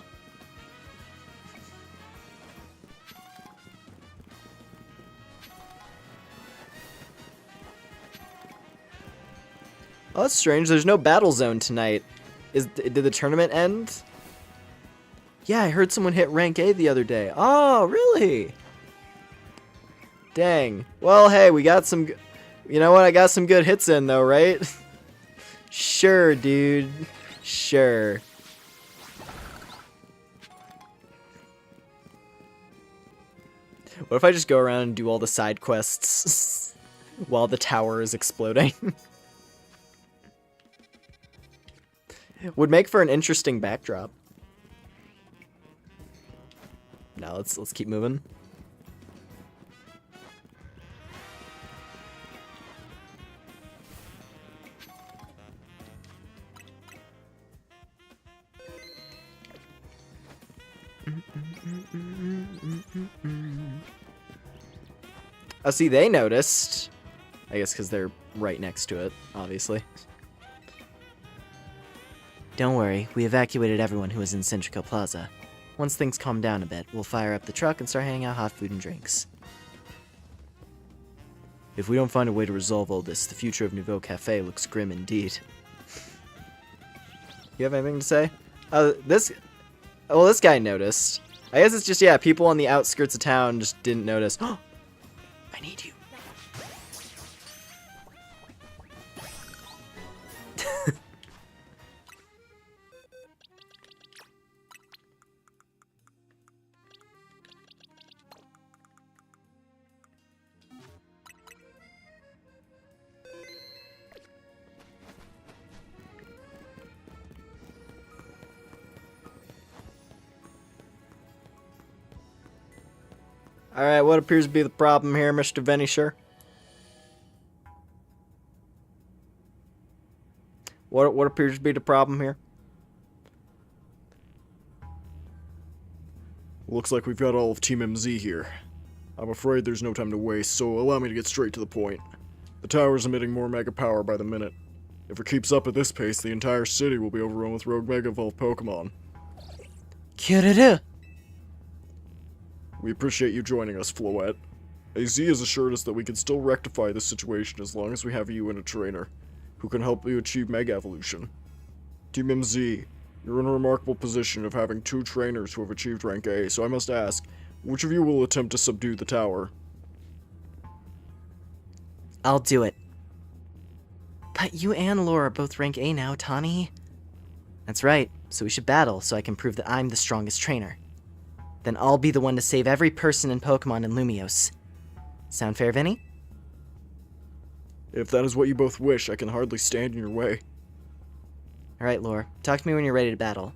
Oh, that's strange. There's no battle zone tonight. Did the tournament end? Yeah, I heard someone hit rank A the other day. Oh, really? Dang. Well, hey, we got some... You know what? I got some good hits in, though, right? Sure, dude. Sure. What if I just go around and do all the side quests while the tower is exploding? Would make for an interesting backdrop. Now let's keep moving. Oh, see, they noticed. I guess because they're right next to it, obviously. Don't worry, we evacuated everyone who was in Centrico Plaza. Once things calm down a bit, we'll fire up the truck and start handing out hot food and drinks. If we don't find a way to resolve all this, the future of Nouveau Cafe looks grim indeed. You have anything to say? This guy noticed. I guess it's just, yeah, people on the outskirts of town just didn't notice. I need you. Alright, what appears to be the problem here, Mr. Venisher? What appears to be the problem here? Looks like we've got all of Team MZ here. I'm afraid there's no time to waste, so allow me to get straight to the point. The tower's emitting more mega power by the minute. If it keeps up at this pace, the entire city will be overrun with rogue Mega Evolved Pokemon. Kiruru! We appreciate you joining us, Floette. AZ has assured us that we can still rectify this situation as long as we have you and a trainer, who can help you achieve Mega Evolution. Team MZ, you're in a remarkable position of having 2 trainers who have achieved rank A, so I must ask, which of you will attempt to subdue the tower? I'll do it. But you and Lore are both rank A now, Tani. That's right, so we should battle so I can prove that I'm the strongest trainer. Then I'll be the one to save every person and Pokemon in Lumiose. Sound fair, Vinny? If that is what you both wish, I can hardly stand in your way. Alright, Lore. Talk to me when you're ready to battle.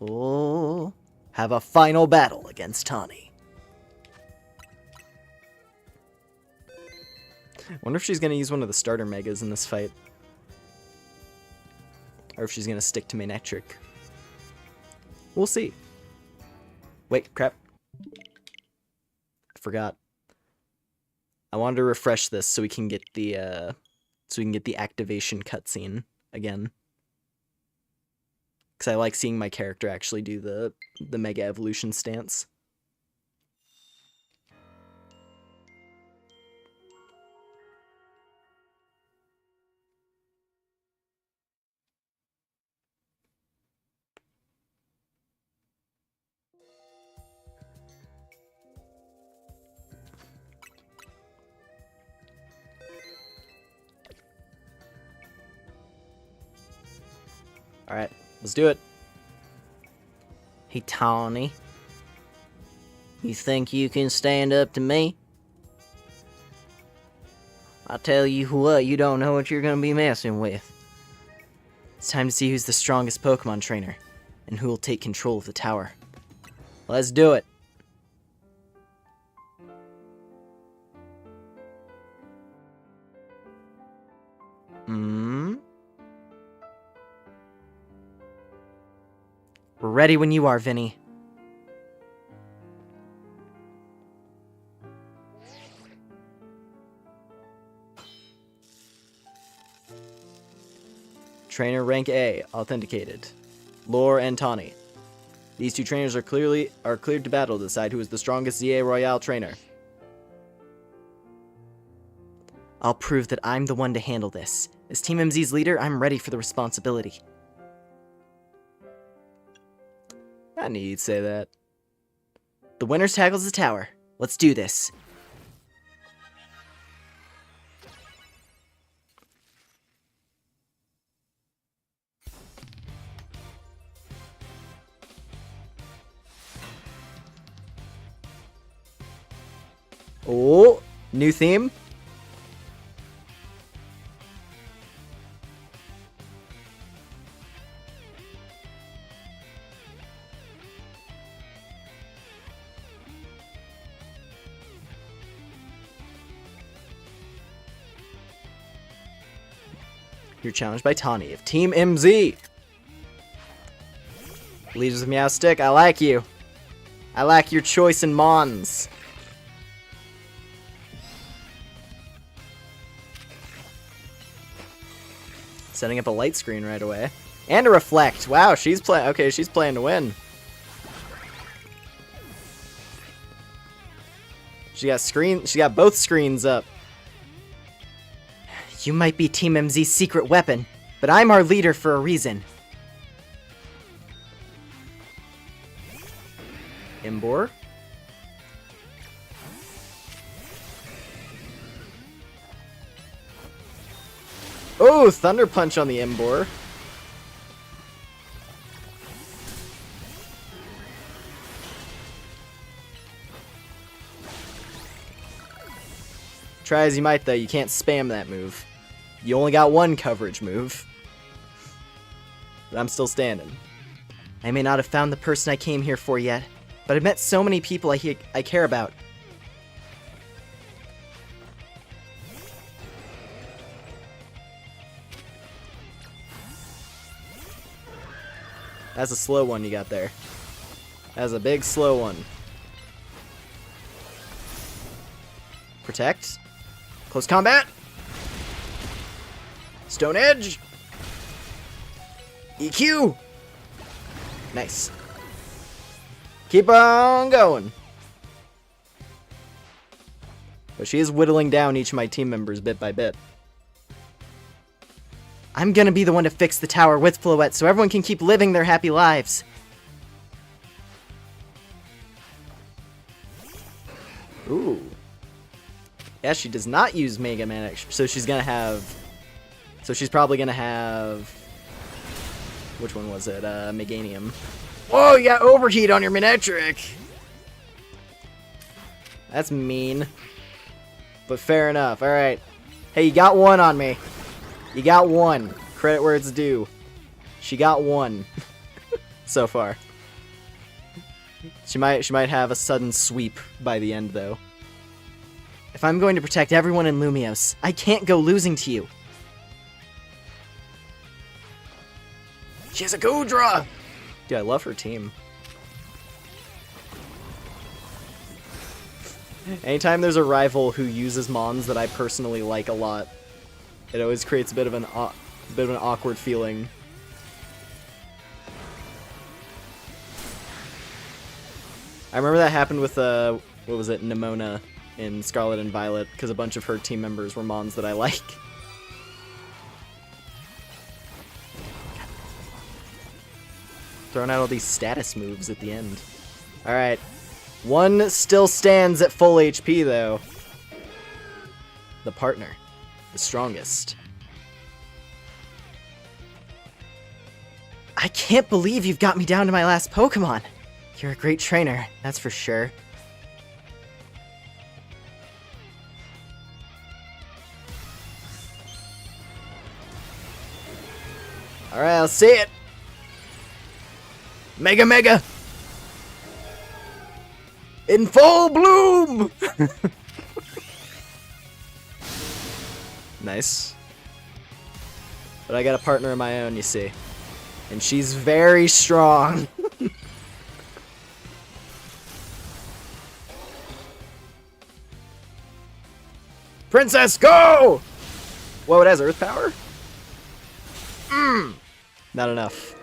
Oh, have a final battle against Tani. I wonder if she's going to use one of the starter megas in this fight. Or if she's going to stick to Manectric. We'll see. Wait, crap. I forgot. I wanted to refresh this so we can get the activation cutscene again. Because I like seeing my character actually do the Mega Evolution stance. Alright, let's do it. Hey, Tawny. You think you can stand up to me? I tell you what, you don't know what you're gonna be messing with. It's time to see who's the strongest Pokemon trainer, and who will take control of the tower. Let's do it. We're ready when you are, Vinny. Trainer rank A, authenticated. Lore and Tawny. These 2 trainers are cleared to battle to decide who is the strongest ZA Royale trainer. I'll prove that I'm the one to handle this. As Team MZ's leader, I'm ready for the responsibility. I knew you'd say that. The winner tackles the tower. Let's do this. Oh, new theme? You're challenged by Tawny of Team MZ. Leaves with Meowstick, I like you. I like your choice in Mons. Setting up a light screen right away. And a reflect. Wow, she's playing. Okay, she's playing to win. She got both screens up. You might be Team MZ's secret weapon, but I'm our leader for a reason. Imbor. Oh, Thunder Punch on the Imbor. Try as you might, though, you can't spam that move. You only got one coverage move. But I'm still standing. I may not have found the person I came here for yet, but I've met so many people I care about. That's a slow one you got there. That's a big slow one. Protect. Close combat. Stone Edge. EQ. Nice. Keep on going. But she is whittling down each of my team members bit by bit. I'm gonna be the one to fix the tower with Floette so everyone can keep living their happy lives. Ooh. Yeah, she does not use Mega Man Eyyr, so she's gonna have... So she's probably gonna have... Which one was it? Meganium. Whoa, you got overheat on your Minetric! That's mean. But fair enough, alright. Hey, you got one on me. You got one. Credit where it's due. She got one. So far. She might have a sudden sweep by the end, though. If I'm going to protect everyone in Lumios, I can't go losing to you. She has a Goodra! Dude, I love her team. Anytime there's a rival who uses Mons that I personally like a lot, it always creates a bit of an awkward feeling. I remember that happened with what was it, Nimona in Scarlet and Violet, because a bunch of her team members were Mons that I like. Throwing out all these status moves at the end. Alright. One still stands at full HP, though. The partner. The strongest. I can't believe you've got me down to my last Pokemon. You're a great trainer, that's for sure. Alright, I'll see it. Mega Mega! In full bloom! Nice. But I got a partner of my own, you see. And she's very strong. Princess, go! Whoa, it has earth power? Not enough.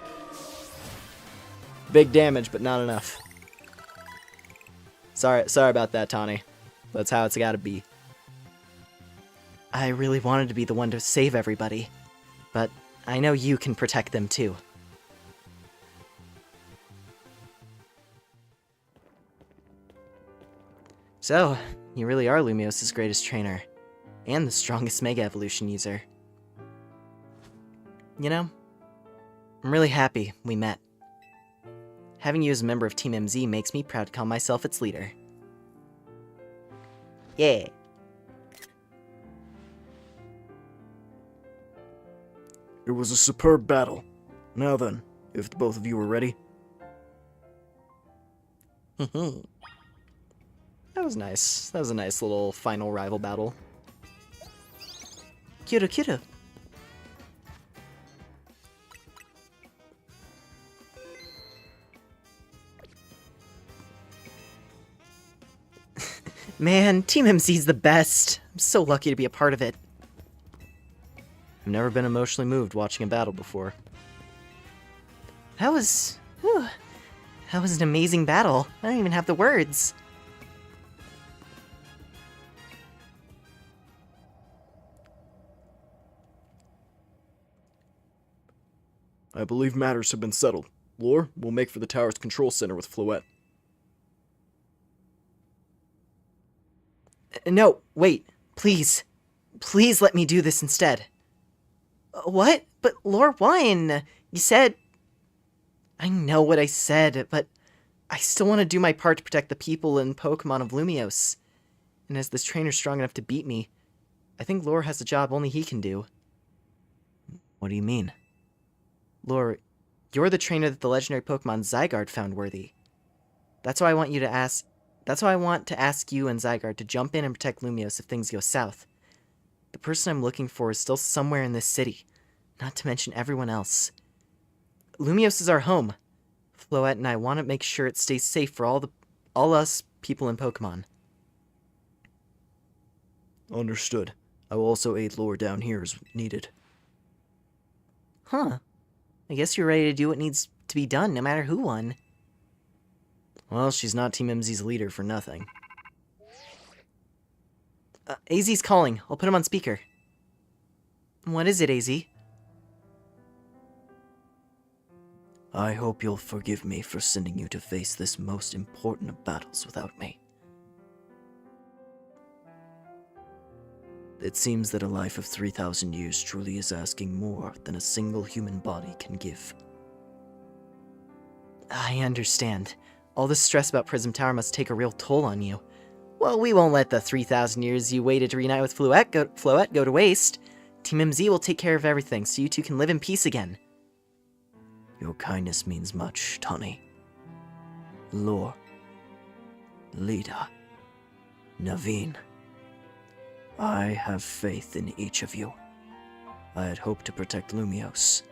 Big damage, but not enough. Sorry about that, Tawny. That's how it's gotta be. I really wanted to be the one to save everybody, but I know you can protect them too. So, you really are Lumios' greatest trainer, and the strongest Mega Evolution user. You know, I'm really happy we met. Having you as a member of Team MZ makes me proud to call myself its leader. Yeah. It was a superb battle. Now then, if the both of you are ready. That was nice. That was a nice little final rival battle. Kira. Man, Team MZ's the best. I'm so lucky to be a part of it. I've never been emotionally moved watching a battle before. That was an amazing battle. I don't even have the words. I believe matters have been settled. Lore, we'll make for the tower's control center with Floette. No, wait. Please. Please let me do this instead. What? But Luh'Maen, you said... I know what I said, but I still want to do my part to protect the people and Pokemon of Lumios. And as this trainer's strong enough to beat me, I think Lore has a job only he can do. What do you mean? Lore, you're the trainer that the legendary Pokemon Zygarde found worthy. That's why I want to ask you and Zygarde to jump in and protect Lumios if things go south. The person I'm looking for is still somewhere in this city, not to mention everyone else. Lumios is our home. Floette and I want to make sure it stays safe for all us people in Pokemon. Understood. I will also aid lore down here as needed. Huh. I guess you're ready to do what needs to be done, no matter who won. Well, she's not Team MZ's leader for nothing. AZ's calling. I'll put him on speaker. What is it, AZ? I hope you'll forgive me for sending you to face this most important of battles without me. It seems that a life of 3,000 years truly is asking more than a single human body can give. I understand. All this stress about Prism Tower must take a real toll on you. Well, we won't let the 3,000 years you waited to reunite with Floette go to waste. Team MZ will take care of everything, so you two can live in peace again. Your kindness means much, Tawny. Lore. Lida. Naveen. I have faith in each of you. I had hoped to protect Lumios,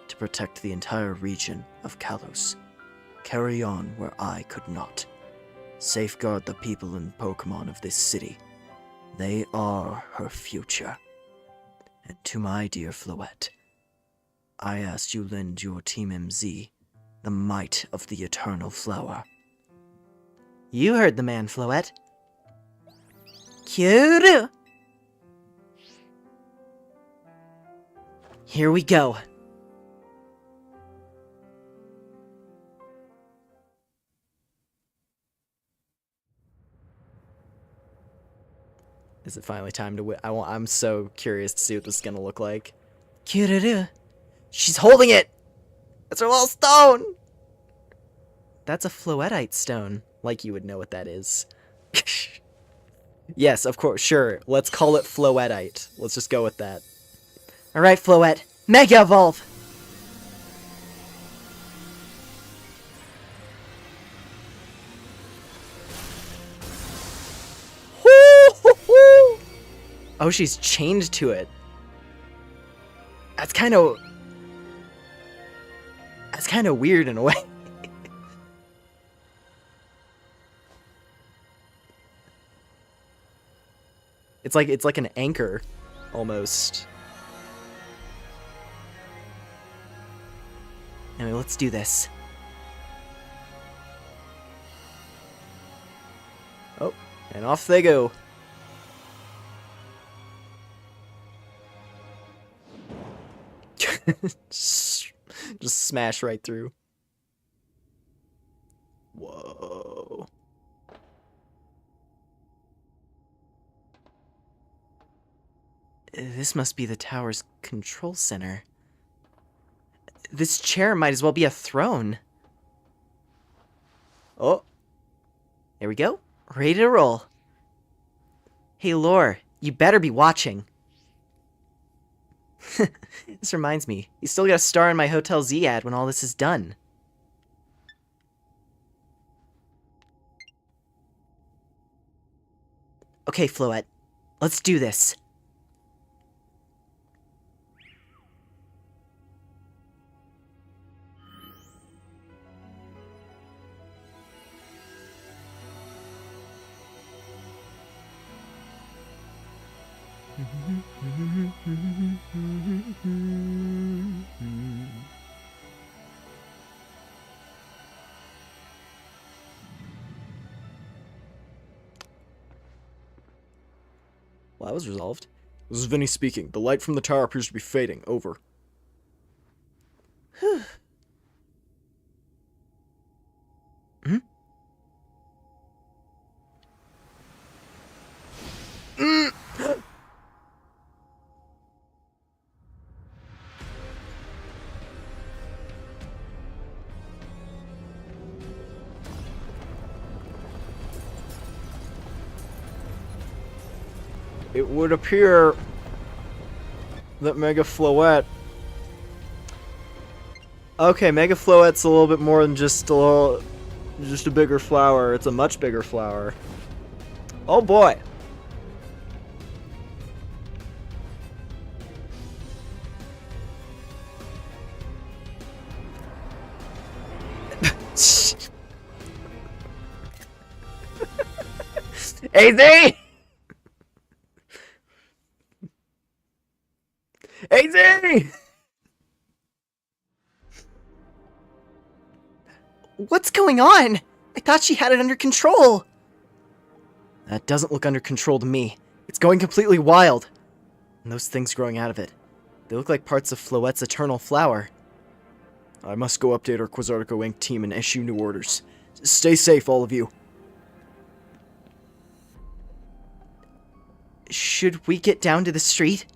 to protect the entire region of Kalos. Carry on where I could not. Safeguard the people and Pokemon of this city. They are her future. And to my dear Floette, I ask you lend your Team MZ the might of the Eternal Flower. You heard the man, Floette. Cute! Here we go. Is it finally time to I'm so curious to see what this is gonna look like. Cute. She's holding it! It's her little stone! That's a Floetite stone. Like you would know what that is. Yes, of course, sure. Let's call it Floetite. Let's just go with that. Alright, Floette. Mega Evolve! Oh, she's chained to it. That's kind of weird in a way. It's like an anchor, almost. Anyway, let's do this. Oh, and off they go. Just smash right through. Whoa. This must be the tower's control center. This chair might as well be a throne. Oh. There we go. Ready to roll. Hey, Lore, you better be watching. This reminds me, you still got a star in my Hotel Z ad when all this is done. Okay, Floette, let's do this. Well, that was resolved. This is Vinny speaking. The light from the tower appears to be fading. Over. It would appear that Mega Floette... Okay, Mega Floette's a little bit more than just just a bigger flower. It's a much bigger flower. Oh boy. AZ! AZ! What's going on? I thought she had it under control. That doesn't look under control to me. It's going completely wild. And those things growing out of it, they look like parts of Floette's eternal flower. I must go update our Quasartico Inc. team and issue new orders. Stay safe, all of you. Should we get down to the street?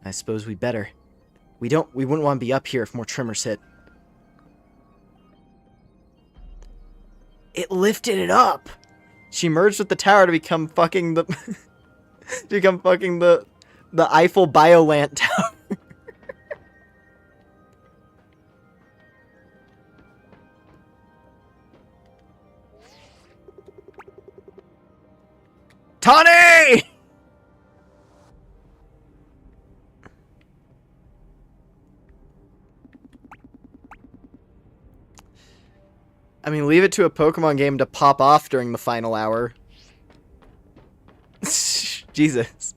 I suppose we better. We wouldn't want to be up here if more tremors hit. It lifted it up. She merged with the tower to become fucking the the Eiffel Biolant Tower. Tawny! I mean, leave it to a Pokemon game to pop off during the final hour. Jesus.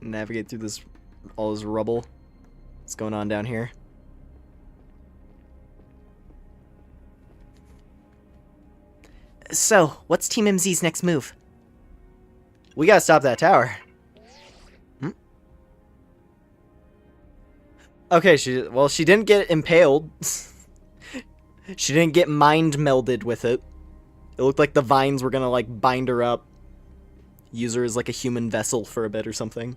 Navigate through all this rubble. What's going on down here? So, what's Team MZ's next move? We gotta stop that tower. Okay, she didn't get impaled. She didn't get mind melded with it. It looked like the vines were gonna, like, bind her up. Use her as, like, a human vessel for a bit or something.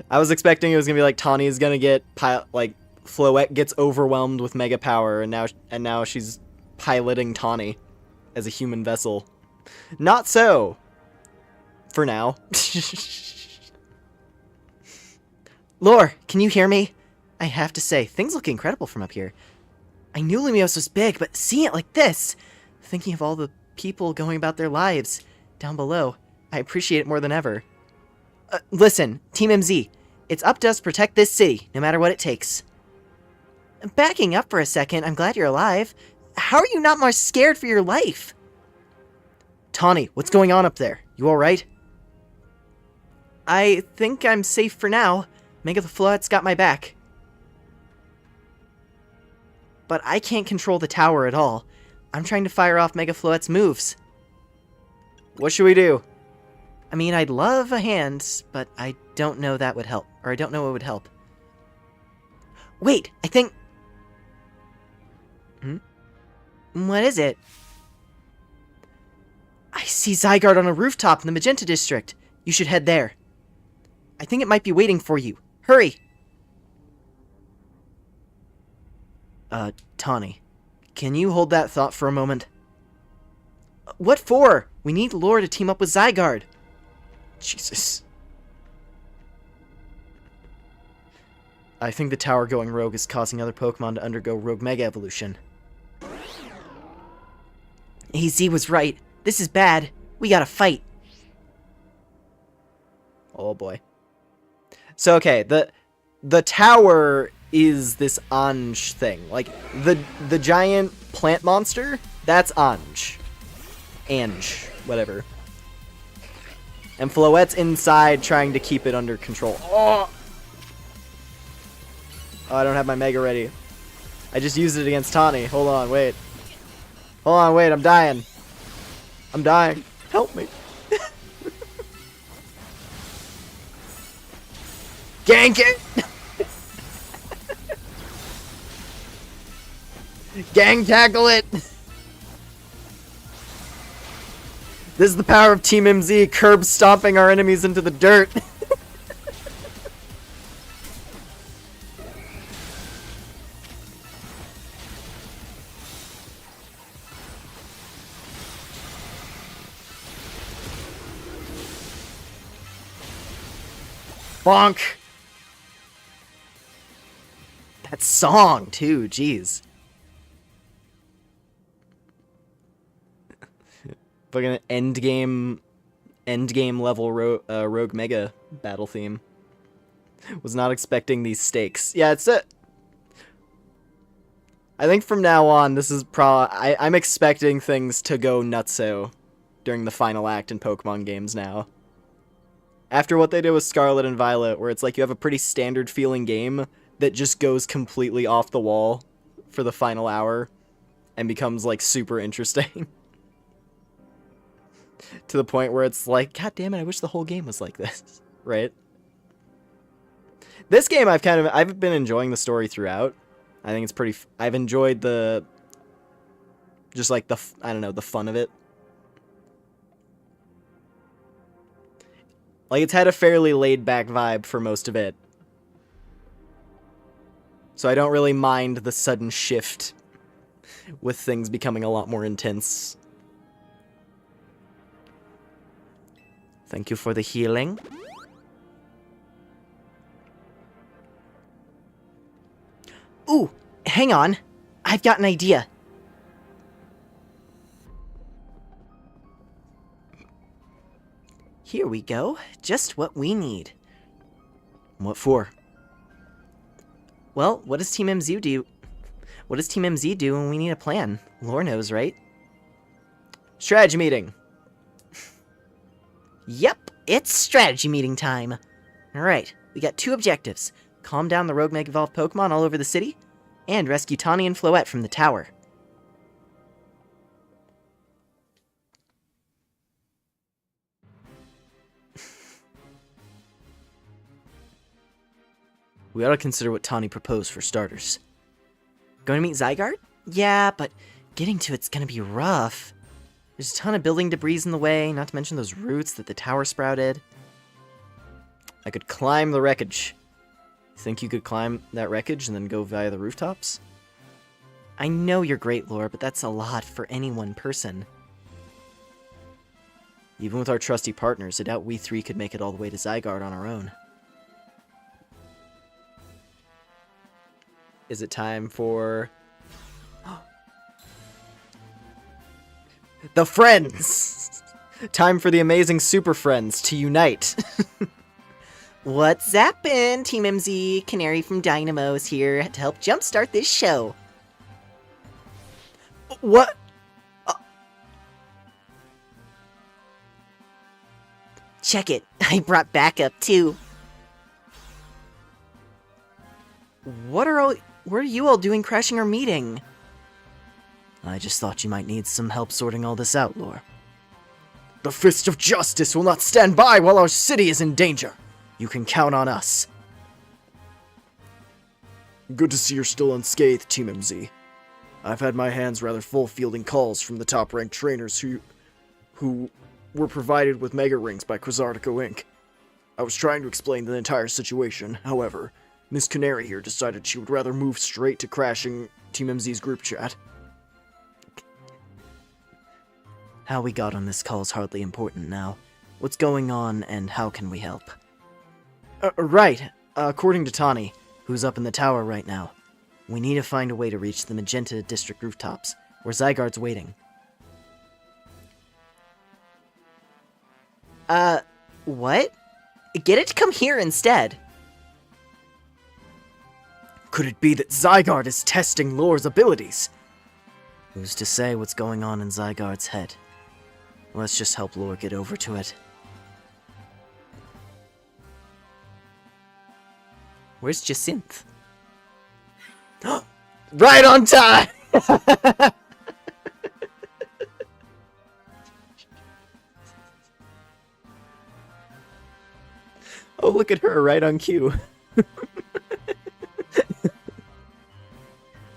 I was expecting it was gonna be like Tawny's gonna get, Floette gets overwhelmed with mega power, and now she's piloting Tawny as a human vessel. Not so. For now. Lore, can you hear me? I have to say, things look incredible from up here. I knew Lumiose was big, but seeing it like this, thinking of all the people going about their lives down below, I appreciate it more than ever. Listen, Team MZ, it's up to us to protect this city, no matter what it takes. Backing up for a second, I'm glad you're alive. How are you not more scared for your life? Tawny, what's going on up there? You alright? I think I'm safe for now. Mega the Floette's got my back. But I can't control the tower at all. I'm trying to fire off Mega Floette's moves. What should we do? I mean, I'd love a hand, but I don't know that would help. Or I don't know what would help. Wait, I think... What is it? I see Zygarde on a rooftop in the Magenta District. You should head there. I think it might be waiting for you. Hurry! Tawny, can you hold that thought for a moment? What for? We need Lore to team up with Zygarde. Jesus. I think the tower going rogue is causing other Pokemon to undergo rogue Mega Evolution. AZ was right. This is bad. We gotta fight. Oh boy. So okay, the tower is this Anj thing. Like the giant plant monster, that's Anj. Anj, whatever. And Floette's inside trying to keep it under control. Oh, I don't have my Mega ready. I just used it against Tawny. Hold on, wait. Hold on, wait, I'm dying. I'm dying. Help me. Gank it! Gang tackle it! This is the power of Team MZ, curb stomping our enemies into the dirt. Bonk! That song, too, jeez. Fucking endgame level Rogue Mega battle theme. Was not expecting these stakes. Yeah, it's it. I think from now on, this is I'm expecting things to go nutso during the final act in Pokemon games now. After what they did with Scarlet and Violet, where it's like you have a pretty standard feeling game that just goes completely off the wall for the final hour and becomes like super interesting. To the point where it's like, God damn it, I wish the whole game was like this, right? This game I've been enjoying the story throughout. I think it's pretty I've enjoyed the just like the I don't know, the fun of it. Like it's had a fairly laid back vibe for most of it. So I don't really mind the sudden shift with things becoming a lot more intense. Thank you for the healing. Ooh, hang on. I've got an idea. Here we go. Just what we need. What for? Well, what does Team MZ do? What does Team MZ do when we need a plan? Lore knows, right? Strategy meeting. Yep, it's strategy meeting time. Alright, we got 2 objectives. Calm down the rogue Mega Evolved Pokemon all over the city, and rescue Tawny and Floette from the tower. We ought to consider what Tawny proposed for starters. Going to meet Zygarde? Yeah, but getting to it's gonna be rough. There's a ton of building debris in the way, not to mention those roots that the tower sprouted. I could climb the wreckage. Think you could climb that wreckage and then go via the rooftops? I know you're great, Lore, but that's a lot for any one person. Even with our trusty partners, I doubt we 3 could make it all the way to Zygarde on our own. Is it time for... the Friends! Time for the amazing Super Friends to unite. What's zappin'? Team MZ, Canary from Dynamo is here to help jumpstart this show. What? Check it. I brought backup too. What are you all doing crashing our meeting? I just thought you might need some help sorting all this out, Lore. The fist of justice will not stand by while our city is in danger. You can count on us. Good to see you're still unscathed, Team MZ. I've had my hands rather full fielding calls from the top-ranked trainers who were provided with Mega Rings by Quasartico Inc. I was trying to explain the entire situation, however, Miss Canary here decided she would rather move straight to crashing Team MZ's group chat. How we got on this call is hardly important now. What's going on, and how can we help? Right. According to Tawny, Who's up in the tower right now? We need to find a way to reach the Magenta District rooftops, where Zygarde's waiting. What? Get it to come here instead. could it be that Zygarde is testing Lore's abilities? Who's to say what's going on in Zygarde's head? Let's just help Lore get over to it. Where's Jacinth? Right on time! Oh, look at her, right on cue.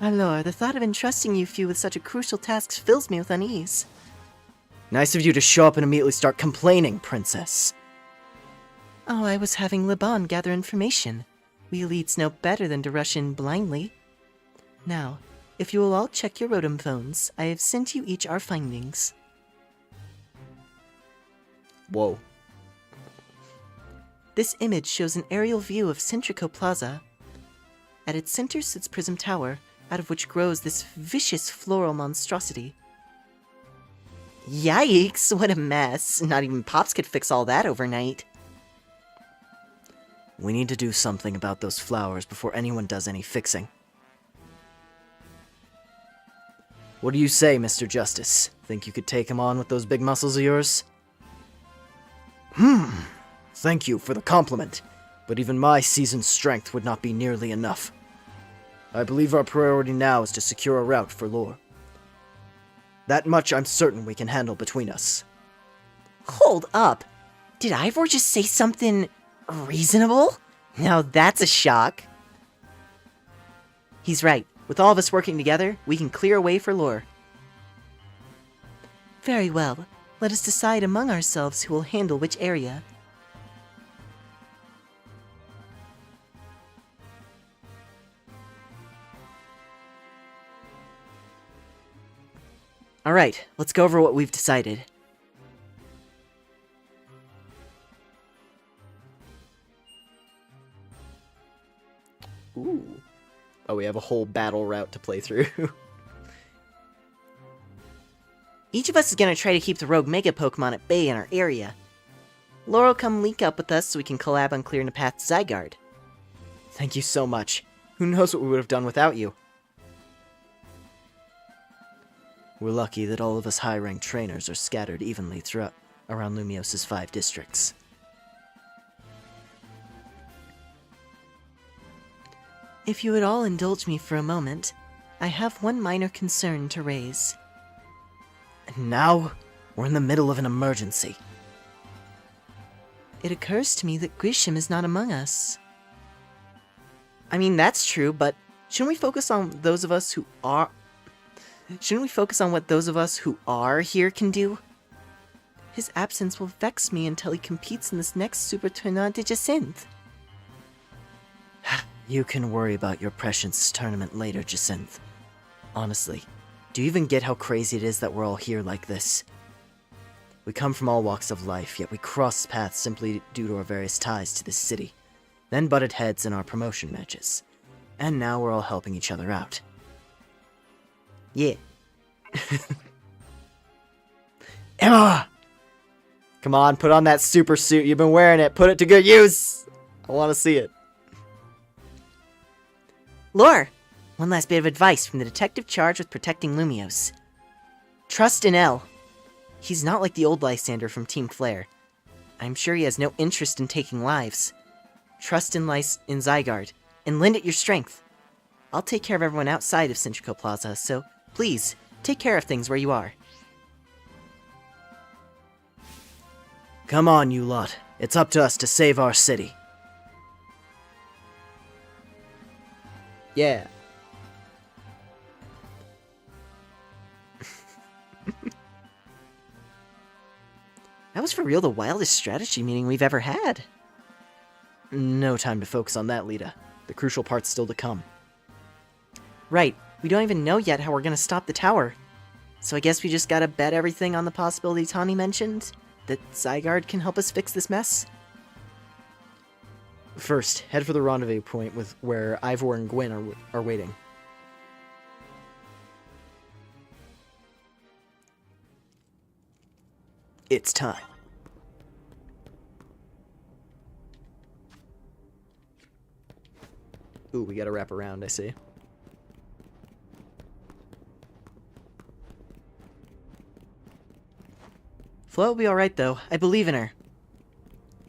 My lord, the thought of entrusting you few with such a crucial task fills me with unease. Nice of you to show up and immediately start complaining, princess. Oh, I was having Liban gather information. We elites know better than to rush in blindly. Now, if you will all check your Rotom phones, I have sent you each our findings. Whoa. This image shows an aerial view of Centrico Plaza. At its center sits Prism Tower, out of which grows this vicious floral monstrosity. Yikes, what a mess. Not even Pops could fix all that overnight. We need to do something about those flowers before anyone does any fixing. What do you say, Mr. Justice? Think you could take him on with those big muscles of yours? Thank you for the compliment, but even my seasoned strength would not be nearly enough. I believe our priority now is to secure a route for Lore. That much I'm certain we can handle between us. Hold up. Did Ivor just say something reasonable? Now that's a shock. He's right. With all of us working together, we can clear a way for Lore. Very well. Let us decide among ourselves who will handle which area. Alright, let's go over what we've decided. Ooh. Oh, we have a whole battle route to play through. Each of us is gonna try to keep the rogue Mega Pokemon at bay in our area. Laurel, come link up with us so we can collab on clearing the path to Zygarde. Thank you so much. Who knows what we would have done without you? We're lucky that all of us high-ranked trainers are scattered evenly throughout around Lumios's 5 districts. If you would all indulge me for a moment, I have one minor concern to raise. And now, we're in the middle of an emergency. It occurs to me that Grisham is not among us. I mean, that's true, but shouldn't we focus on those of us who are... Shouldn't we focus on what those of us who are here can do? His absence will vex me until he competes in this next Super Tournoi de Jacinth. You can worry about your precious tournament later, Jacinth. Honestly, do you even get how crazy it is that we're all here like this? We come from all walks of life, yet we cross paths simply due to our various ties to this city, then butted heads in our promotion matches. And now we're all helping each other out. Yeah. Emma! Come on, put on that super suit. You've been wearing it. Put it to good use. I want to see it. Lore! One last bit of advice from the detective charged with protecting Lumiose. Trust in L. He's not like the old Lysander from Team Flare. I'm sure he has no interest in taking lives. Trust in Zygarde, and lend it your strength. I'll take care of everyone outside of Centrico Plaza, so please, take care of things where you are. Come on, you lot. It's up to us to save our city. Yeah. That was for real the wildest strategy meeting we've ever had. No time to focus on that, Lita. The crucial part's still to come. Right, we don't even know yet how we're gonna stop the tower. So I guess we just gotta bet everything on the possibility Tawny mentioned? That Zygarde can help us fix this mess? First, head for the rendezvous point with where Ivor and Gwen are waiting. It's time. Ooh, we gotta wrap around, I see. Flo will be alright though, I believe in her.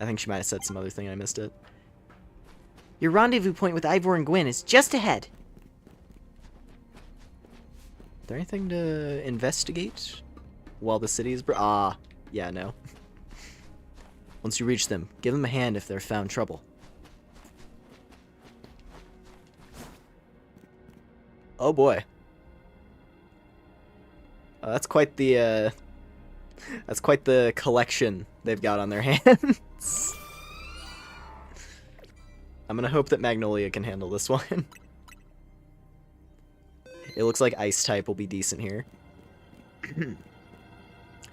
I think she might have said some other thing, I missed it. Your rendezvous point with Ivor and Gwen is just ahead. Is there anything to investigate while the city is... yeah, no. Once you reach them, give them a hand if they're found trouble. Oh boy. That's quite the collection they've got on their hands. I'm gonna hope that Magnolia can handle this one. It looks like Ice type will be decent here.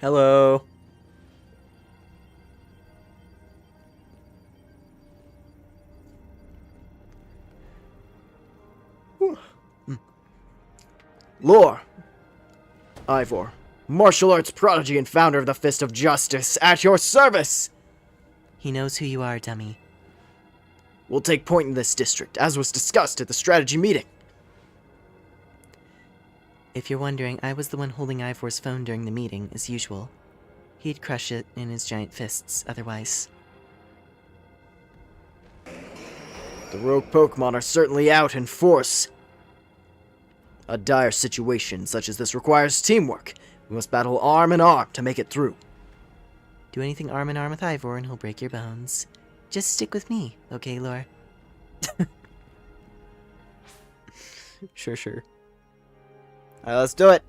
Hello. Lore! Ivor, martial arts prodigy and founder of the Fist of Justice, at your service! He knows who you are, dummy. We'll take point in this district, as was discussed at the strategy meeting. If you're wondering, I was the one holding Ivor's phone during the meeting, as usual. He'd crush it in his giant fists, otherwise. The rogue Pokemon are certainly out in force. A dire situation such as this requires teamwork. We must battle arm in arm to make it through. Do anything arm in arm with Ivor and he'll break your bones. Just stick with me, okay, Lore? Sure. Alright, let's do it.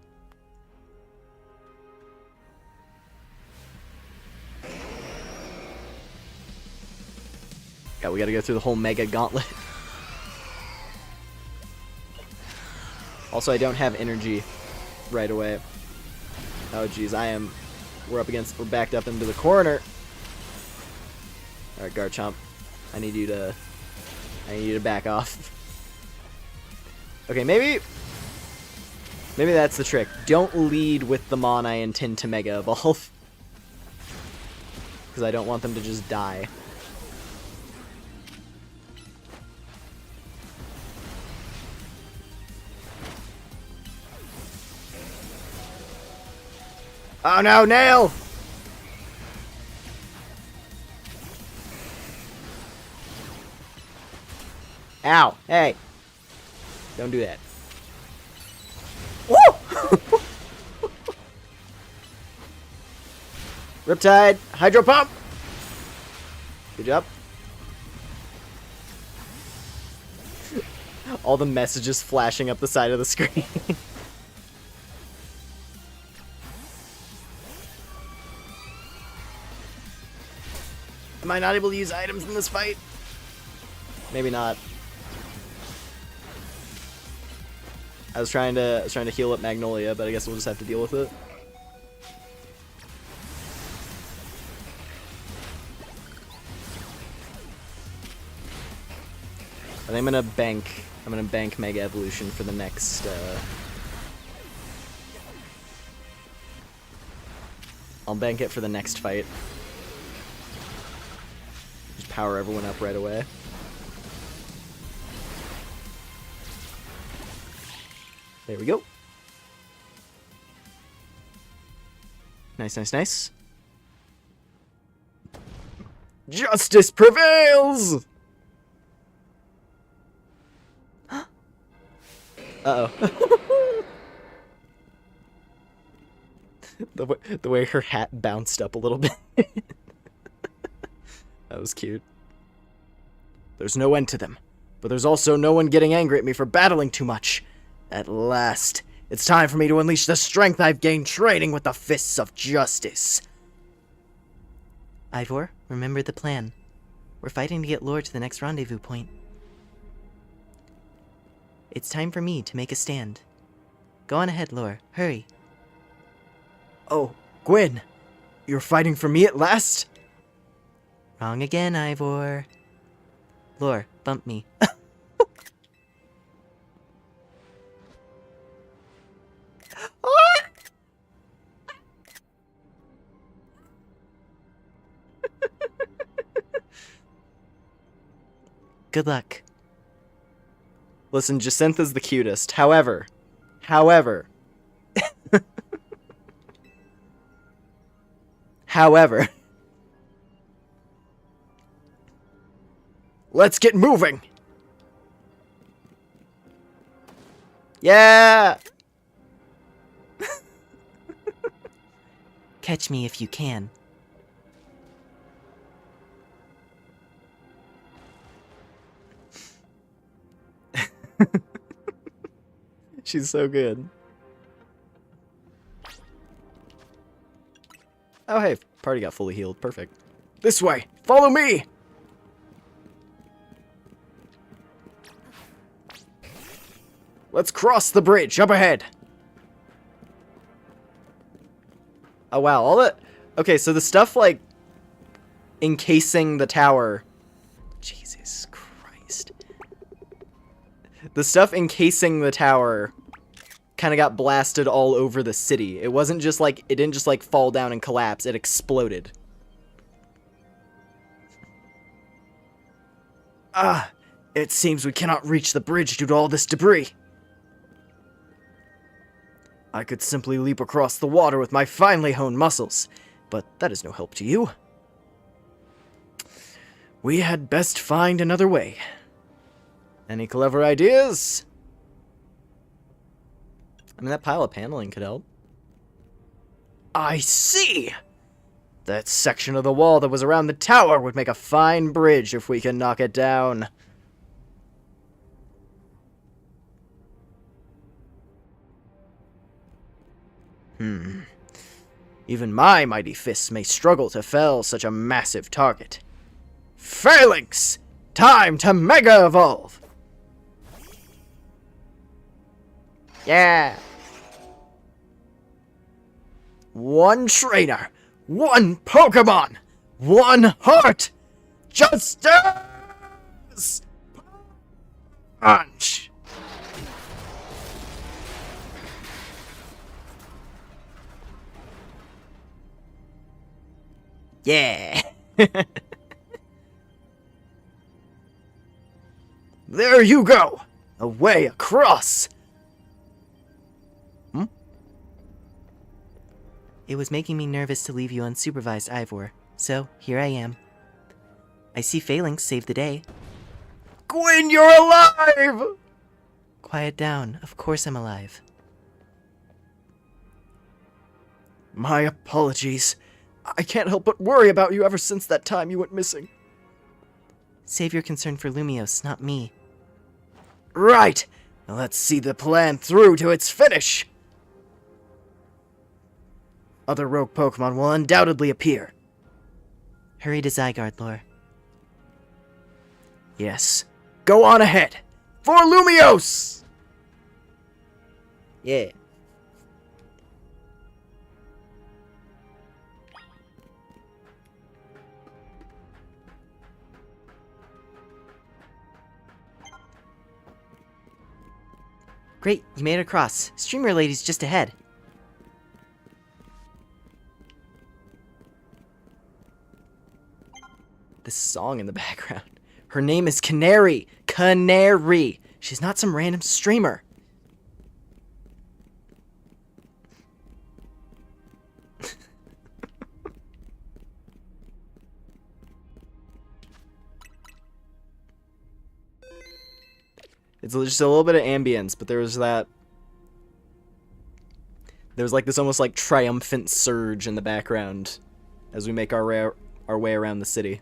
Yeah, we gotta go through the whole Mega Gauntlet. Also, I don't have energy right away. Oh, jeez, we're backed up into the corner. Alright, Garchomp. I need you to back off. Okay, maybe that's the trick. Don't lead with the Mon I intend to Mega Evolve. Because I don't want them to just die. Oh no, Nail! Ow, hey. Don't do that. Woo! Riptide, Hydro Pump! Good job. All the messages flashing up the side of the screen. Am I not able to use items in this fight? Maybe not. I was trying to heal up Magnolia, but I guess we'll just have to deal with it. I think I'm gonna bank Mega Evolution for the next I'll bank it for the next fight. Just power everyone up right away. There we go. Nice. Justice prevails! Uh-oh. The way her hat bounced up a little bit. That was cute. There's no end to them, but there's also no one getting angry at me for battling too much. At last, it's time for me to unleash the strength I've gained training with the Fists of Justice. Ivor, remember the plan. We're fighting to get Lore to the next rendezvous point. It's time for me to make a stand. Go on ahead, Lore. Hurry. Oh, Gwen, you're fighting for me at last? Wrong again, Ivor. Lore, bump me. Good luck. Listen, Jacintha's the cutest. However. Let's get moving! Yeah! Catch me if you can. She's so good. Oh, hey, party got fully healed. Perfect. This way! Follow me! Let's cross the bridge up ahead! Oh, wow. All that... Okay, so the stuff, like, encasing the tower... Jesus Christ. The stuff encasing the tower kind of got blasted all over the city. It wasn't just like, it didn't just like fall down and collapse, it exploded. Ah, it seems we cannot reach the bridge due to all this debris. I could simply leap across the water with my finely honed muscles, but that is no help to you. We had best find another way. Any clever ideas? I mean, that pile of paneling could help. I see! That section of the wall that was around the tower would make a fine bridge if we can knock it down. Even my mighty fists may struggle to fell such a massive target. Phalanx! Time to Mega Evolve! Yeah. One trainer, one Pokemon, one heart! Justice! Punch! Yeah. There you go! Away across! It was making me nervous to leave you unsupervised, Ivor. So, here I am. I see Phalanx saved the day. Gwyn, you're alive! Quiet down. Of course I'm alive. My apologies. I can't help but worry about you ever since that time you went missing. Save your concern for Lumios, not me. Right! Let's see the plan through to its finish! Other rogue Pokemon will undoubtedly appear. Hurry to Zygarde, Lore. Yes. Go on ahead! For Lumios! Yeah. Great, you made it across. Streamer lady's just ahead. This song in the background. Her name is Canary. Canary. She's not some random streamer. It's just a little bit of ambience, but there was like this almost like triumphant surge in the background as we make our way around the city.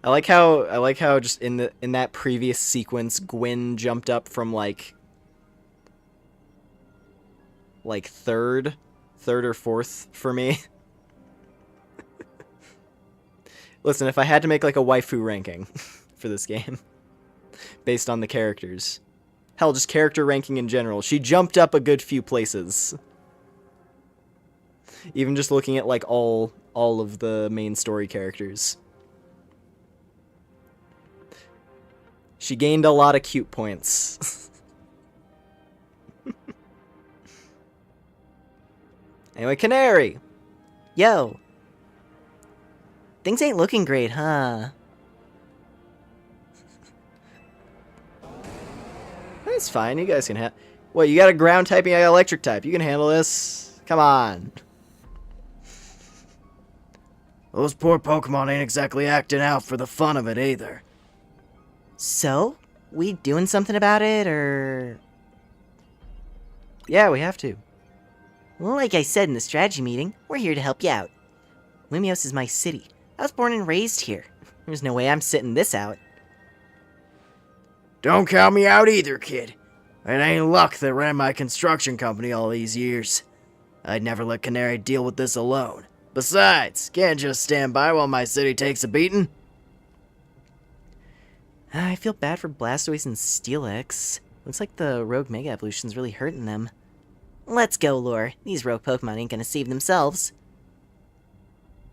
I like how just in that previous sequence Gwyn jumped up from like third or fourth for me. Listen, if I had to make like a waifu ranking for this game based on the characters, hell, just character ranking in general, she jumped up a good few places. Even just looking at like all of the main story characters. She gained a lot of cute points. Anyway, Canary! Yo! Things ain't looking great, huh? That's fine, you guys can What, you got a ground type and you got an electric type. You can handle this. Come on. Those poor Pokemon ain't exactly acting out for the fun of it either. So? We doing something about it, or...? Yeah, we have to. Well, like I said in the strategy meeting, we're here to help you out. Lumios is my city. I was born and raised here. There's no way I'm sitting this out. Don't count me out either, kid. It ain't luck that ran my construction company all these years. I'd never let Canary deal with this alone. Besides, can't just stand by while my city takes a beating. I feel bad for Blastoise and Steelix. Looks like the rogue Mega Evolution's really hurting them. Let's go, Lore. These rogue Pokemon ain't gonna save themselves.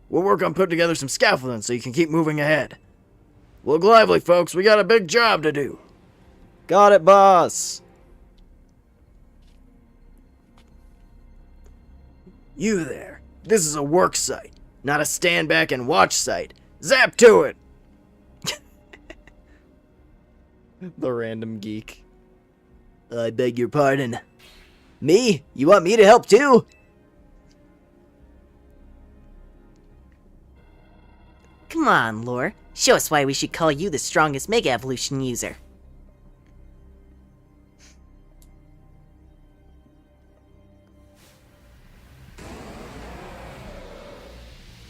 We'll work on putting together some scaffolding so you can keep moving ahead. Look lively, folks. We got a big job to do. Got it, boss! You there. This is a work site, not a stand back and watch site. Zap to it! The random geek. I beg your pardon. Me? You want me to help too? Come on, Lore. Show us why we should call you the strongest Mega Evolution user.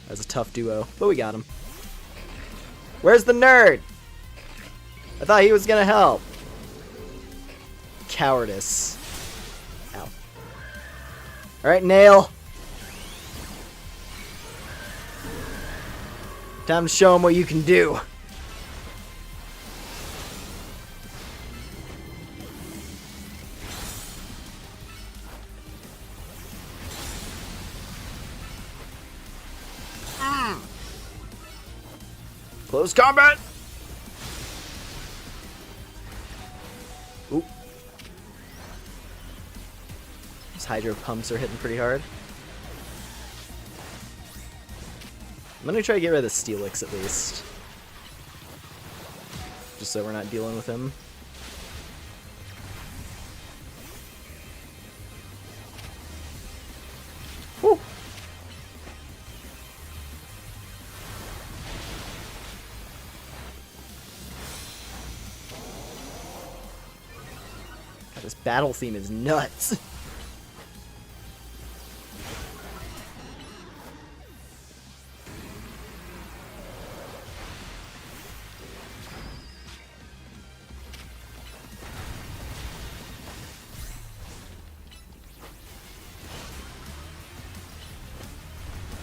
That's a tough duo, but we got him. Where's the nerd? I thought he was gonna help. Cowardice. Ow. Alright, Nail. Time to show him what you can do. Close combat! Oop. These hydro pumps are hitting pretty hard. I'm gonna try to get rid of the Steelix at least. Just so we're not dealing with him. Whew. God, this battle theme is nuts.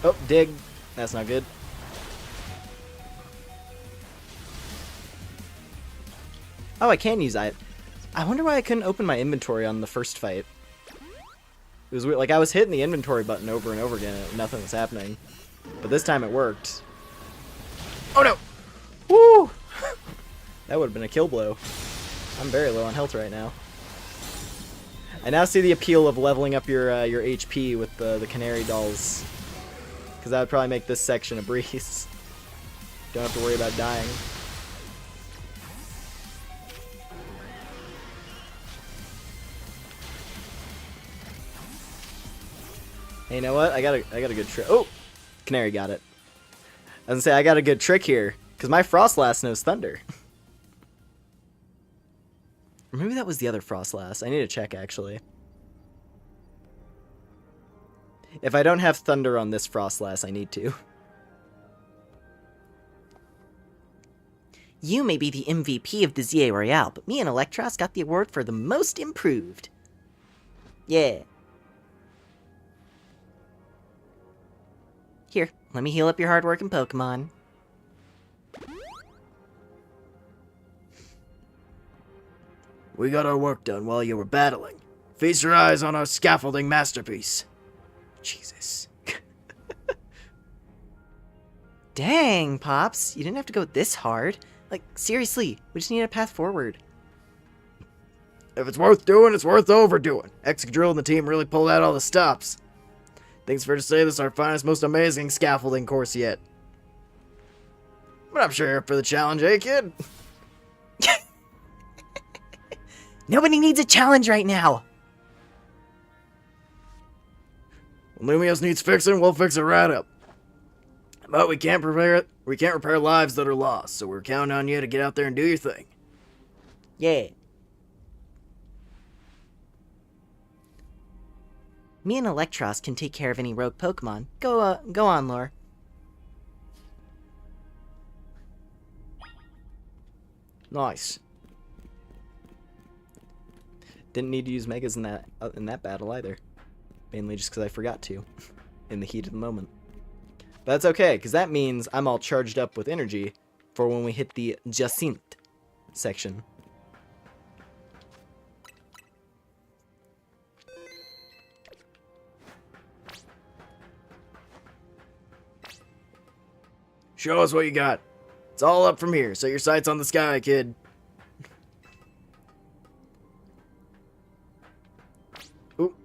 Oh, dig. That's not good. Oh, I can use it. I wonder why I couldn't open my inventory on the first fight. It was weird. Like, I was hitting the inventory button over and over again and nothing was happening. But this time it worked. Oh no! Woo! That would have been a kill blow. I'm very low on health right now. I now see the appeal of leveling up your HP with the Canary Dolls. Because that would probably make this section a breeze. Don't have to worry about dying. Hey, you know what? I got a good trick. Oh! Canary got it. I was gonna say, I got a good trick here. Because my Frostlass knows Thunder. Or maybe that was the other Frostlass. I need to check, actually. If I don't have Thunder on this Frostlass, I need to. You may be the MVP of the ZA Royale, but me and Electros got the award for the most improved. Yeah. Here, let me heal up your hard-working Pokemon. We got our work done while you were battling. Feast your eyes on our scaffolding masterpiece. Jesus. Dang, Pops, you didn't have to go this hard. Like, seriously, we just need a path forward. If it's worth doing, it's worth overdoing. Excadrill and the team really pulled out all the stops. Think it's fair to say this is our finest, most amazing scaffolding course yet. But I'm sure you're up for the challenge, eh, kid? Nobody needs a challenge right now. When Lumios needs fixing, we'll fix it right up. But we can't repair lives that are lost, so we're counting on you to get out there and do your thing. Yeah. Me and Electros can take care of any rogue Pokemon. Go on, Lore. Nice. Didn't need to use megas in that battle either. Mainly just because I forgot to in the heat of the moment. But that's okay, because that means I'm all charged up with energy for when we hit the Jacinthe section. Show us what you got. It's all up from here. Set your sights on the sky, kid. Oop.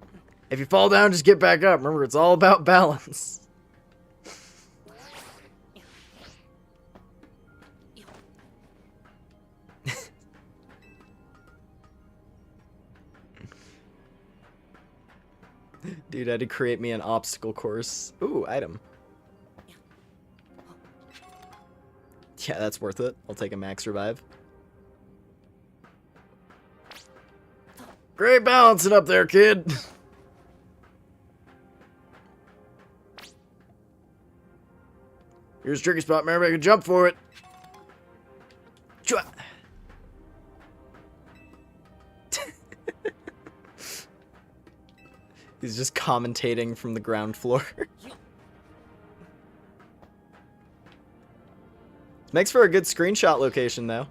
If you fall down, just get back up. Remember, it's all about balance. Dude, I had to create me an obstacle course. Ooh, item. Yeah, that's worth it. I'll take a max revive. Great balancing up there, kid. Here's a tricky spot, man. Everybody can jump for it. Chua. He's just commentating from the ground floor. Makes for a good screenshot location, though.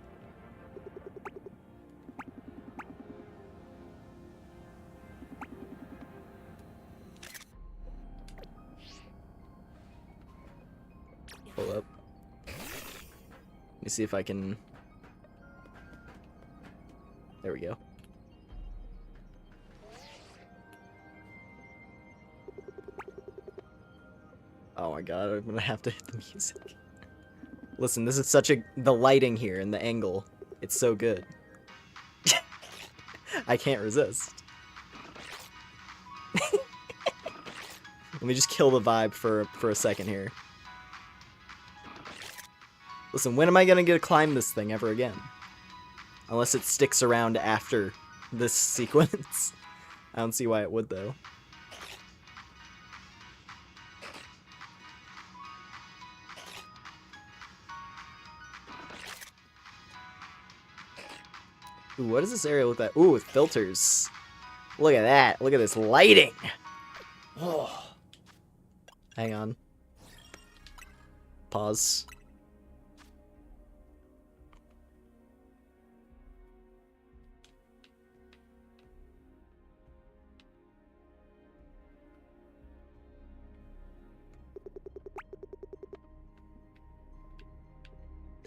Hold up. Let me see if I can... There we go. Oh my god, I'm gonna have to hit the music. Listen, this is such a... The lighting here and the angle. It's so good. I can't resist. Let me just kill the vibe for a second here. Listen, when am I gonna get to climb this thing ever again? Unless it sticks around after this sequence. I don't see why it would, though. Ooh, what does this area look like? Ooh, with filters. Look at that. Look at this lighting. Oh. Hang on. Pause.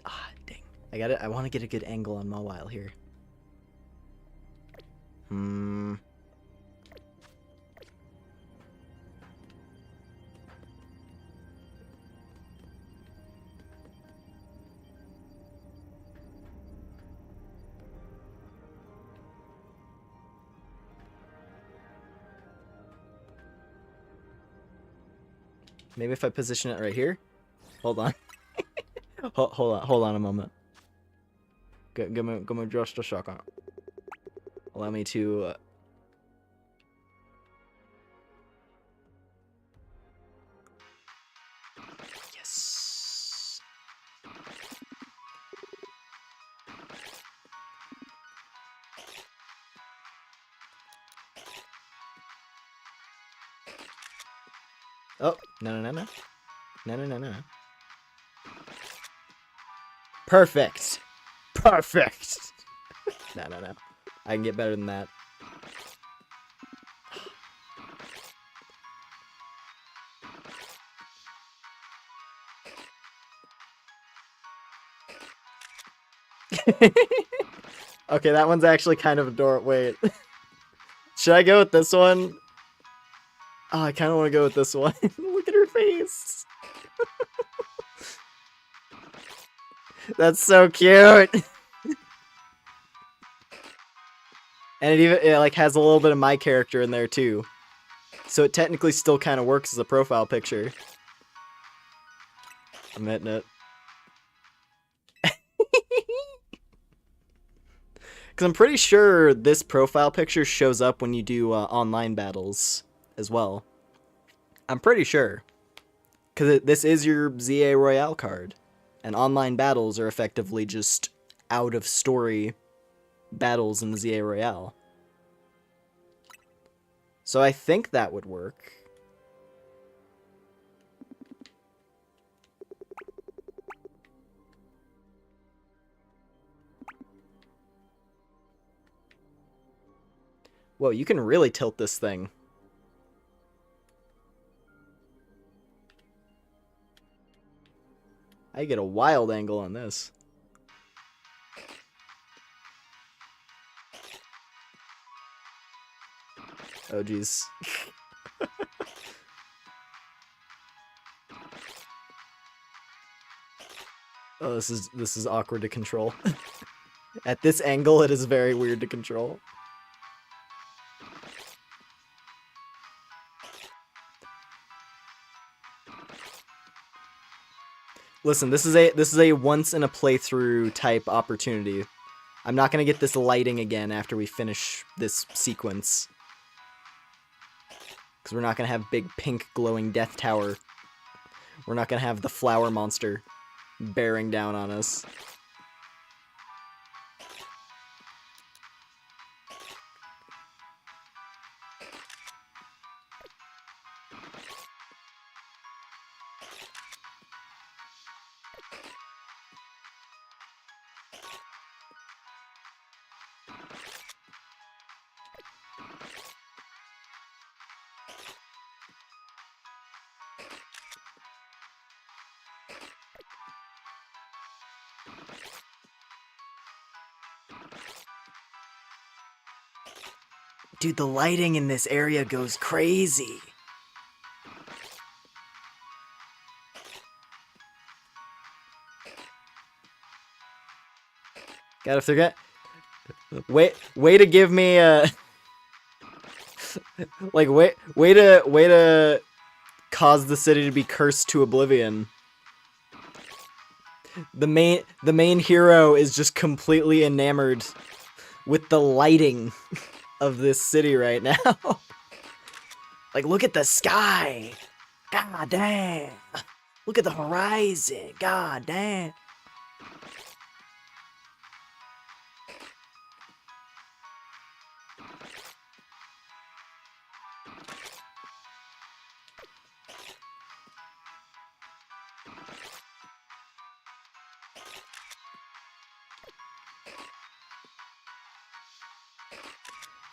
Ah, dang. I got it. I want to get a good angle on Mawile here. Maybe if I position it right here. Hold on. hold on a moment. Give me just a second. Allow me to... Yes. Oh, no. No. Perfect. Perfect. No. I can get better than that. Okay, that one's actually kind of adorable. Wait. Should I go with this one? Oh, I kind of want to go with this one. Look at her face. That's so cute. And it like has a little bit of my character in there too. So it technically still kind of works as a profile picture. I'm hitting it. Because I'm pretty sure this profile picture shows up when you do online battles as well. I'm pretty sure. Because this is your ZA Royale card. And online battles are effectively just out-of-story battles in the ZA Royale. So I think that would work. Whoa, you can really tilt this thing. I get a wild angle on this. Oh, geez. Oh, this is awkward to control. At this angle, it is very weird to control. Listen, this is a once in a playthrough type opportunity. I'm not gonna get this lighting again after we finish this sequence. Because we're not gonna have big pink glowing death tower. We're not gonna have the flower monster bearing down on us. Dude, the lighting in this area goes crazy. God, if they're gonna way to give me a like way to cause the city to be cursed to oblivion. The main hero is just completely enamored with the lighting of this city right now. Like, look at the sky. God damn. Look at the horizon. God damn.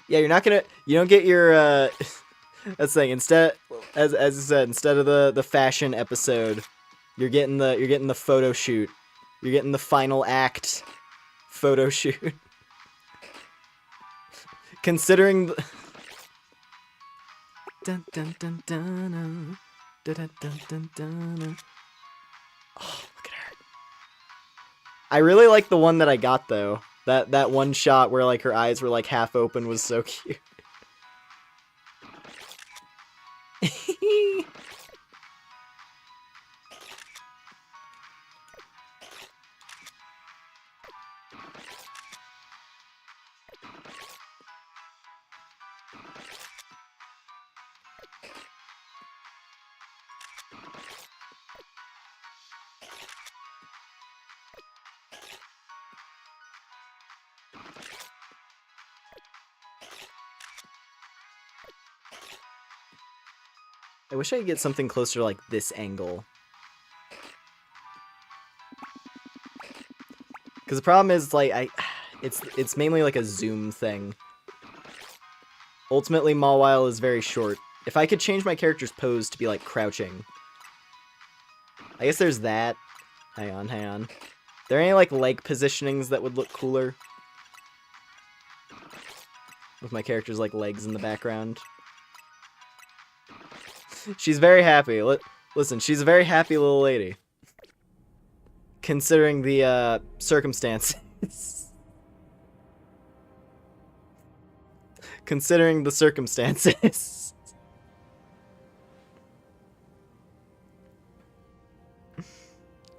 Yeah, you don't get your, that's the thing, instead, as I said, instead of the fashion episode, you're getting the photo shoot. You're getting the final act photo shoot. Considering the... Dun, dun, dun, dun, dun, dun, dun, dun, dun. Oh, look at her. I really like the one that I got, though. That one shot where, like, her eyes were, like, half open was so cute. I wish I could get something closer to, like, this angle. Because the problem is, like, it's mainly like a zoom thing. Ultimately, Mawile is very short. If I could change my character's pose to be, like, crouching. I guess there's that. Hang on. Are there any, like, leg positionings that would look cooler? With my character's, like, legs in the background. She's very happy. Listen, she's a very happy little lady. Considering the, circumstances. Considering the circumstances.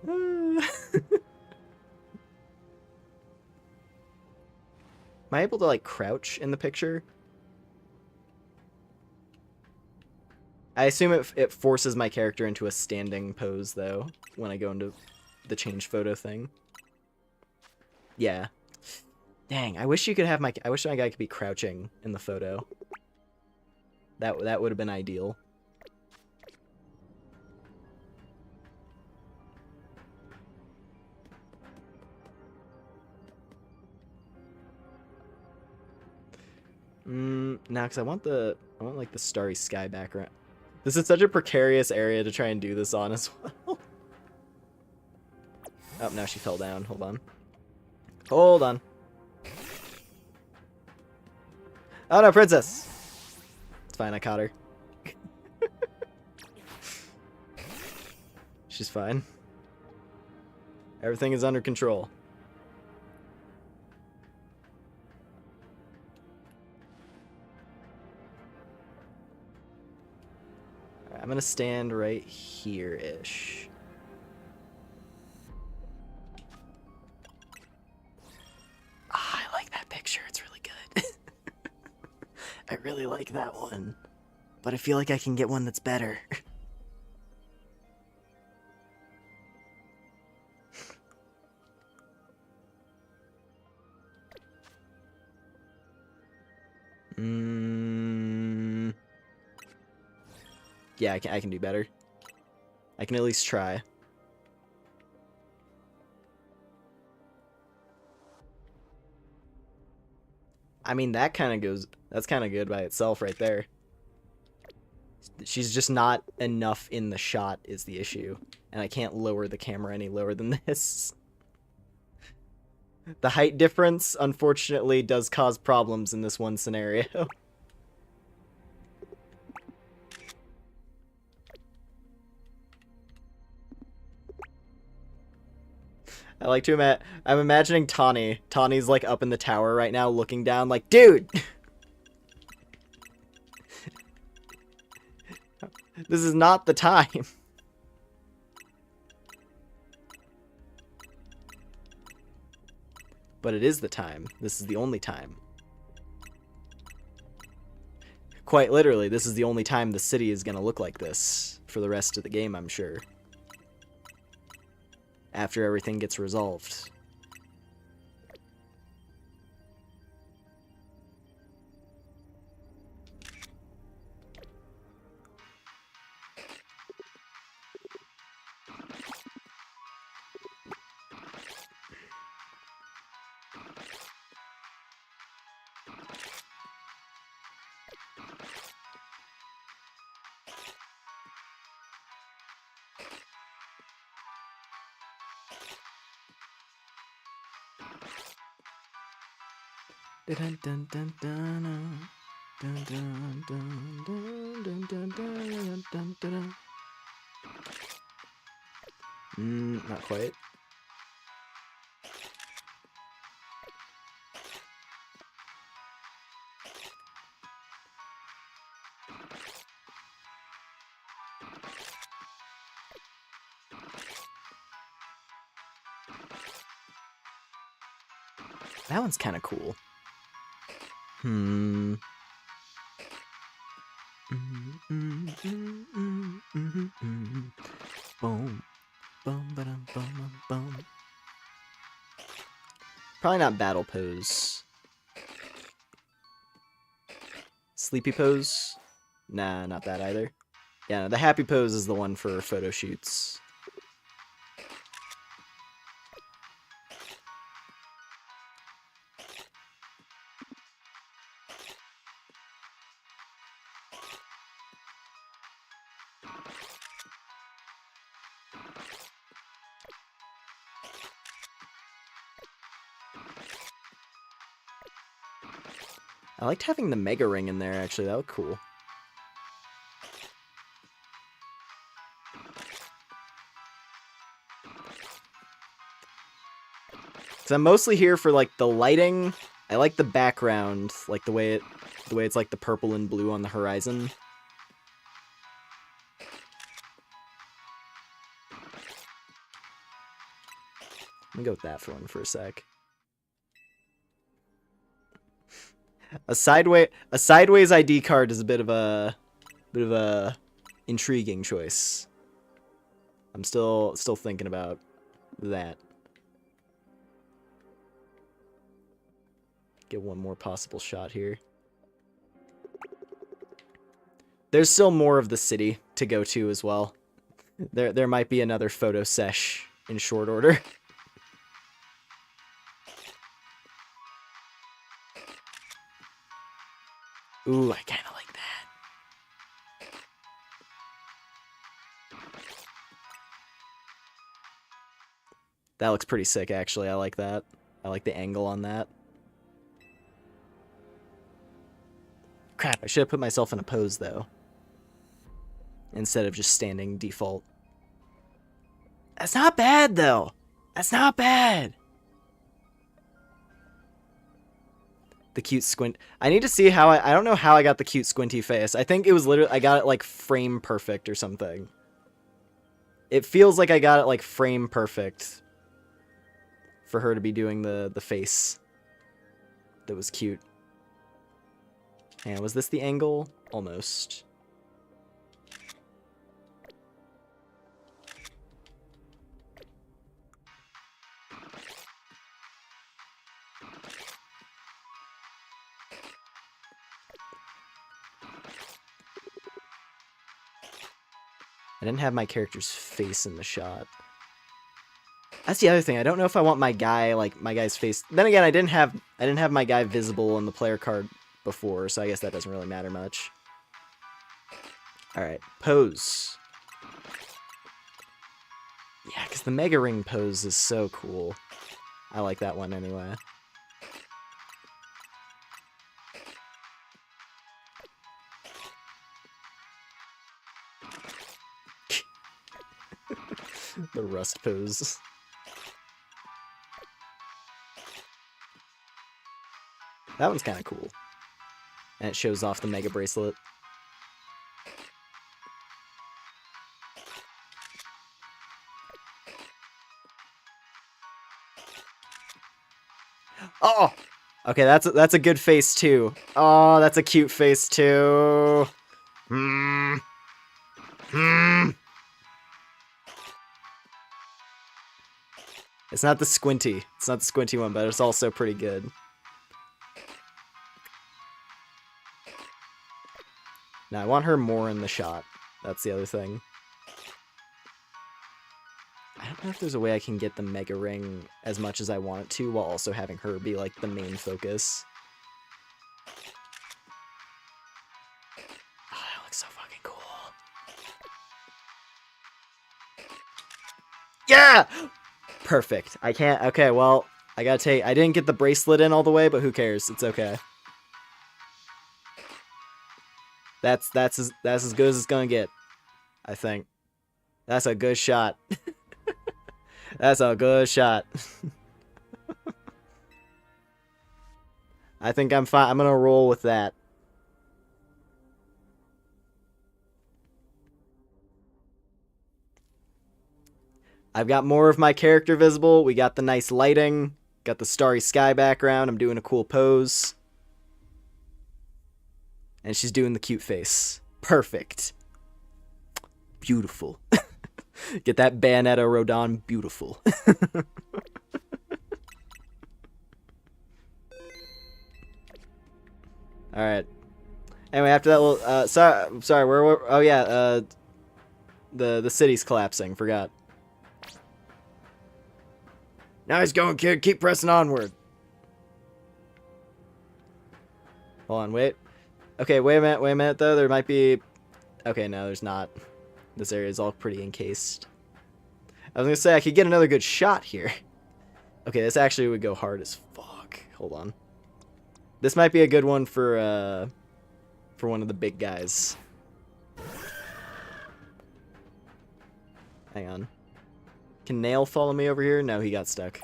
Am I able to, like, crouch in the picture? I assume it forces my character into a standing pose, though, when I go into the change photo thing. Yeah. Dang, I wish you could have I wish my guy could be crouching in the photo. That would have been ideal. No, because I want like the starry sky background. This is such a precarious area to try and do this on as well. Oh, now she fell down. Hold on. Hold on. Oh no, princess! It's fine, I caught her. She's fine. Everything is under control. Alright, I'm gonna stand right here-ish. Ah, I like that picture. It's really good. I really like that one. But I feel like I can get one that's better. Yeah, I can do better. I can at least try. I mean, that's kind of good by itself right there. She's just not enough in the shot is the issue. And I can't lower the camera any lower than this. The height difference, unfortunately, does cause problems in this one scenario. I like to I'm imagining Tawny. Tawny's like up in the tower right now looking down like, dude! This is not the time. But it is the time. This is the only time. Quite literally, this is the only time the city is going to look like this for the rest of the game, I'm sure. After everything gets resolved. Dun dun dun dun dun dun dun dun dun dun dun dun dun. Not quite. That one's kind of cool. Boom. Boom, ba-dum, boom, boom. Probably not battle pose. Sleepy pose? Nah, not that either. Yeah, no, the happy pose is the one for photo shoots. I liked having the Mega Ring in there, actually. That looked cool. Because I'm mostly here for, like, the lighting. I like the background, like, the way it's, like, the purple and blue on the horizon. Let me go with that for one for a sec. A sideways ID card is a bit of a intriguing choice. I'm still thinking about that. Get one more possible shot here. There's still more of the city to go to as well. There might be another photo sesh in short order. Ooh, I kind of like that. That looks pretty sick, actually. I like that. I like the angle on that. Crap, I should have put myself in a pose, though. Instead of just standing default. That's not bad, though. That's not bad. The cute squint. I need to see how I don't know how I got the cute squinty face. I think it was literally, I got it like frame perfect or something. It feels like I got it like frame perfect for her to be doing the face. That was cute. And was this the angle? Almost. I didn't have my character's face in the shot. That's the other thing. I don't know if I want my guy, like, my guy's face. Then again, I didn't have my guy visible on the player card before, so I guess that doesn't really matter much. Alright, pose. Yeah, because the Mega Ring pose is so cool. I like that one anyway. The rust pose. That one's kind of cool. And it shows off the Mega Bracelet. Oh! Okay, that's a good face too. Oh, that's a cute face too. Hmm. Hmm. It's not the squinty. It's not the squinty one, but it's also pretty good. Now, I want her more in the shot. That's the other thing. I don't know if there's a way I can get the Mega Ring as much as I want it to while also having her be, like, the main focus. Oh, that looks so fucking cool. Yeah! Perfect. I can't... Okay, well, I gotta take... I didn't get the bracelet in all the way, but who cares? It's okay. That's as good as it's gonna get, I think. That's a good shot. That's a good shot. I think I'm fine. I'm gonna roll with that. I've got more of my character visible. We got the nice lighting. Got the starry sky background. I'm doing a cool pose. And she's doing the cute face. Perfect. Beautiful. Get that Bayonetta Rodon beautiful. Alright. Anyway, after that, we'll, sorry, where, oh yeah, the city's collapsing, forgot. Nice going, kid, keep pressing onward. Hold on, wait. Okay, wait a minute, though, there might be... Okay, no, there's not. This area is all pretty encased. I was gonna say, I could get another good shot here. Okay, this actually would go hard as fuck. Hold on. This might be a good one for one of the big guys. Hang on. Can Nail follow me over here? No, he got stuck.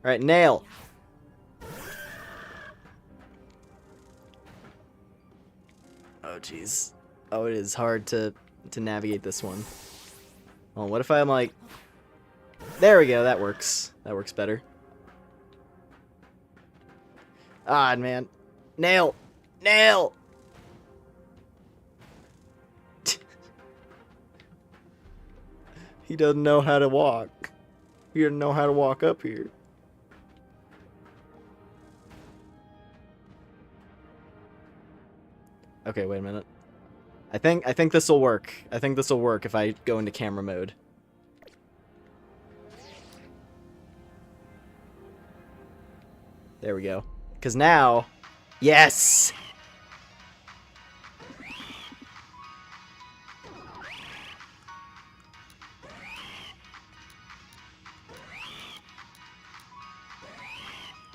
Alright, Nail! Oh, jeez. Oh, it is hard to navigate this one. Well, what if I'm like... There we go, that works. That works better. Ah, man. Nail! Nail! He doesn't know how to walk. He doesn't know how to walk up here. Okay, wait a minute. I think this will work. I think this will work if I go into camera mode. There we go. Because now... Yes!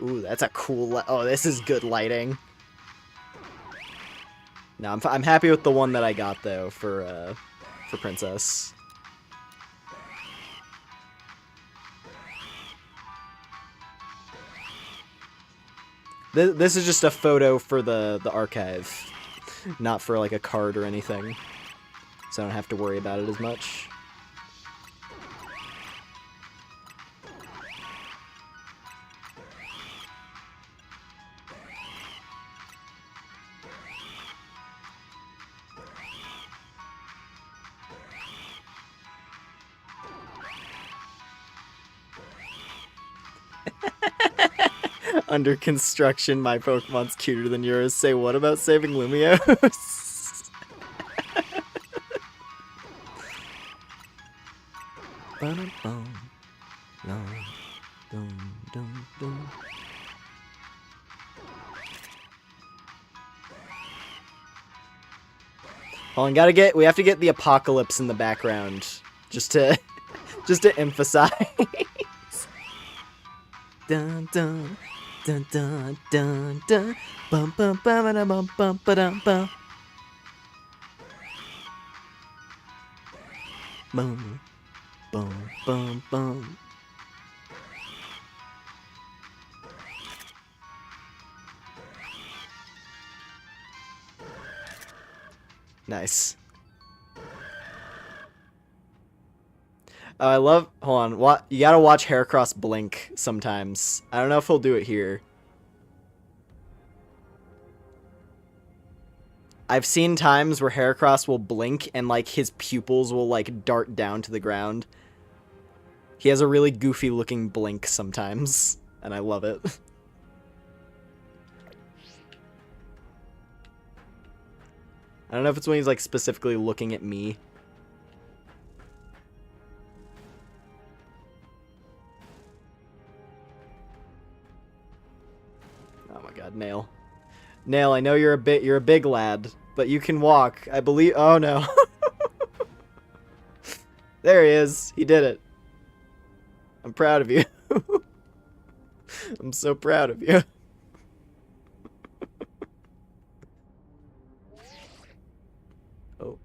Ooh, that's a cool... Oh, this is good lighting. No, I'm happy with the one that I got, though, for Princess. This is just a photo for the archive, not for, like, a card or anything. So I don't have to worry about it as much. Under construction, my Pokemon's cuter than yours. Say what about saving Lumiose? Hold on, we have to get the apocalypse in the background. Just to emphasize. Dun dun dun dun dun dun bum bum bum bum bum bum bum bum bum bum bum. Nice. Oh, I love... Hold on. You gotta watch Heracross blink sometimes. I don't know if he'll do it here. I've seen times where Heracross will blink and, like, his pupils will, like, dart down to the ground. He has a really goofy-looking blink sometimes, and I love it. I don't know if it's when he's, like, specifically looking at me. Oh my god, Nail. Nail, I know you're a big lad, but you can walk. I believe... Oh no. There he is. He did it. I'm proud of you. I'm so proud of you. Oh.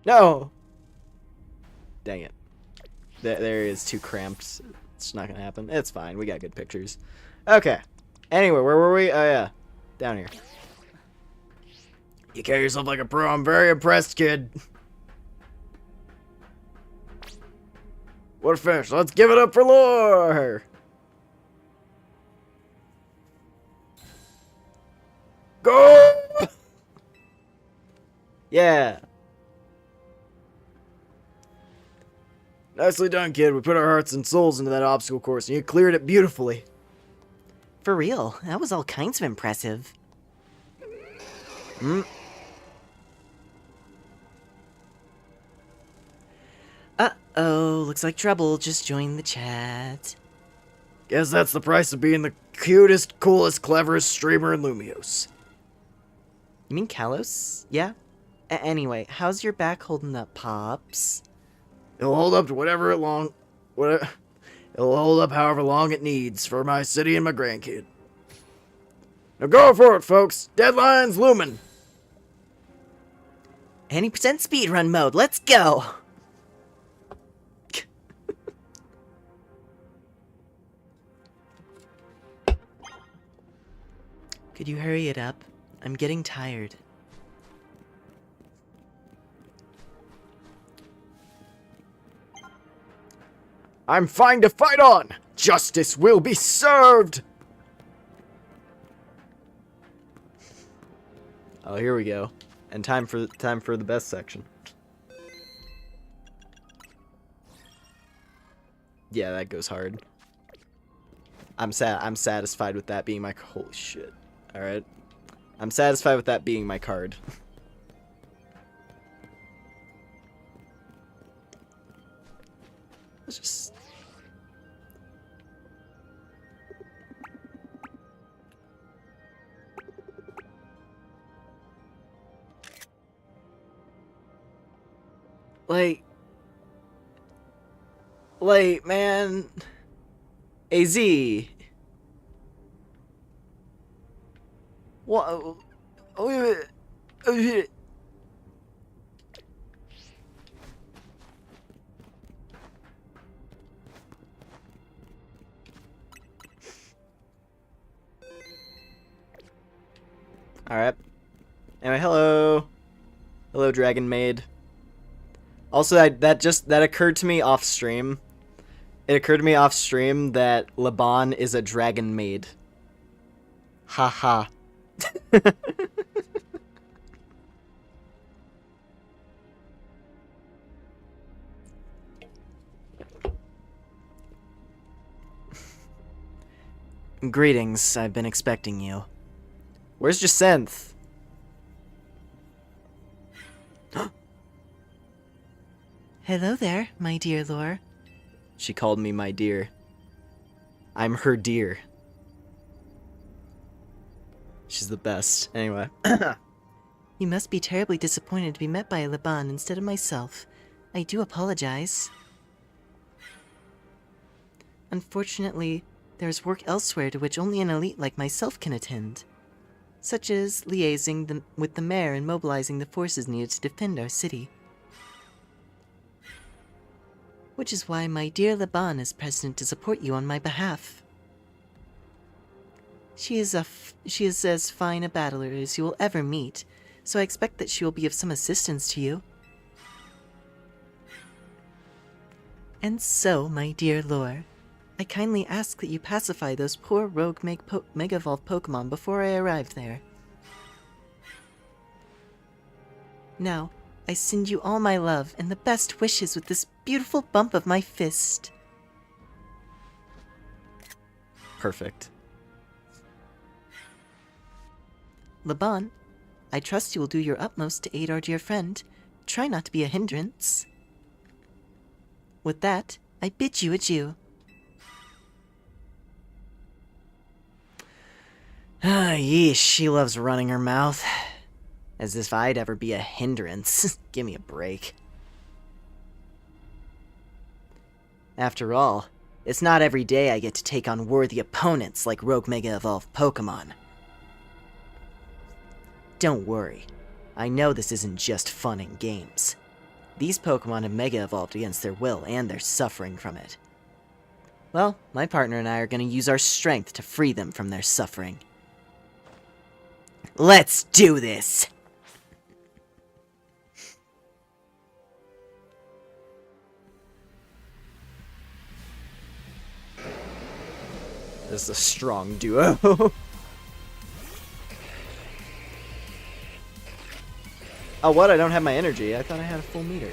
No! Dang it. There he is, too cramped. It's not gonna happen. It's fine. We got good pictures. Okay. Anyway, where were we? Oh, yeah. Down here. You carry yourself like a pro. I'm very impressed, kid. What a finish. Let's give it up for Lore. Go! Yeah. Nicely done, kid. We put our hearts and souls into that obstacle course, and you cleared it beautifully. For real, that was all kinds of impressive. Uh-oh, looks like trouble just joined the chat. Guess that's the price of being the cutest, coolest, cleverest streamer in Lumiose. You mean Kalos? Yeah? Anyway, how's your back holding up, Pops? It'll hold up to it'll hold up however long it needs for my city and my grandkid. Now go for it, folks. Deadline's Lumen. 80% speedrun mode, let's go! Could you hurry it up? I'm getting tired. I'm fine to fight on. Justice will be served. Oh, here we go. And time for the best section. Yeah, that goes hard. I'm satisfied with that being my... Holy shit. Alright. I'm satisfied with that being my card. Let's just... Like, man... AZ... What? Alright. Anyway, hello. Hello, Dragon Maid. Also, that occurred to me off stream. It occurred to me off stream that Laban is a Dragon Maid. Haha. Greetings, I've been expecting you. Where's Jacinth? Hello there, my dear Lore. She called me my dear. I'm her dear. She's the best. Anyway. You must be terribly disappointed to be met by a Laban instead of myself. I do apologize. Unfortunately, there's work elsewhere to which only an elite like myself can attend, such as liaising with the mayor and mobilizing the forces needed to defend our city. Which is why my dear Laban is present to support you on my behalf. She is as fine a battler as you will ever meet, so I expect that she will be of some assistance to you. And so, my dear Lore, I kindly ask that you pacify those poor rogue Mega-Evolved Pokemon before I arrive there. Now, I send you all my love and the best wishes with this beautiful bump of my fist. Perfect. Laban, I trust you will do your utmost to aid our dear friend. Try not to be a hindrance. With that, I bid you adieu. Ah, yeesh, she loves running her mouth. As if I'd ever be a hindrance. Give me a break. After all, it's not every day I get to take on worthy opponents like rogue Mega Evolved Pokemon. Don't worry, I know this isn't just fun and games. These Pokemon have Mega Evolved against their will, and they're suffering from it. Well, my partner and I are going to use our strength to free them from their suffering. Let's do this! This is a strong duo. Oh, what? I don't have my energy. I thought I had a full meter.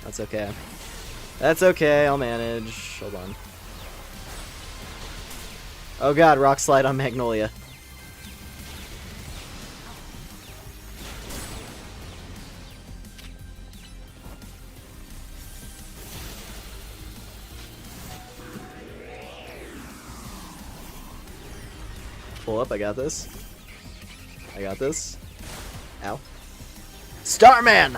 That's okay. That's okay. I'll manage. Hold on. Oh god, Rock Slide on Magnolia. Pull up, I got this. I got this. Ow. Starman!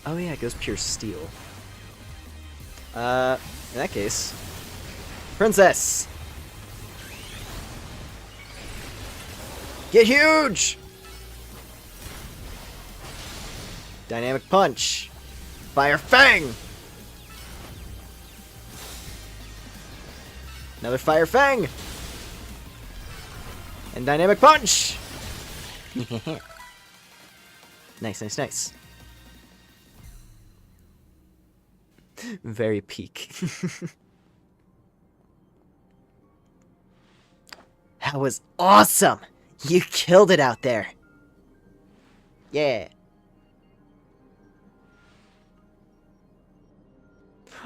Oh yeah, it goes pure steel. In that case... Princess! Get huge! Dynamic Punch! Fire Fang! Another Fire Fang! And Dynamic Punch! Nice, nice, nice. Very peak. That was awesome! You killed it out there. Yeah.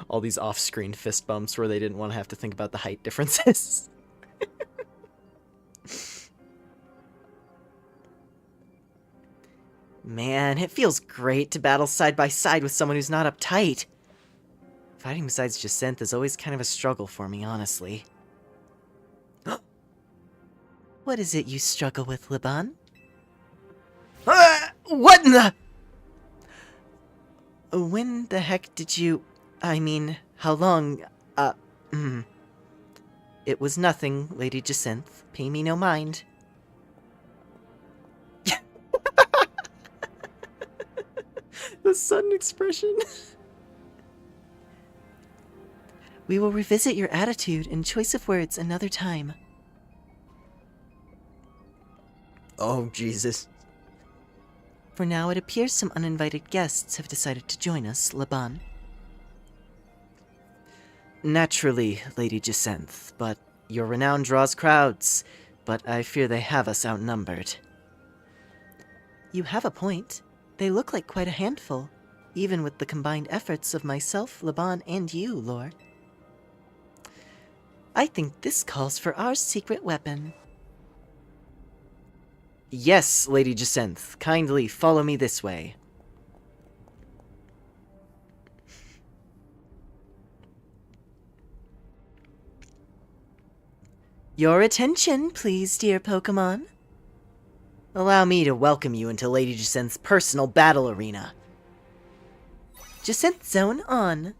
All these off-screen fist bumps where they didn't want to have to think about the height differences. Man, it feels great to battle side by side with someone who's not uptight. Fighting besides Jacinth is always kind of a struggle for me, honestly. What is it you struggle with, Liban? What in the... When the heck did you... I mean, how long... It was nothing, Lady Jacinth. Pay me no mind. The sudden expression. We will revisit your attitude and choice of words another time. Oh, Jesus. For now, it appears some uninvited guests have decided to join us, Laban. Naturally, Lady Jacinth, but your renown draws crowds, but I fear they have us outnumbered. You have a point. They look like quite a handful, even with the combined efforts of myself, Laban, and you, Lore. I think this calls for our secret weapon. Yes, Lady Jacinth. Kindly follow me this way. Your attention, please, dear Pokemon. Allow me to welcome you into Lady Jacinth's personal battle arena. Jacinth Zone on.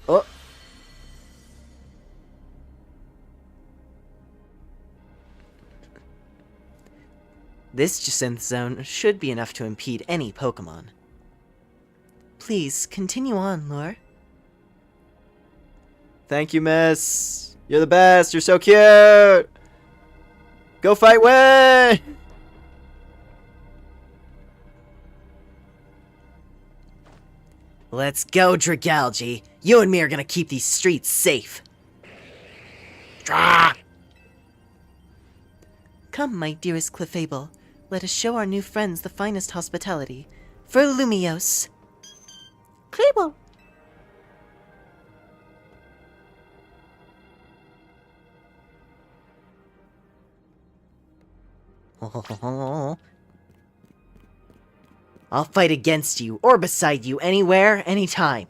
Oh. This Jacinth Zone should be enough to impede any Pokemon. Please, continue on, Lore. Thank you, miss. You're the best. You're so cute. Go fight way! Let's go, Dragalge. You and me are gonna keep these streets safe. Come, my dearest Clefable. Let us show our new friends the finest hospitality. For Lumiose. Clebo. I'll fight against you, or beside you, anywhere, anytime.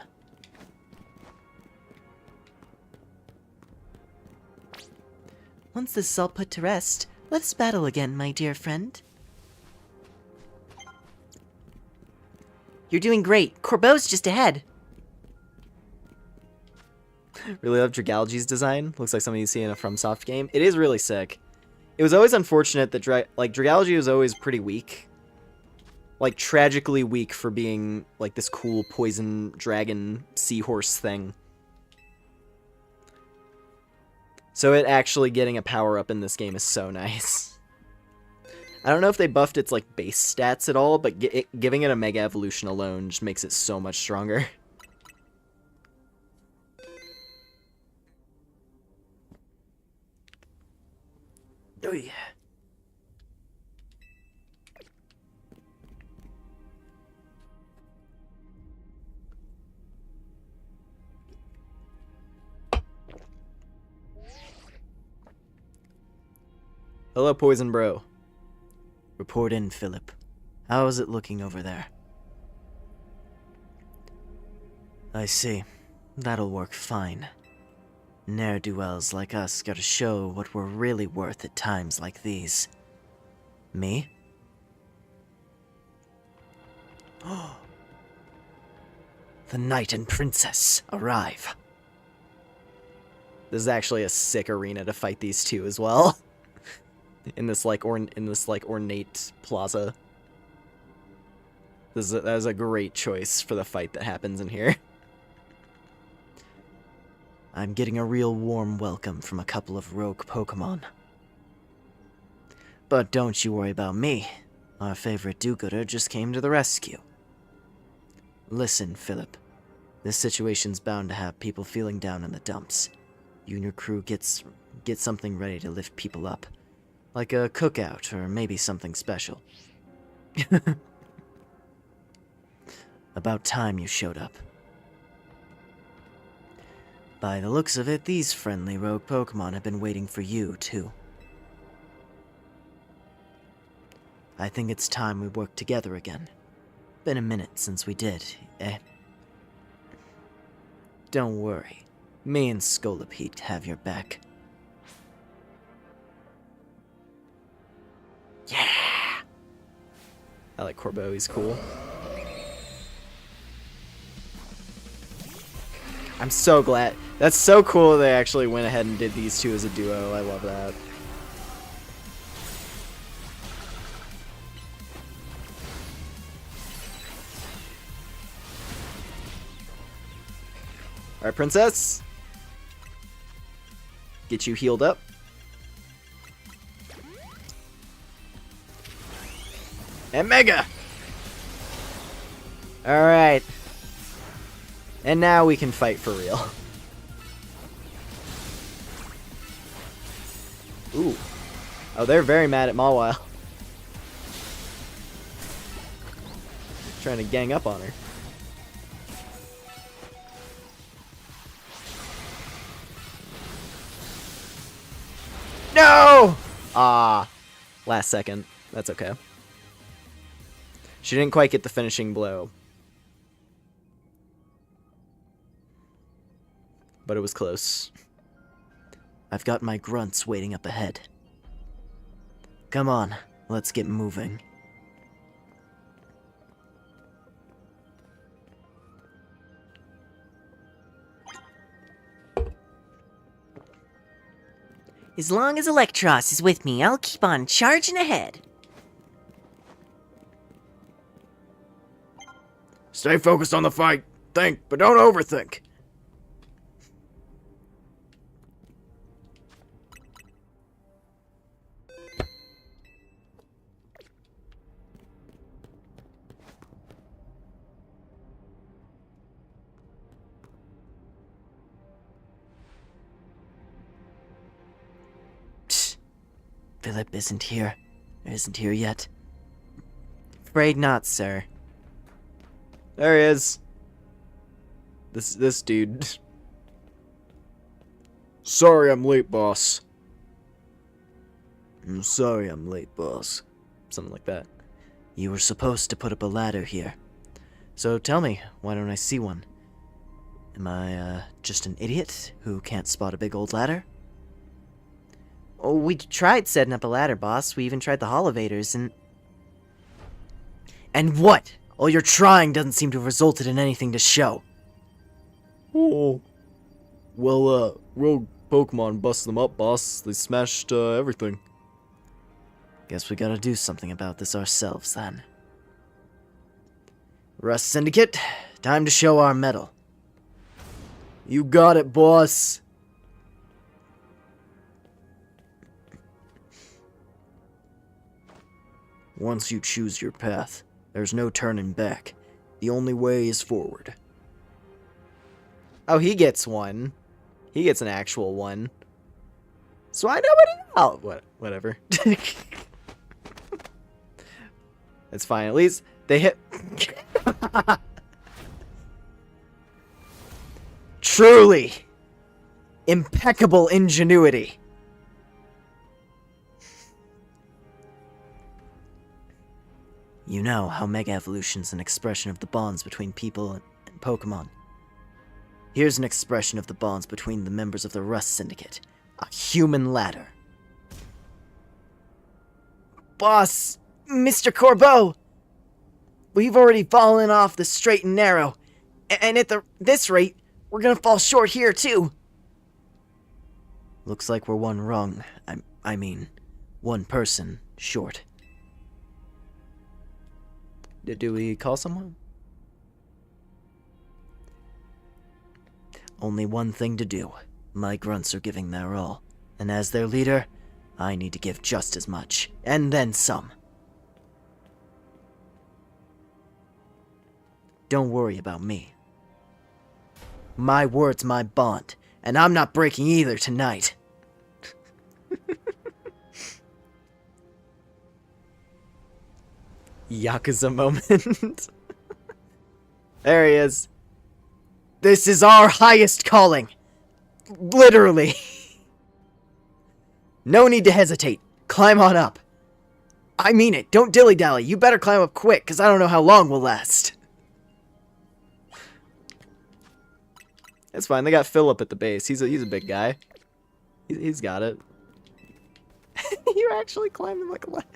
Once this is all put to rest, let's battle again, my dear friend. You're doing great. Corbeau's just ahead. Really love Dragalge's design. Looks like something you see in a FromSoft game. It is really sick. It was always unfortunate that Dragalge was always pretty weak. Like, tragically weak for being, like, this cool poison dragon seahorse thing. So it actually getting a power-up in this game is so nice. I don't know if they buffed its, like, base stats at all, but giving it a Mega Evolution alone just makes it so much stronger. Oh yeah. Hello, Poison Bro. Report in, Philip. How is it looking over there? I see. That'll work fine. Ne'er-do-wells like us gotta show what we're really worth at times like these. Me? The knight and princess arrive. This is actually a sick arena to fight these two as well. in this ornate plaza. That is a great choice for the fight that happens in here. I'm getting a real warm welcome from a couple of rogue Pokemon. But don't you worry about me. Our favorite do-gooder just came to the rescue. Listen, Philip. This situation's bound to have people feeling down in the dumps. You and your crew get something ready to lift people up. Like a cookout, or maybe something special. About time you showed up. By the looks of it, these friendly rogue Pokemon have been waiting for you, too. I think it's time we work together again. Been a minute since we did, eh? Don't worry. Me and Scolipede have your back. Yeah! I like Corbeau, he's cool. I'm so glad. That's so cool they actually went ahead and did these two as a duo. I love that. Alright, princess. Get you healed up. And Mega! Alright. And now we can fight for real. Ooh. Oh, they're very mad at Mawile. Trying to gang up on her. No! Ah. Last second. That's okay. She didn't quite get the finishing blow. But it was close. I've got my grunts waiting up ahead. Come on, let's get moving. As long as Electros is with me, I'll keep on charging ahead. Stay focused on the fight. Think, but don't overthink. Philip isn't here. Isn't here yet. Afraid not, sir. There he is. This dude. Sorry I'm late, boss. I'm sorry I'm late, boss. Something like that. You were supposed to put up a ladder here. So tell me, why don't I see one? Am I, just an idiot who can't spot a big old ladder? Oh, we tried setting up a ladder, boss. We even tried the holovators, and... And what? All your trying doesn't seem to have resulted in anything to show. Oh. Well, rogue Pokemon busted them up, boss. They smashed, everything. Guess we gotta do something about this ourselves, then. Rust Syndicate, time to show our mettle. You got it, boss. Once you choose your path, there's no turning back. The only way is forward. Oh, he gets one. He gets an actual one. So I know what. Oh, whatever. It's fine. At least they hit. Truly impeccable ingenuity. You know how Mega Evolution's an expression of the bonds between people and Pokemon. Here's an expression of the bonds between the members of the Rust Syndicate. A human ladder. Boss, Mr. Corbeau, we've already fallen off the straight and narrow, and at this rate, we're gonna fall short here too. Looks like we're one rung. I mean, one person short. Do we call someone? Only one thing to do. My grunts are giving their all. And as their leader, I need to give just as much. And then some. Don't worry about me. My word's my bond. And I'm not breaking either tonight. Yakuza moment. There he is. This is our highest calling. Literally. No need to hesitate. Climb on up. I mean it. Don't dilly-dally. You better climb up quick, because I don't know how long we'll last. It's fine. They got Philip at the base. He's a big guy. He's got it. You actually climbed him like a ladder.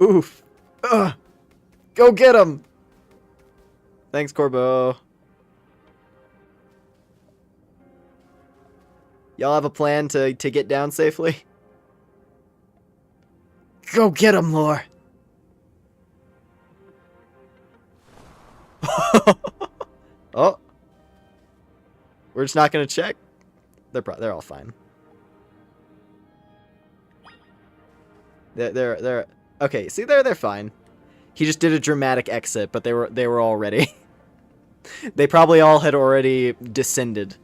Oof. Ugh. Go get him. Thanks, Corbo. Y'all have a plan to get down safely? Go get him, Lore. Oh. We're just not gonna check. They're all fine. They're okay. See, they're fine. He just did a dramatic exit, but they were all ready. They probably all had already descended.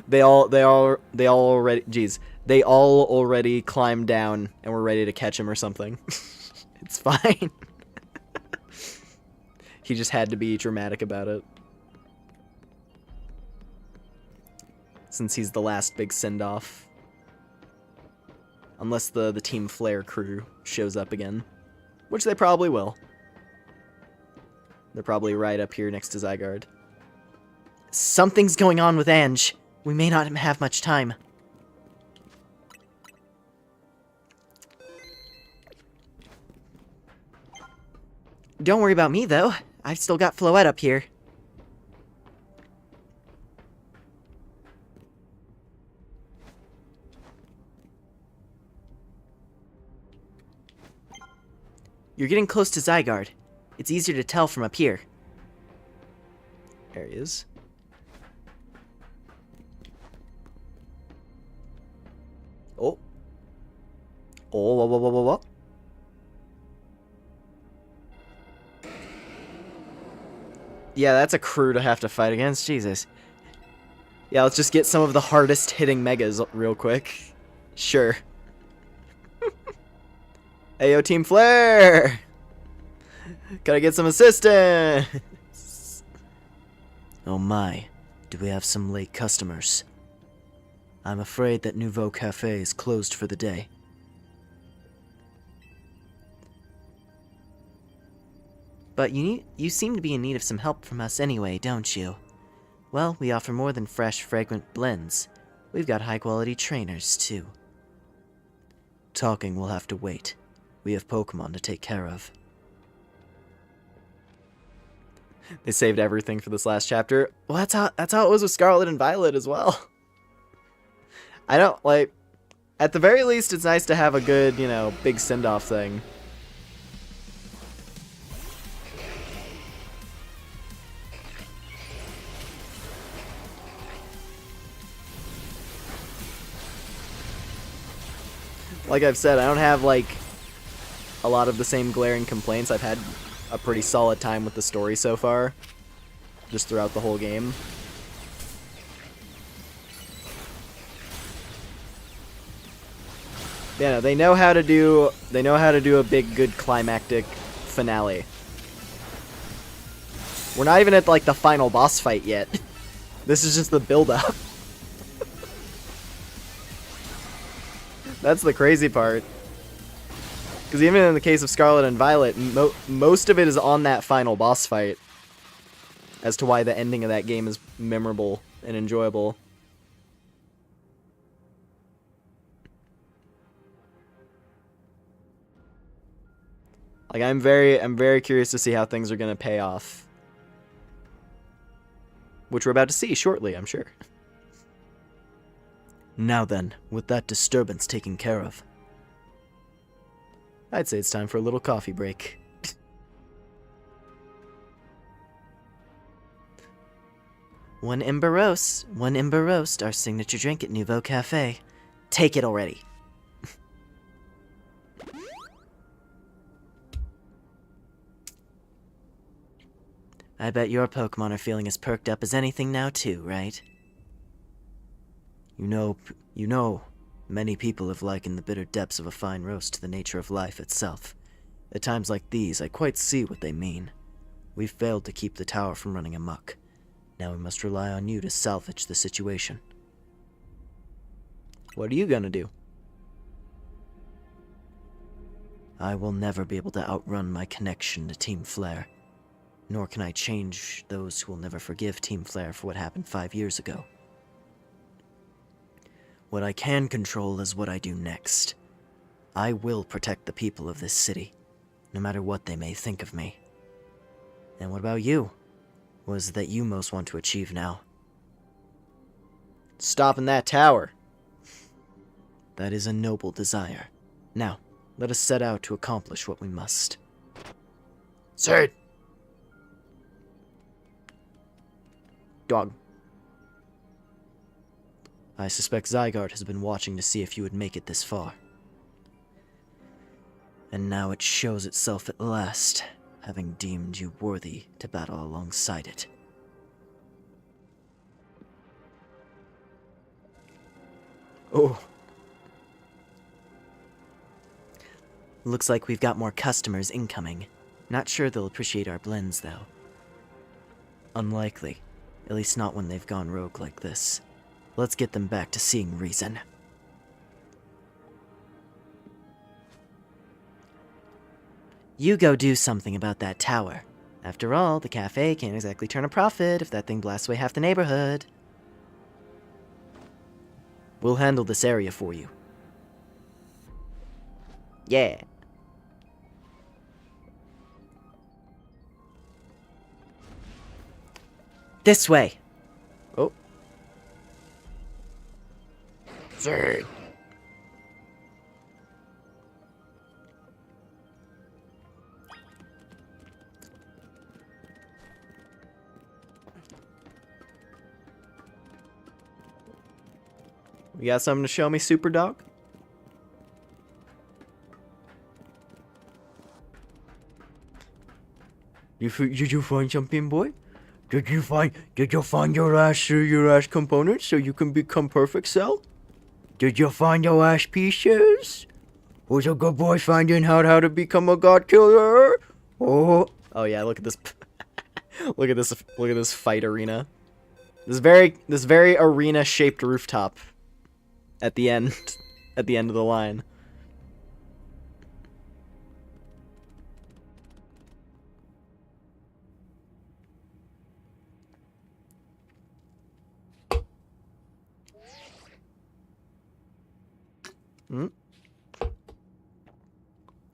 They all already climbed down and were ready to catch him or something. It's fine. He just had to be dramatic about it. Since he's the last big send-off. Unless the Team Flare crew shows up again. Which they probably will. They're probably right up here next to Zygarde. Something's going on with Ange. We may not have much time. Don't worry about me, though. I've still got Floette up here. You're getting close to Zygarde. It's easier to tell from up here. There he is. Oh. Oh, whoa. Yeah, that's a crew to have to fight against. Jesus. Yeah, let's just get some of the hardest hitting megas real quick. Sure. Heyo, Team Flare! Gotta get some assistance! Oh my, do we have some late customers? I'm afraid that Nouveau Cafe is closed for the day. But you seem to be in need of some help from us anyway, don't you? Well, we offer more than fresh, fragrant blends. We've got high-quality trainers, too. Talking will have to wait. We have Pokemon to take care of. They saved everything for this last chapter. Well, that's how it was with Scarlet and Violet as well. I don't, like... At the very least, it's nice to have a good, you know, big send-off thing. Like I've said, I don't have, like, a lot of the same glaring complaints. I've had a pretty solid time with the story so far, just throughout the whole game. Yeah, no, they know how to do a big, good climactic finale. We're not even at, like, the final boss fight yet. This is just the build-up. That's the crazy part. Because even in the case of Scarlet and Violet, most of it is on that final boss fight. As to why the ending of that game is memorable and enjoyable. Like, I'm very curious to see how things are going to pay off. Which we're about to see shortly, I'm sure. Now then, with that disturbance taken care of, I'd say it's time for a little coffee break. One Ember Roast, our signature drink at Nouveau Cafe. Take it already. I bet your Pokemon are feeling as perked up as anything now too, right? You know, many people have likened the bitter depths of a fine roast to the nature of life itself, At times like these, I quite see what they mean. We've failed to keep the tower from running amok. Now we must rely on you to salvage the situation. What are you gonna do? I will never be able to outrun my connection to Team Flare. Nor can I change those who will never forgive Team Flare for what happened 5 years ago. What I can control is what I do next. I will protect the people of this city, no matter what they may think of me. And what about you? What is it that you most want to achieve now? Stopping that tower. That is a noble desire. Now, let us set out to accomplish what we must. Sir! Dog. I suspect Zygarde has been watching to see if you would make it this far. And now it shows itself at last, having deemed you worthy to battle alongside it. Oh. Looks like we've got more customers incoming. Not sure they'll appreciate our blends, though. Unlikely. At least not when they've gone rogue like this. Let's get them back to seeing reason. You go do something about that tower. After all, the cafe can't exactly turn a profit if that thing blasts away half the neighborhood. We'll handle this area for you. Yeah. This way. Oh. Sir! You got something to show me, Super Dog? Did you find something, boy? Did you find your ash components so you can become perfect cell? Did you find your ash pieces? Was a good boy finding out how to become a god killer? Oh, Oh yeah, look at this. Look at this fight arena. This very arena-shaped rooftop at the end of the line.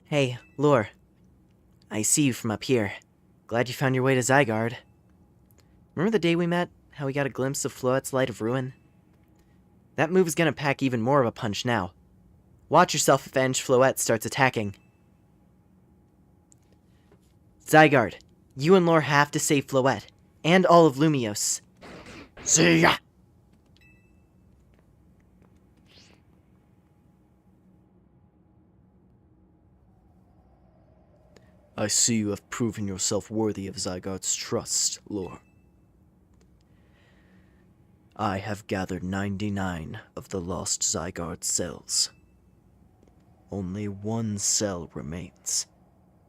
Hey, Lore. I see you from up here. Glad you found your way to Zygarde. Remember the day we met? How we got a glimpse of Floette's Light of Ruin? That move is gonna pack even more of a punch now. Watch yourself if Eng Floette starts attacking. Zygarde, you and Lore have to save Floette, and all of Lumiose. See ya! I see you have proven yourself worthy of Zygarde's trust, Lore. I have gathered 99 of the lost Zygarde cells. Only one cell remains,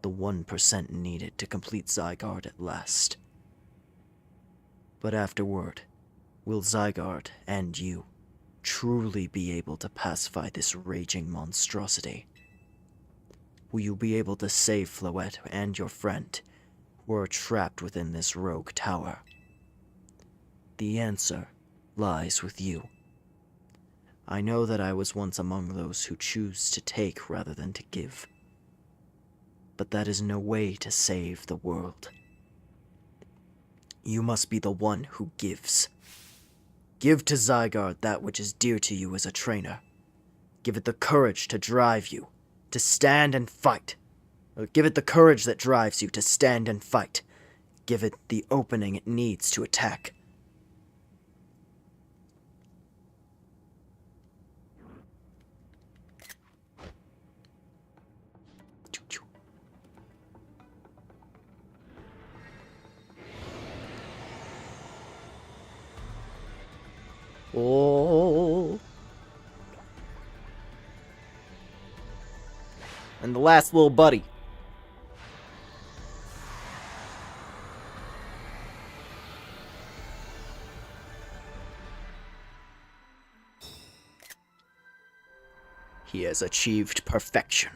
the 1% needed to complete Zygarde at last. But afterward, will Zygarde and you truly be able to pacify this raging monstrosity? Will you be able to save Floette and your friend, who are trapped within this rogue tower? The answer lies with you. I know that I was once among those who choose to take rather than to give. But that is no way to save the world. You must be the one who gives. Give to Zygarde that which is dear to you as a trainer. Give it the courage to drive you, to stand and fight. Give it the courage that drives you to stand and fight. Give it the opening it needs to attack. Oh. And the last little buddy. He has achieved perfection.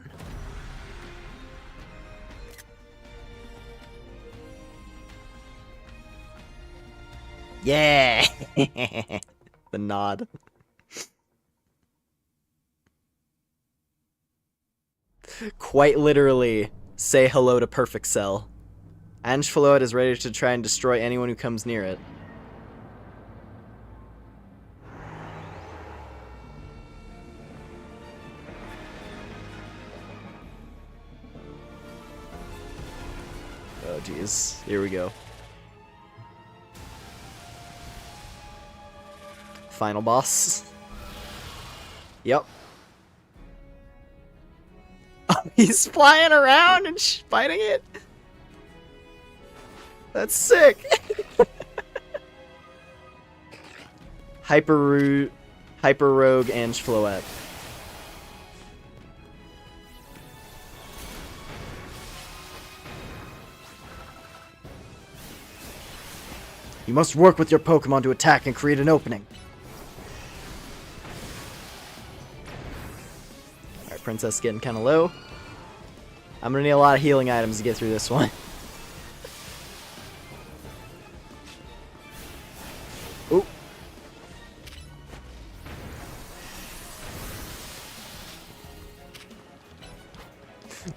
Yeah! The nod. Quite literally, say hello to Perfect Cell. Ange Float is ready to try and destroy anyone who comes near it. Oh jeez, here we go. Final boss. Yep. He's flying around and fighting it. That's sick. Hyper Rogue Ange Floette. You must work with your Pokemon to attack and create an opening. Alright, Princess getting kind of low. I'm gonna need a lot of healing items to get through this one. Ooh.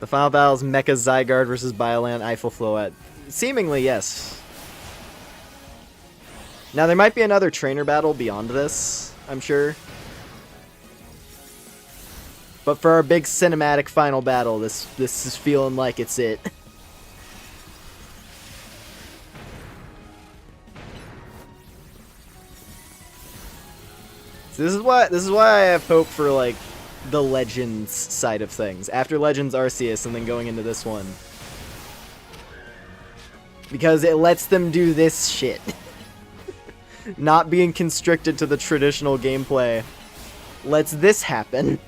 The final battle is Mecha Zygarde versus Bioland Eiffel Floette. Seemingly, yes. Now, there might be another trainer battle beyond this, I'm sure. But for our big cinematic final battle, this is feeling like it's it. So this is why I have hope for like the Legends side of things. After Legends Arceus and then going into this one. Because it lets them do this shit. Not being constricted to the traditional gameplay lets this happen.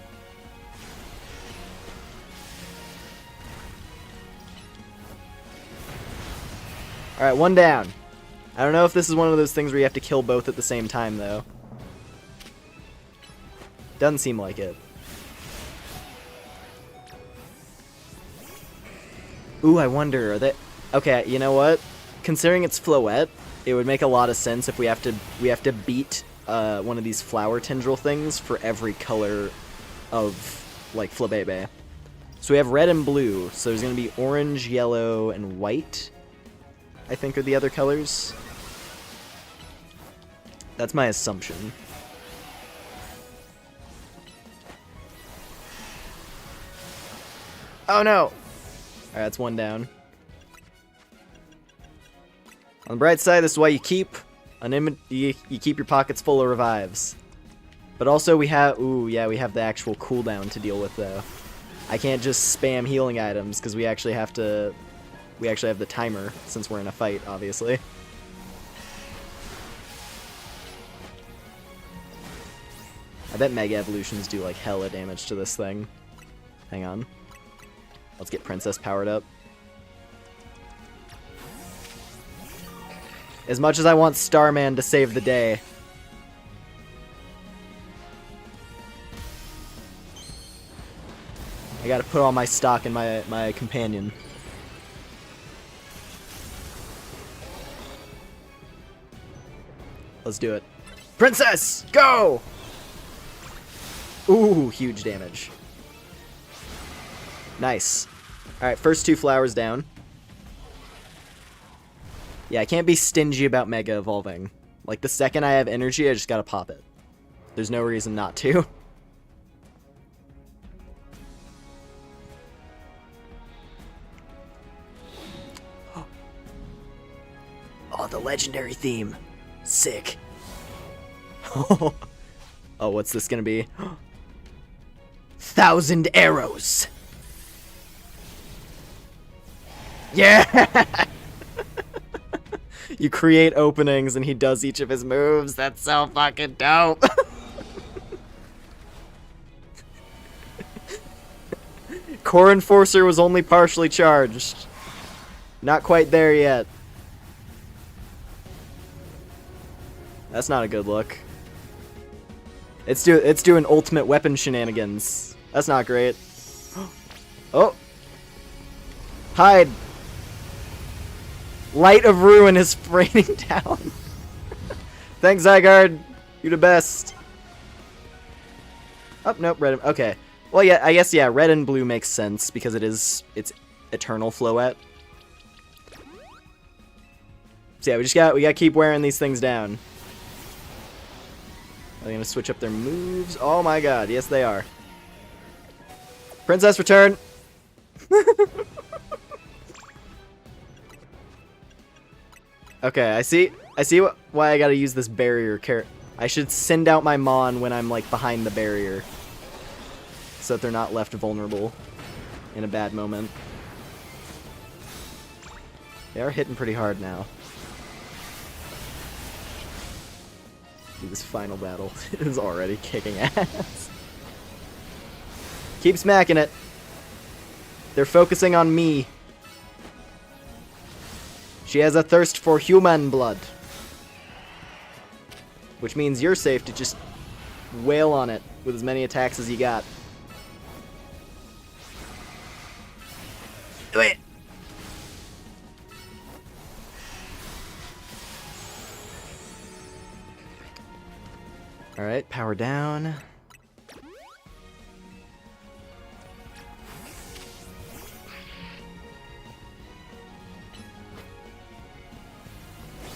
Alright, one down. I don't know if this is one of those things where you have to kill both at the same time, though. Doesn't seem like it. Ooh, I wonder, are they... Okay, you know what? Considering it's Floette, it would make a lot of sense if we have to beat one of these flower tendril things for every color of, like, Flabébé. So we have red and blue, so there's going to be orange, yellow, and white, I think are the other colors. That's my assumption. Oh no! Alright, that's one down. On the bright side, this is why you keep you keep your pockets full of revives. But also we have, ooh, yeah, we have the actual cooldown to deal with though. I can't just spam healing items because we actually have the timer since we're in a fight, obviously. I bet Mega Evolutions do like hella damage to this thing. Hang on. Let's get Princess powered up. As much as I want Starman to save the day. I gotta put all my stock in my companion. Let's do it. Princess, go! Ooh, huge damage. Nice. Alright, first two flowers down. Yeah, I can't be stingy about Mega Evolving. Like, the second I have energy, I just gotta pop it. There's no reason not to. Oh, the legendary theme. Sick. Oh, what's this gonna be? 1,000 arrows! Yeah! You create openings and he does each of his moves. That's so fucking dope. Core Enforcer was only partially charged. Not quite there yet. That's not a good look. It's doing ultimate weapon shenanigans. That's not great. Oh! Hide! Light of Ruin is raining down. Thanks, Zygarde. You the best. Oh, nope, red. Okay. Well, yeah, I guess, yeah, red and blue makes sense because it's eternal Floette. So yeah, we gotta keep wearing these things down. Are they gonna switch up their moves? Oh my god, yes they are. Princess return! Okay, I see why I gotta use this barrier I should send out my Mon when I'm like behind the barrier. So that they're not left vulnerable in a bad moment. They are hitting pretty hard now. Dude, this final battle is already kicking ass. Keep smacking it. They're focusing on me. She has a thirst for human blood. Which means you're safe to just wail on it with as many attacks as you got. Do it! Alright, power down.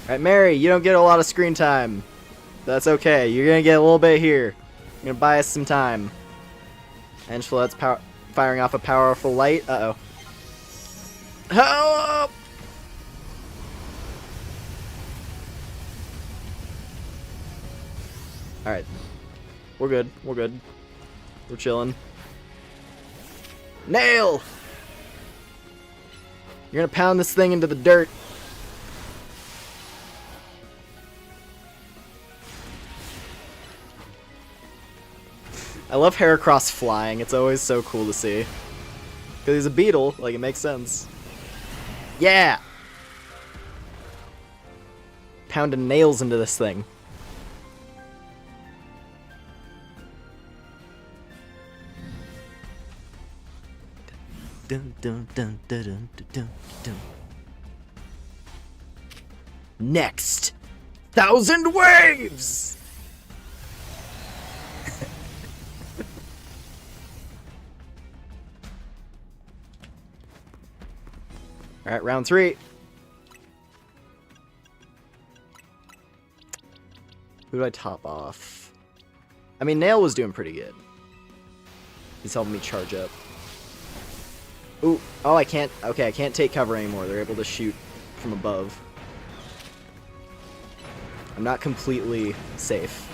Alright, Mary, you don't get a lot of screen time. That's okay. You're gonna get a little bit here. You're gonna buy us some time. Angelette's firing off a powerful light. Uh-oh. Help! Alright. We're good. We're good. We're chilling. Nail! You're gonna pound this thing into the dirt. I love Heracross flying. It's always so cool to see. Because he's a beetle. Like, it makes sense. Yeah! Pounding nails into this thing. Dun, dun, dun, dun, dun, dun, dun. Next! 1,000 waves! Alright, round 3. Who do I top off? I mean, Nail was doing pretty good. He's helping me charge up. Ooh, oh, I can't. Okay, I can't take cover anymore. They're able to shoot from above. I'm not completely safe.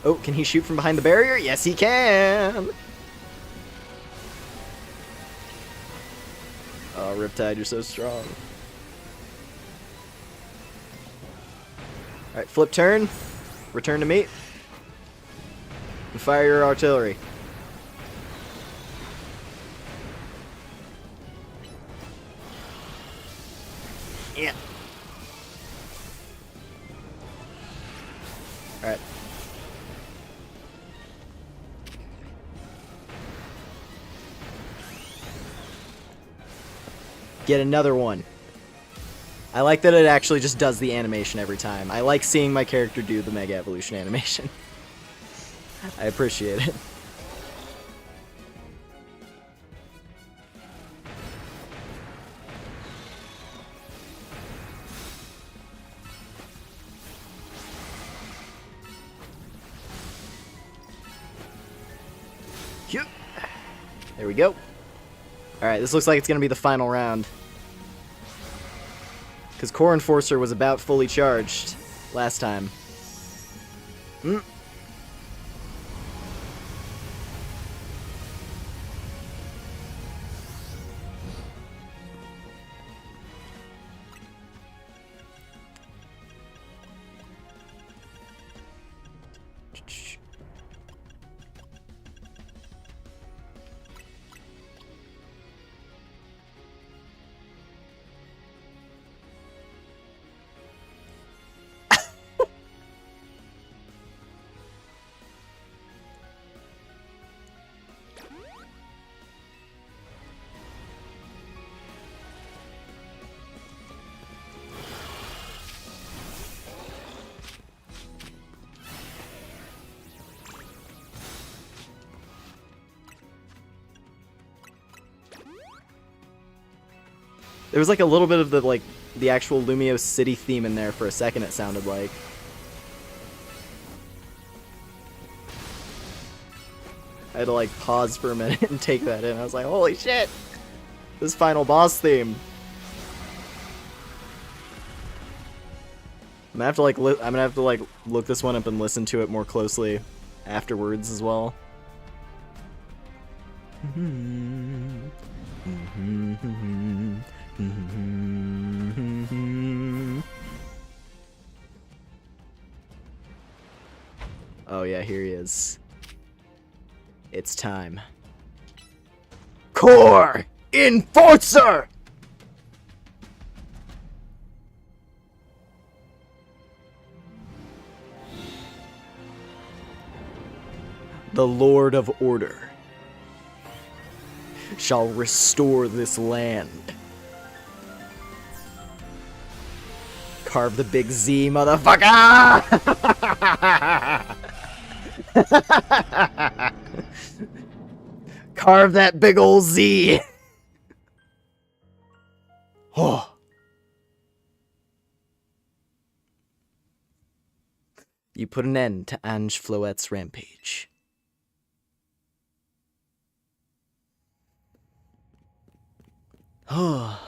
Oh, can he shoot from behind the barrier? Yes, he can! Oh, Riptide, you're so strong. Alright, flip turn. Return to me. And fire your artillery. Yeah. Alright. Get another one. I like that it actually just does the animation every time. I like seeing my character do the Mega Evolution animation. I appreciate it. There we go. Alright, this looks like it's going to be the final round. Because Core Enforcer was about fully charged last time. There was like a little bit of the actual Lumio city theme in there for a second, it sounded like. I had to like pause for a minute and take that in. I was like, holy shit! This final boss theme. I'm gonna have to look this one up and listen to it more closely afterwards as well. Oh yeah, here he is. It's time. Core Enforcer! The Lord of Order shall restore this land. Carve the big Z, motherfucker! Carve that big ol' Z! Oh. You put an end to Ange Floette's rampage. Oh.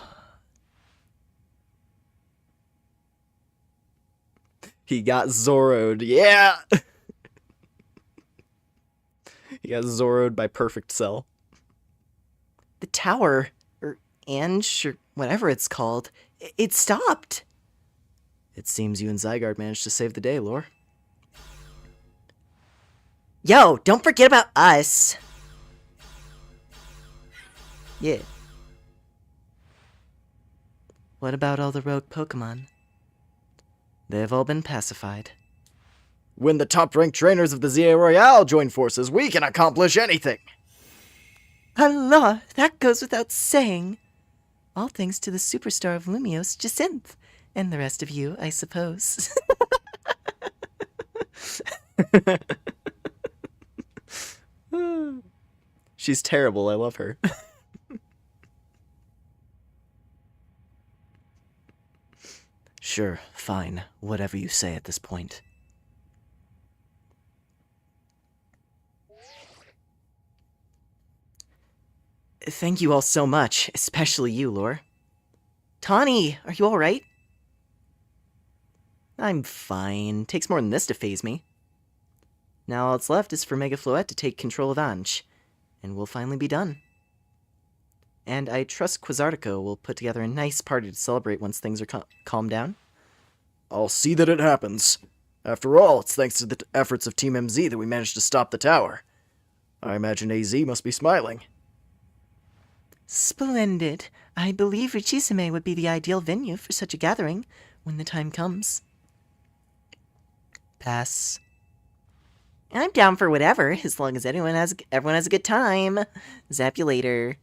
He got Zoro'd, yeah! He got Zoro'd by Perfect Cell. The tower, or Ange, or whatever it's called, it stopped. It seems you and Zygarde managed to save the day, Lore. Yo, don't forget about us. Yeah. What about all the rogue Pokemon? They've all been pacified. When the top-ranked trainers of the ZA Royale join forces, we can accomplish anything! Allah, that goes without saying. All thanks to the superstar of Lumios, Jacinth, and the rest of you, I suppose. She's terrible, I love her. Sure, fine, whatever you say at this point. Thank you all so much, especially you, Lore. Tawny, are you alright? I'm fine. Takes more than this to phase me. Now all that's left is for Mega Floette to take control of Ange, and we'll finally be done. And I trust Quasartico will put together a nice party to celebrate once things are calmed down. I'll see that it happens. After all, it's thanks to the efforts of Team MZ that we managed to stop the tower. I imagine AZ must be smiling. Splendid. I believe Richisime would be the ideal venue for such a gathering when the time comes. Pass. I'm down for whatever, as long as everyone has a good time. Zap you later.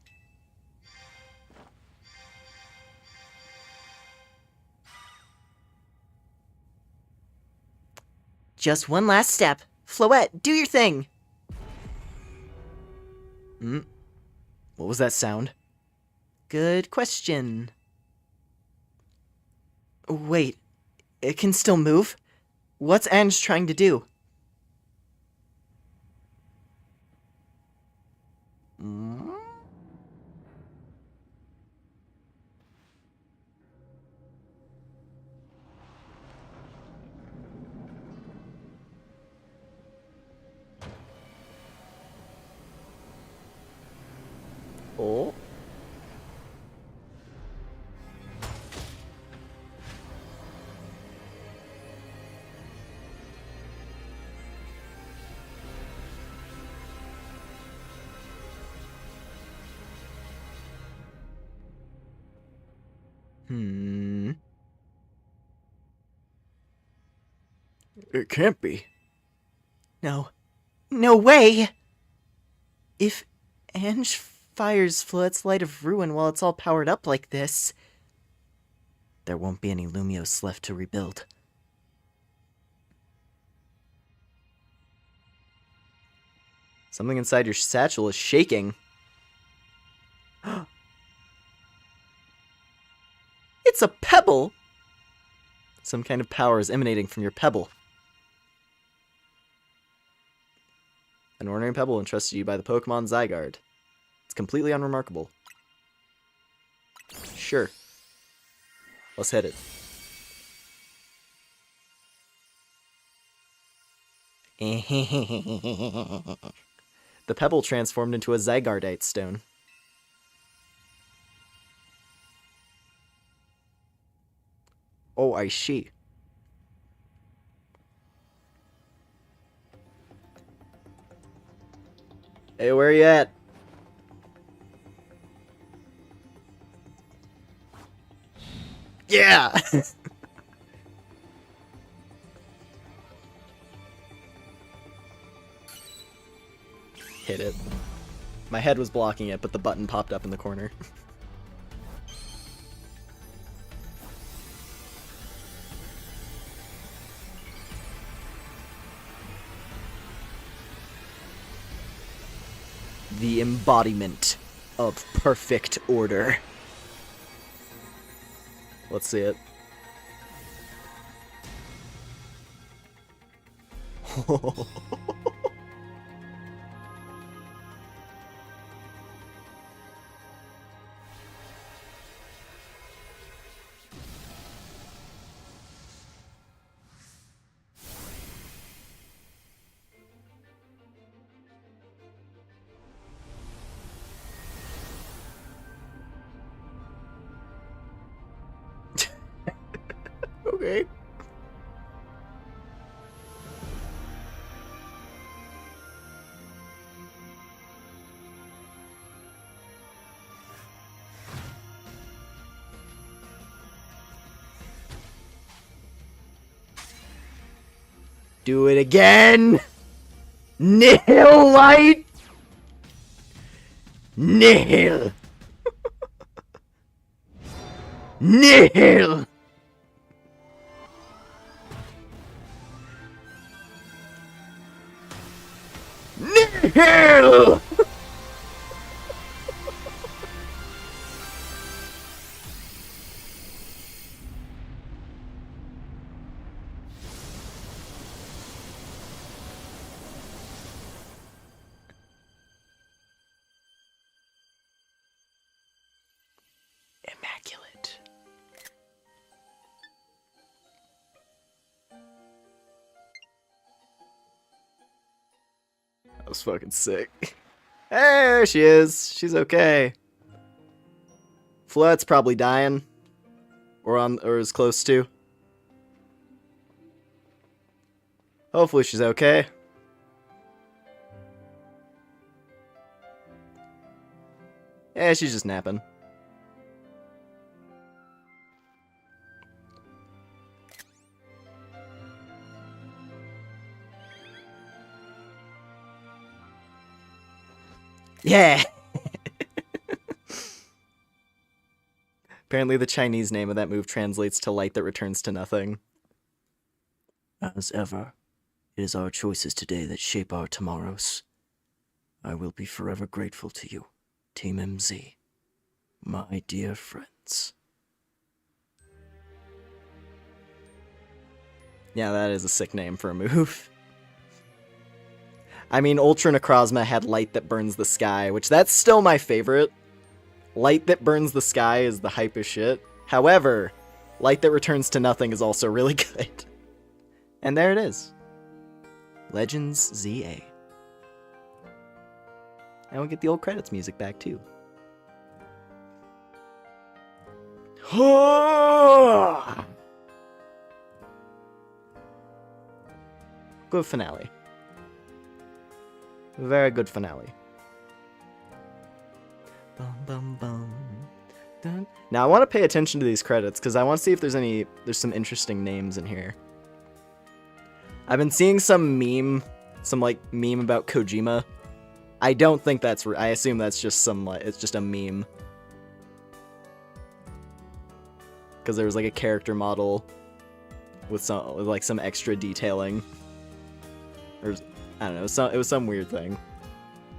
Just one last step. Floette, do your thing! What was that sound? Good question. Wait, it can still move? What's Ange trying to do? Oh? It can't be. No. No way! If Ange fires Floette's Light of Ruin while it's all powered up like this, there won't be any Lumios left to rebuild. Something inside your satchel is shaking. It's a pebble! Some kind of power is emanating from your pebble. An ordinary pebble entrusted to you by the Pokemon Zygarde. It's completely unremarkable. Sure. Let's hit it. The pebble transformed into a Zygardite stone. Oh, I see. Hey, where you at? Yeah! Hit it. My head was blocking it, but the button popped up in the corner. The embodiment of perfect order. Let's see it. Okay. Do it again! Nihil light! Nihil! Nihil! Nihil! Immaculate. That was fucking sick. Hey, there she is. She's okay. Floette's probably dying. Or as close to. Hopefully she's okay. Yeah, she's just napping. Yeah! Apparently the Chinese name of that move translates to light that returns to nothing. As ever, it is our choices today that shape our tomorrows. I will be forever grateful to you, Team MZ, my dear friends. Yeah, that is a sick name for a move. I mean, Ultra Necrozma had Light That Burns the Sky, which that's still my favorite. Light That Burns the Sky is the hype as shit. However, Light That Returns to Nothing is also really good. And there it is. Legends ZA. And we'll get the old credits music back, too. Good finale. Very good finale. Bum, bum, bum. Dun. Now I want to pay attention to these credits because I want to see if there's some interesting names in here. I've been seeing some meme about Kojima. I don't think that's I assume that's just it's just a meme. Because there was like a character model with some extra detailing. Or I don't know, it was some weird thing.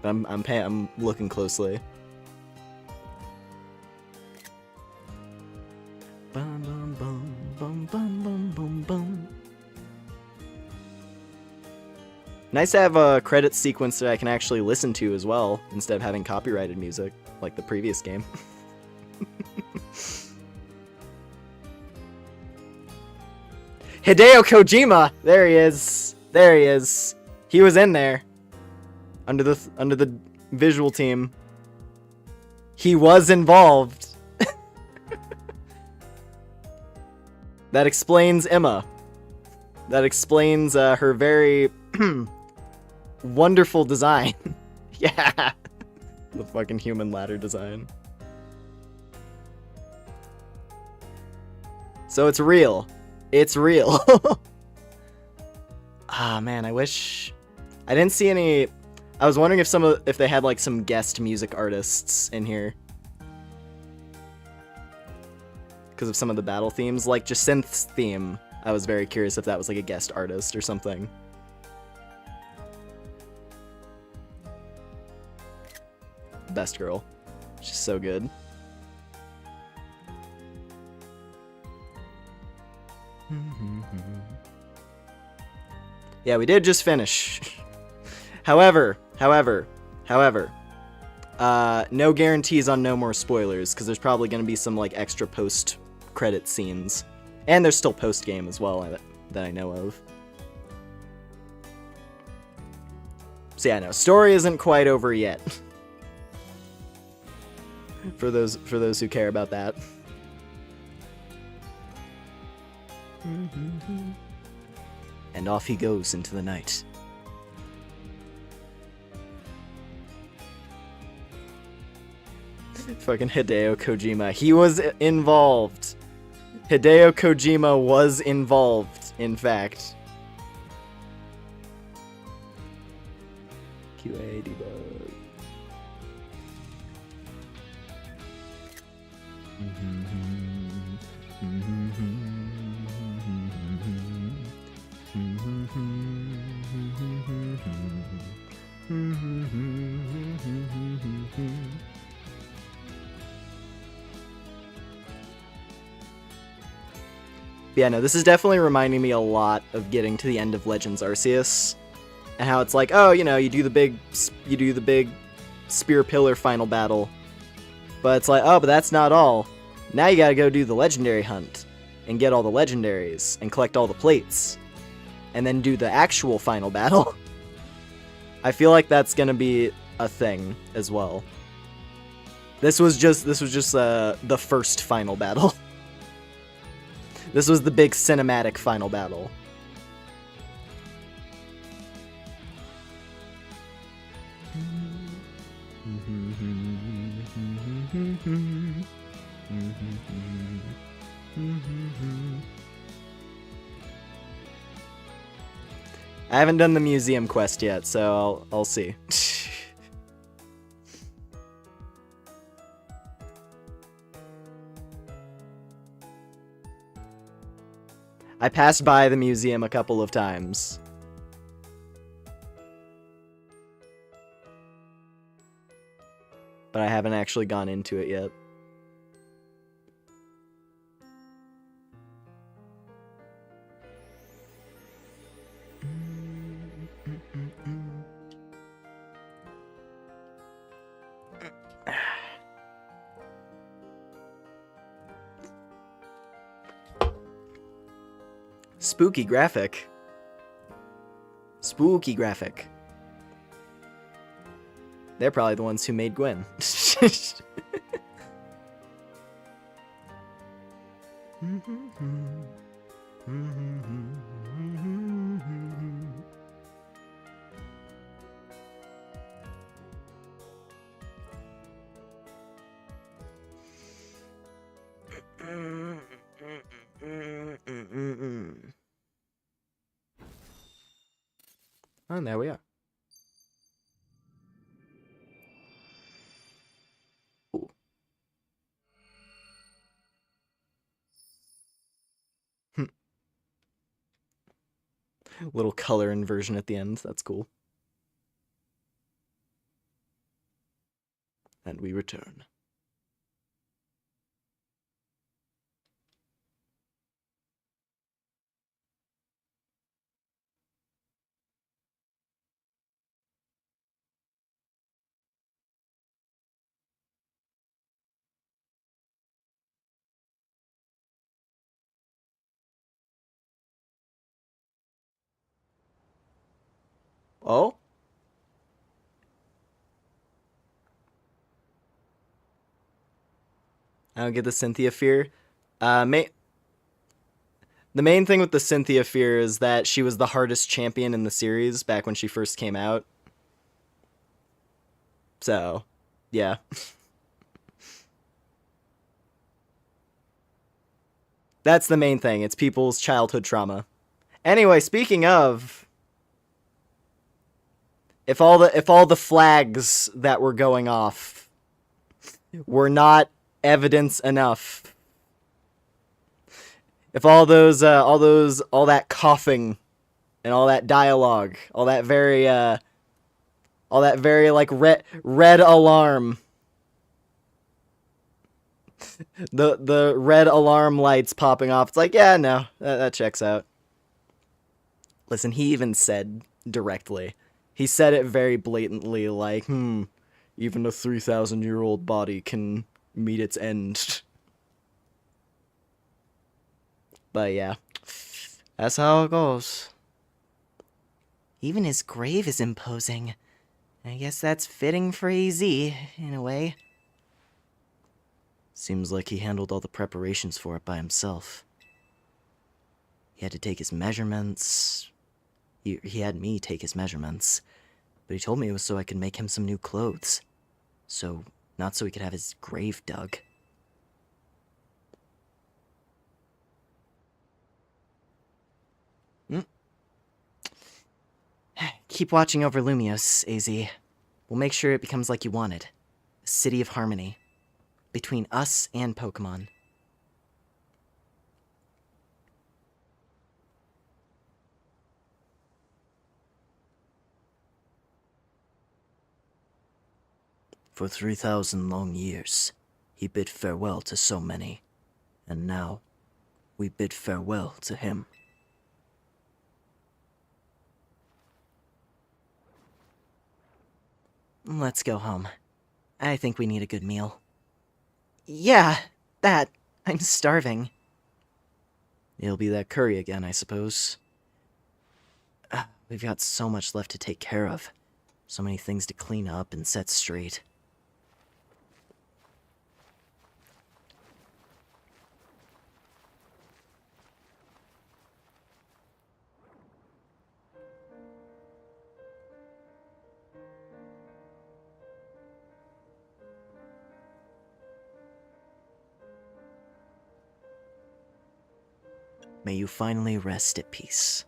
But I'm looking closely. Nice to have a credit sequence that I can actually listen to as well, instead of having copyrighted music, like the previous game. Hideo Kojima! There he is. There he is. He was in there. Under the visual team. He was involved. That explains Emma. That explains her very wonderful design. Yeah. The fucking human ladder design. So it's real. It's real. Ah, man, I wish I didn't see any. I was wondering if they had like some guest music artists in here. Because of some of the battle themes, like Jacinth's theme. I was very curious if that was like a guest artist or something. Best girl. She's so good. Yeah, we did just finish. However, no guarantees on no more spoilers, because there's probably going to be some like extra post-credit scenes. And there's still post-game as well that I know of. So yeah, no, story isn't quite over yet. for those who care about that. And off he goes into the night. Fucking Hideo Kojima. He was involved. Hideo Kojima was involved, in fact. QA debug. Yeah, no, this is definitely reminding me a lot of getting to the end of Legends Arceus, and how it's like, oh, you know, you do the big spear pillar final battle, but it's like, oh, but that's not all. Now you gotta go do the legendary hunt, and get all the legendaries, and collect all the plates, and then do the actual final battle. I feel like that's gonna be a thing as well. This was just the first final battle. This was the big cinematic final battle. I haven't done the museum quest yet, so I'll see. I passed by the museum a couple of times. But I haven't actually gone into it yet. Spooky graphic. Spooky graphic. They're probably the ones who made Gwen. And there we are. Ooh. Little color inversion at the end. That's cool. And we return. Oh? I don't get the Cynthia fear. The main thing with the Cynthia fear is that she was the hardest champion in the series back when she first came out. So, yeah. That's the main thing. It's people's childhood trauma. Anyway, speaking of, if all the flags that were going off were not evidence enough, if all that coughing and all that dialogue, all that very like red alarm, the red alarm lights popping off, it's like, yeah, no, that checks out. Listen, he even said directly. He said it very blatantly, like, even a 3,000-year-old body can meet its end. But yeah, that's how it goes. Even his grave is imposing. I guess that's fitting for AZ, in a way. Seems like he handled all the preparations for it by himself. He had to take his measurements. He had me take his measurements. But he told me it was so I could make him some new clothes. So, not so he could have his grave dug. Keep watching over Lumios, AZ. We'll make sure it becomes like you wanted. A city of harmony. Between us and Pokemon. For 3,000 long years, he bid farewell to so many. And now, we bid farewell to him. Let's go home. I think we need a good meal. Yeah, that. I'm starving. It'll be that curry again, I suppose. We've got so much left to take care of. So many things to clean up and set straight. May you finally rest at peace.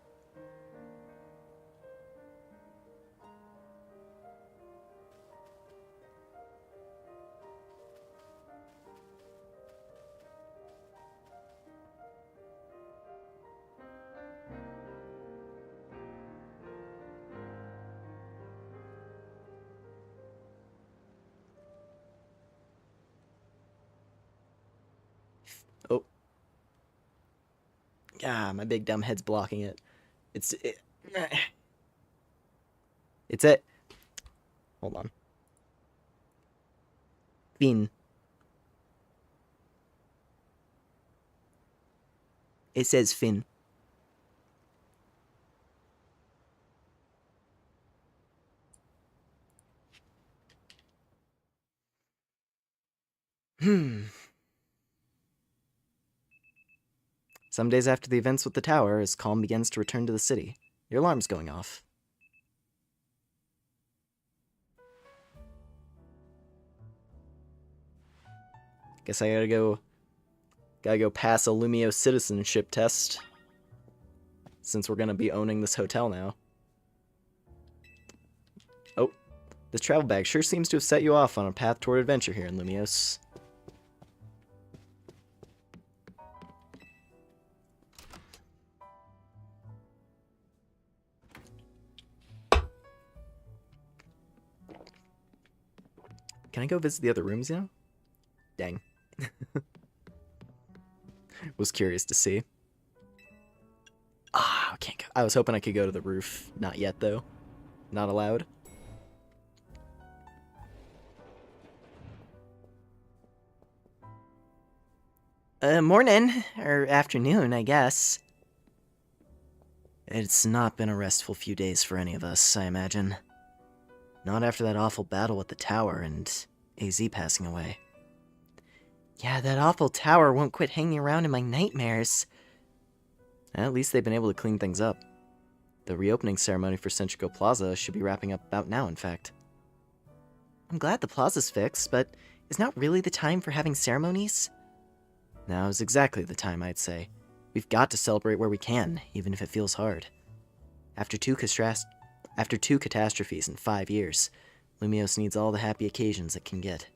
Oh. Ah, my big dumb head's blocking it. It's it. Hold on. Fin. It says Fin. Some days after the events with the tower, as calm begins to return to the city, your alarm's going off. Guess I gotta go pass a Lumio citizenship test, since we're gonna be owning this hotel now. Oh, this travel bag sure seems to have set you off on a path toward adventure here in Lumios. Can I go visit the other rooms now? Dang. Was curious to see. Ah, I can't go. I was hoping I could go to the roof. Not yet, though. Not allowed. Morning, or afternoon, I guess. It's not been a restful few days for any of us, I imagine. Not after that awful battle at the tower and AZ passing away. Yeah, that awful tower won't quit hanging around in my nightmares. At least they've been able to clean things up. The reopening ceremony for Centrico Plaza should be wrapping up about now, in fact. I'm glad the plaza's fixed, but is now really the time for having ceremonies? Now is exactly the time, I'd say. We've got to celebrate where we can, even if it feels hard. After two catastrophes in 5 years, Lumios needs all the happy occasions it can get.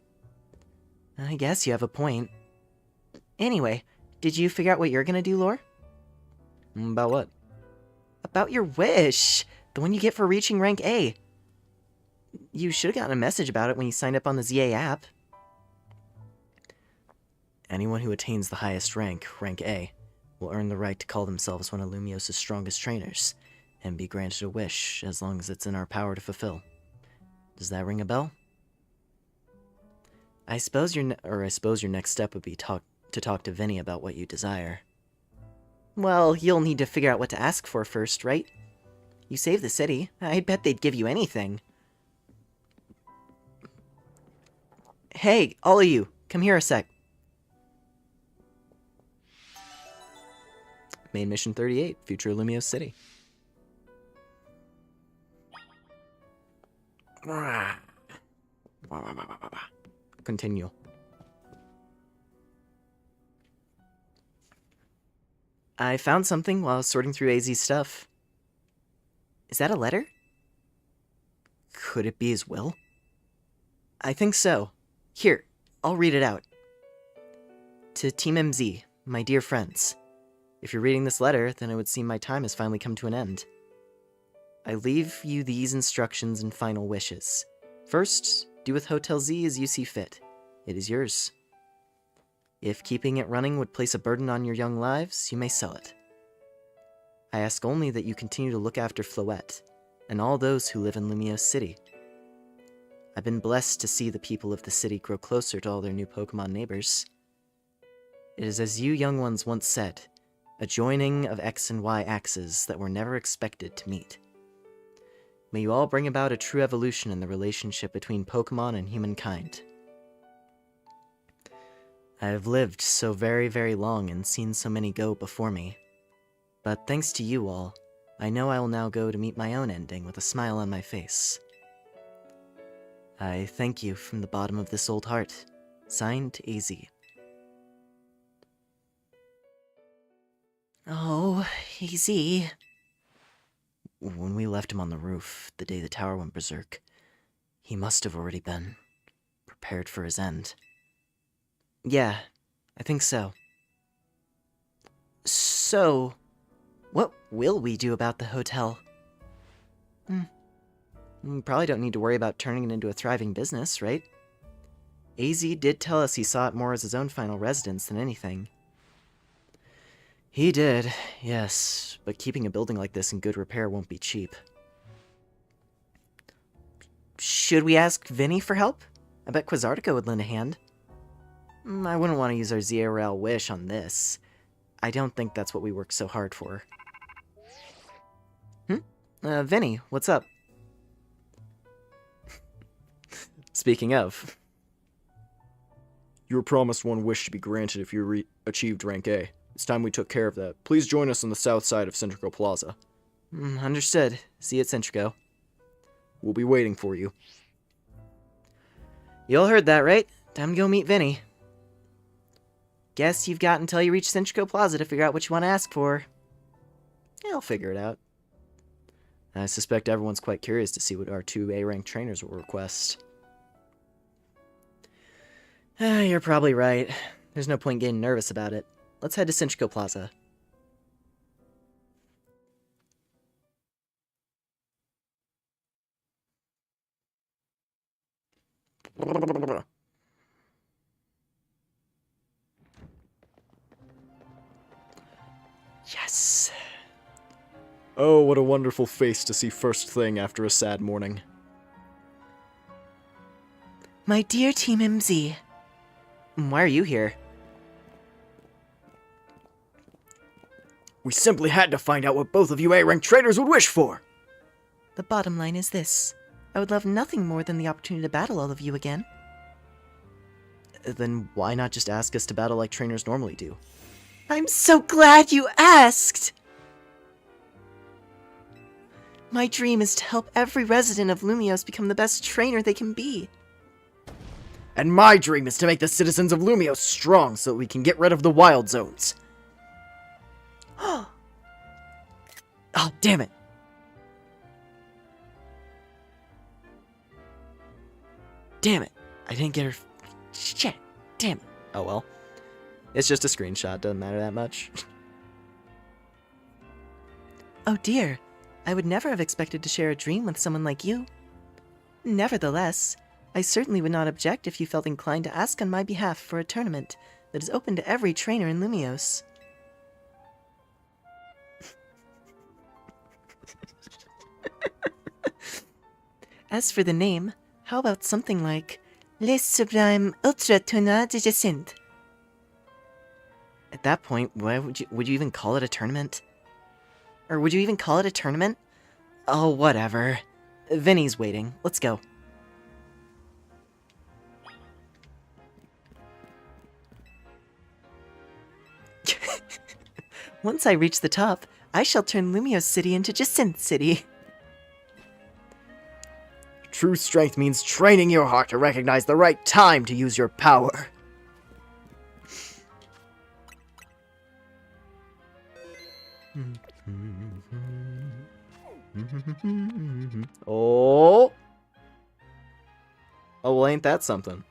I guess you have a point. Anyway, did you figure out what you're gonna do, Lore? About what? About your wish! The one you get for reaching rank A. You should have gotten a message about it when you signed up on the ZA app. Anyone who attains the highest rank, rank A, will earn the right to call themselves one of Lumios' strongest trainers, and be granted a wish as long as it's in our power to fulfill. Does that ring a bell? I suppose your next step would be to talk to Vinny about what you desire. Well, you'll need to figure out what to ask for first, right? You saved the city. I'd bet they'd give you anything. Hey, all of you, come here a sec. Main Mission 38, Future Lumios City. Continue. I found something while sorting through AZ's stuff. Is that a letter? Could it be his will? I think so. Here, I'll read it out. To Team MZ, my dear friends. If you're reading this letter, then it would seem my time has finally come to an end. I leave you these instructions and final wishes. First, do with Hotel Z as you see fit. It is yours. If keeping it running would place a burden on your young lives, you may sell it. I ask only that you continue to look after Floette, and all those who live in Lumios City. I've been blessed to see the people of the city grow closer to all their new Pokemon neighbors. It is as you young ones once said, a joining of X and Y axes that were never expected to meet. May you all bring about a true evolution in the relationship between Pokemon and humankind. I have lived so very, very long and seen so many go before me. But thanks to you all, I know I will now go to meet my own ending with a smile on my face. I thank you from the bottom of this old heart. Signed, AZ. Oh, AZ. When we left him on the roof, the day the tower went berserk, he must have already been prepared for his end. Yeah, I think so. So, what will we do about the hotel? We probably don't need to worry about turning it into a thriving business, right? AZ did tell us he saw it more as his own final residence than anything. He did, yes, but keeping a building like this in good repair won't be cheap. Should we ask Vinny for help? I bet Quasartico would lend a hand. I wouldn't want to use our ZRL wish on this. I don't think that's what we worked so hard for. Vinny, what's up? Speaking of, You were promised one wish to be granted if you achieved rank A. It's time we took care of that. Please join us on the south side of Centrico Plaza. Understood. See you at Centrico. We'll be waiting for you. You all heard that, right? Time to go meet Vinny. Guess you've got until you reach Centrico Plaza to figure out what you want to ask for. yeah, I'll figure it out. I suspect everyone's quite curious to see what our 2 A-ranked trainers will request. You're probably right. There's no point getting nervous about it. Let's head to Centrico Plaza. Yes! Oh, what a wonderful face to see first thing after a sad morning. My dear Team MZ. Why are you here? We simply had to find out what both of you A-rank trainers would wish for. The bottom line is this. I would love nothing more than the opportunity to battle all of you again. Then why not just ask us to battle like trainers normally do? I'm so glad you asked! My dream is to help every resident of Lumios become the best trainer they can be. And my dream is to make the citizens of Lumios strong so we can get rid of the wild zones. Oh, damn it. Damn it. I didn't get her... Shit. Damn it. Oh well. It's just a screenshot, doesn't matter that much. Oh dear. I would never have expected to share a dream with someone like you. Nevertheless, I certainly would not object if you felt inclined to ask on my behalf for a tournament that is open to every trainer in Lumios. As for the name, how about something like Les Sublime Ultra Tournoi de Jacinthe? At that point, why would you even call it a tournament? Or would you even call it a tournament? Oh, whatever. Vinny's waiting. Let's go. Once I reach the top, I shall turn Lumios City into Jacinthe City. True strength means training your heart to recognize the right time to use your power. Oh. Oh, well, ain't that something?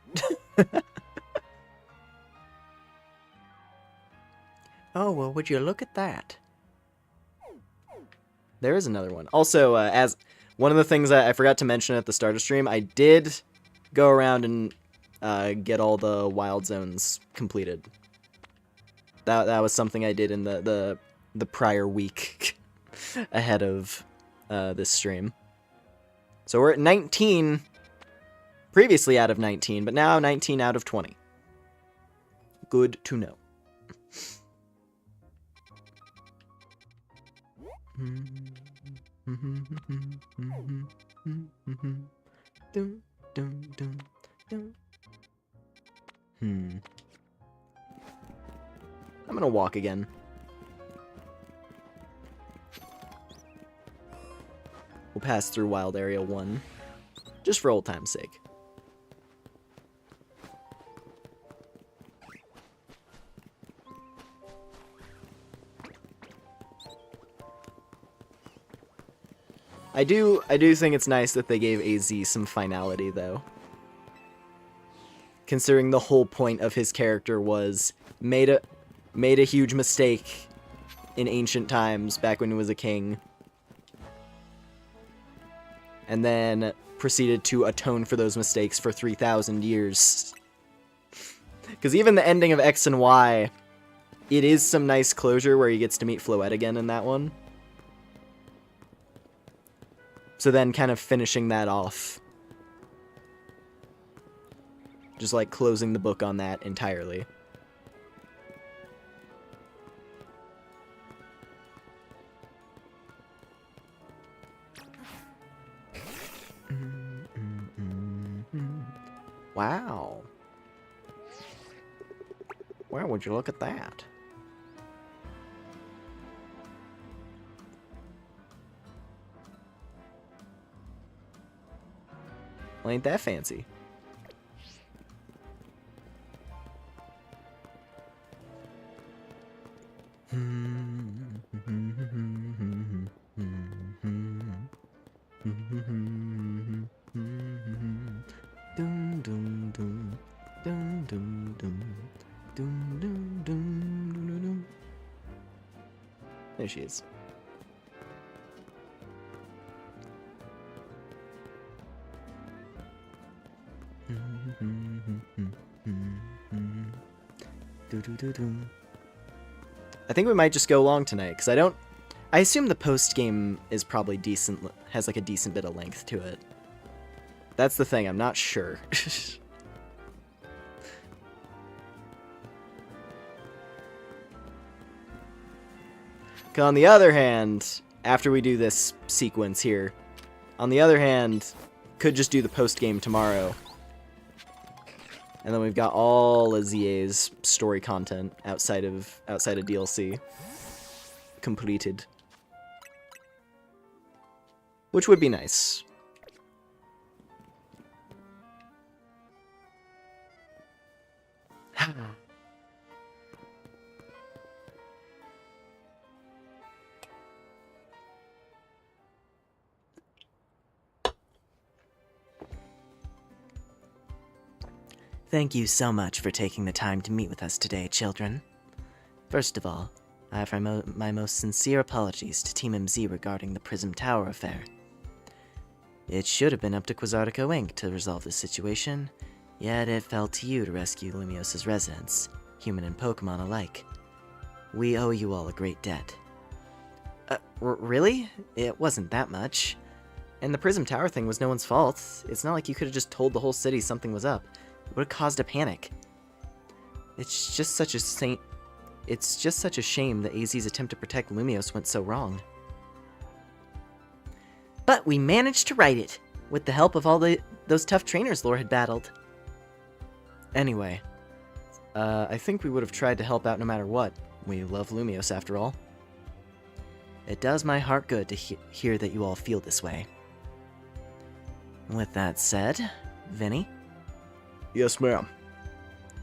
Oh, well, would you look at that? There is another one. Also, as one of the things I forgot to mention at the start of stream, I did go around and get all the wild zones completed. That was something I did in the prior week ahead of this stream. So we're at 19, previously out of 19, but now 19 out of 20. Good to know. I'm gonna walk again. We'll pass through Wild Area 1, just for old time's sake. I do think it's nice that they gave AZ some finality, though. Considering the whole point of his character was made a huge mistake in ancient times, back when he was a king, and then proceeded to atone for those mistakes for 3,000 years. Because even the ending of X and Y, it is some nice closure where he gets to meet Floette again in that one. So then kind of finishing that off. Just like closing the book on that entirely. Wow. Where would you look at that? Well, ain't that fancy? There she is. I think we might just go long tonight, because I assume the post-game is probably decent, has like a decent bit of length to it. That's the thing, I'm not sure. On the other hand, after we do this sequence here, on the other hand, could just do the post-game tomorrow. And then we've got all of ZA's story content outside of DLC completed. Which would be nice. Thank you so much for taking the time to meet with us today, children. First of all, I offer my most sincere apologies to Team MZ regarding the Prism Tower affair. It should have been up to Quasartico Inc. to resolve this situation, yet it fell to you to rescue Lumios's residents, human and Pokemon alike. We owe you all a great debt. Really? It wasn't that much. And the Prism Tower thing was no one's fault. It's not like you could have just told the whole city something was up. It would have caused a panic. It's just such a shame that AZ's attempt to protect Lumios went so wrong. But we managed to right it, with the help of all those tough trainers Lore had battled. Anyway, I think we would have tried to help out no matter what. We love Lumios after all. It does my heart good to hear that you all feel this way. With that said, Vinny? Yes, ma'am.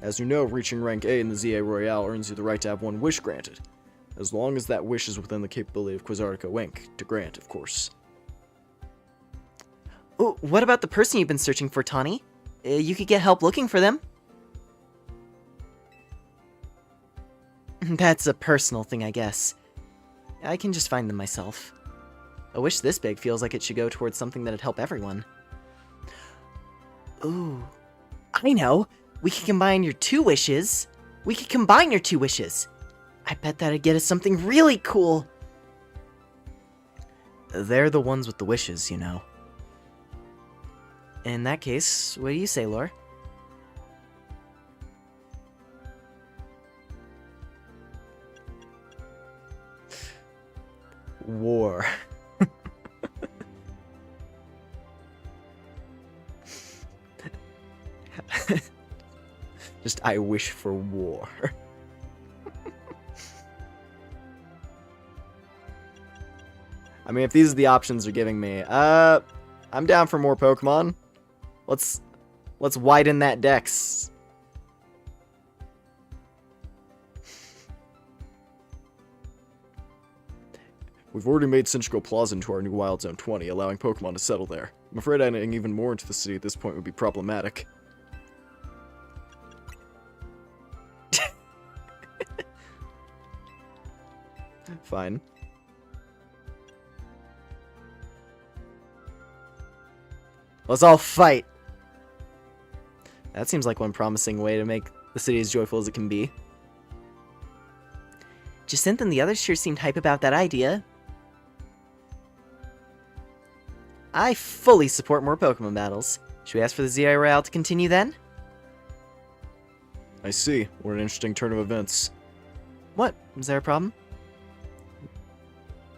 As you know, reaching rank A in the ZA Royale earns you the right to have one wish granted. As long as that wish is within the capability of Quasartico Inc. to grant, of course. Oh, what about the person you've been searching for, Tawny? You could get help looking for them. That's a personal thing, I guess. I can just find them myself. A wish this big feels like it should go towards something that'd help everyone. Ooh, I know! We could combine your two wishes! I bet that'd get us something really cool! They're the ones with the wishes, you know. In that case, what do you say, Lore? War. Just, I wish for war. I mean, if these are the options they're giving me, I'm down for more Pokemon. Let's widen that dex. We've already made Cinchgo Plaza into our new Wild Zone 20, allowing Pokemon to settle there. I'm afraid adding even more into the city at this point would be problematic. Fine. Let's all fight! That seems like one promising way to make the city as joyful as it can be. Jacinth and the others sure seemed hype about that idea. I fully support more Pokemon battles. Should we ask for the ZI Royale to continue then? I see. What an interesting turn of events. What? Is there a problem?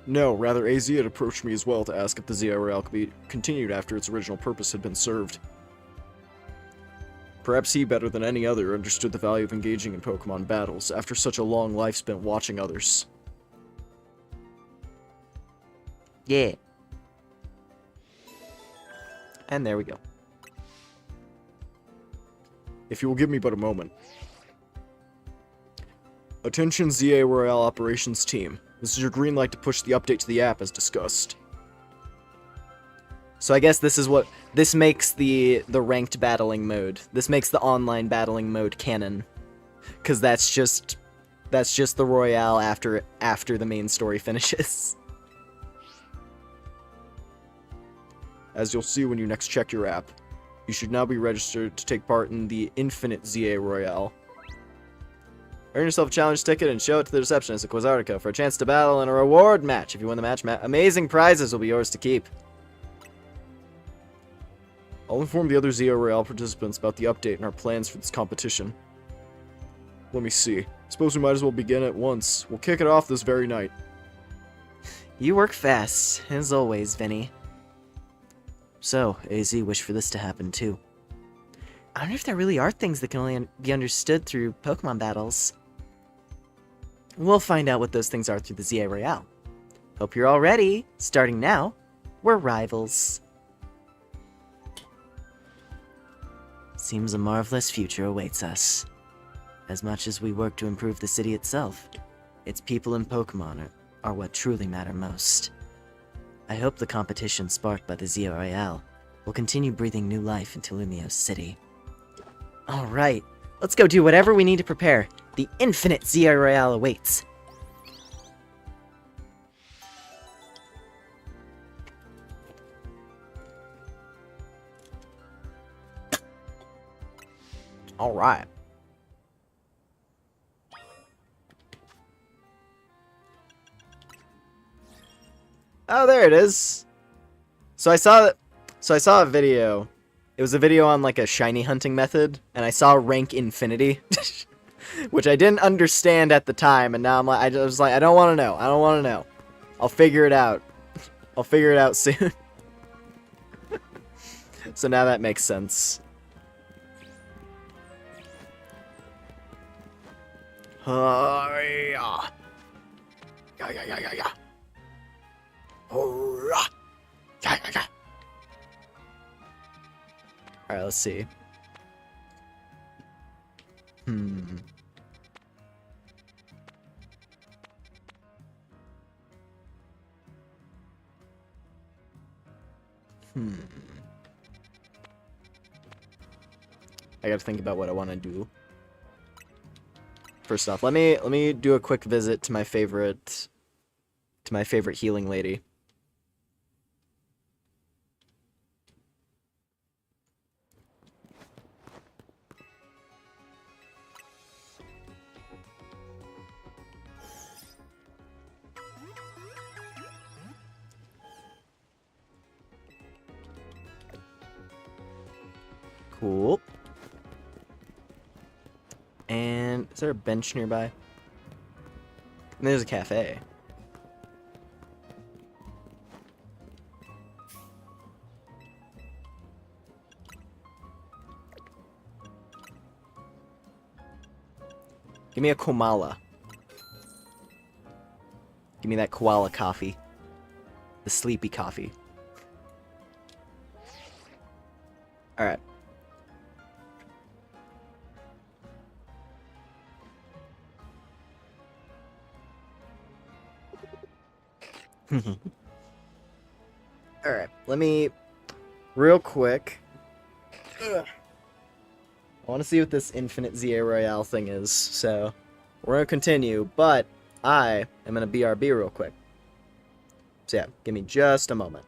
No, rather AZ had approached me as well to ask if the ZI Royale could be continued after its original purpose had been served. Perhaps he, better than any other, understood the value of engaging in Pokemon battles after such a long life spent watching others. Yeah. And there we go. If you will give me but a moment. Attention ZA Royale Operations Team. This is your green light to push the update to the app as discussed. So I guess this makes the ranked battling mode. This makes the online battling mode canon. Cause that's just the Royale after the main story finishes. As you'll see when you next check your app, you should now be registered to take part in the Infinite ZA Royale. Earn yourself a challenge ticket and show it to the receptionist at Quasartico for a chance to battle in a reward match. If you win the match, amazing prizes will be yours to keep. I'll inform the other ZA Royale participants about the update and our plans for this competition. Let me see. Suppose we might as well begin at once. We'll kick it off this very night. You work fast, as always, Vinny. So, AZ wished for this to happen too. I wonder if there really are things that can only be understood through Pokemon battles. We'll find out what those things are through the ZA Royale. Hope you're all ready. Starting now, we're rivals. Seems a marvelous future awaits us. As much as we work to improve the city itself, its people and Pokemon are what truly matter most. I hope the competition sparked by the ZA Royale will continue breathing new life into Lumiose City. Alright, let's go do whatever we need to prepare. The infinite ZA Royale awaits. Alright. Oh, there it is. So I saw a video. It was a video on like a shiny hunting method, and I saw rank infinity, which I didn't understand at the time, and now I was like, I don't want to know. I don't want to know. I'll figure it out. I'll figure it out soon. So now that makes sense. Yeah. Yeah. Hurrah! Yeah. Alright, let's see. I gotta think about what I want to do. First off, let me do a quick visit to my favorite healing lady. Cool. And is there a bench nearby? And there's a cafe. Give me a Komala. Give me that koala coffee. The sleepy coffee. Alright. Alright, let me... Real quick... Ugh. I want to see what this infinite ZA Royale thing is, so... We're going to continue, but I am going to BRB real quick. So yeah, give me just a moment.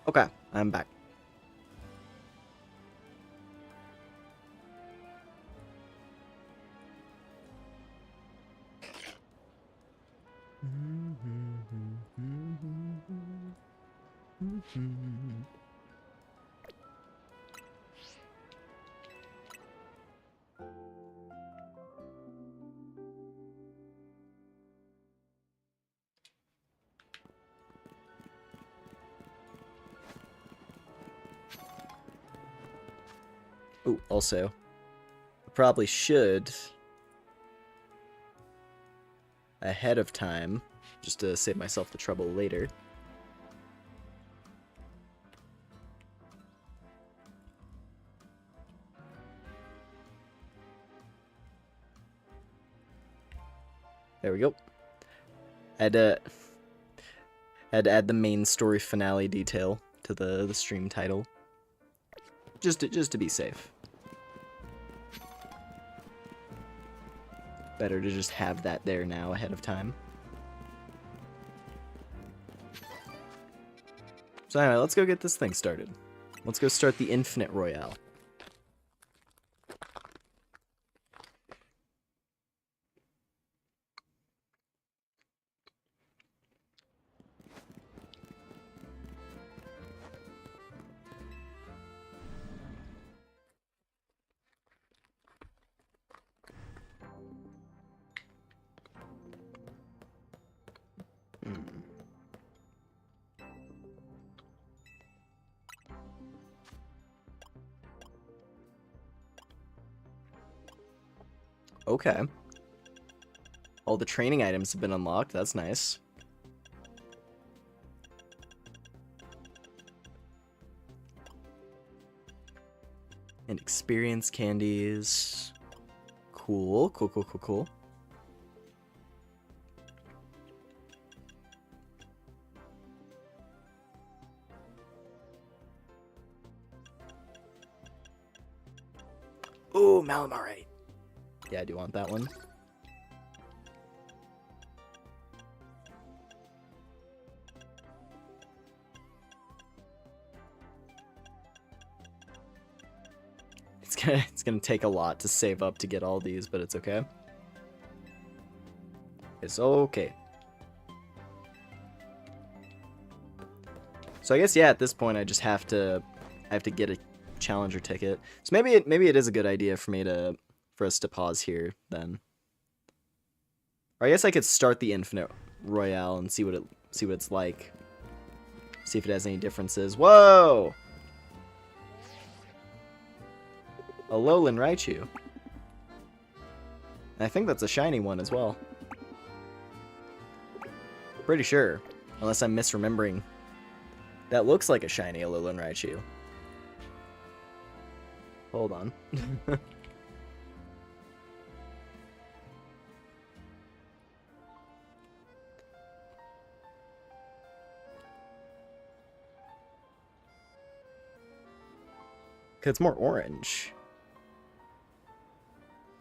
Okay, I'm back. Ooh, also, I probably should, ahead of time, just to save myself the trouble later. There we go. Had to add the main story finale detail to the stream title, just to be safe. Better to just have that there now ahead of time. So anyway, let's go get this thing started. Let's go start the Infinite Royale. Okay. All the training items have been unlocked. That's nice. And experience candies. Cool, cool, cool, cool, cool. Ooh, Malamarite. Yeah, I do want that one. It's gonna take a lot to save up to get all these, but it's okay. It's okay. So I guess yeah, at this point I just have to get a challenger ticket. So maybe it is a good idea for us to pause here then. Or I guess I could start the Infinite Royale and see what it's like. See if it has any differences. Whoa! A Alolan Raichu. I think that's a shiny one as well. Pretty sure. Unless I'm misremembering. That looks like a shiny Alolan Raichu. Hold on. Cause it's more orange.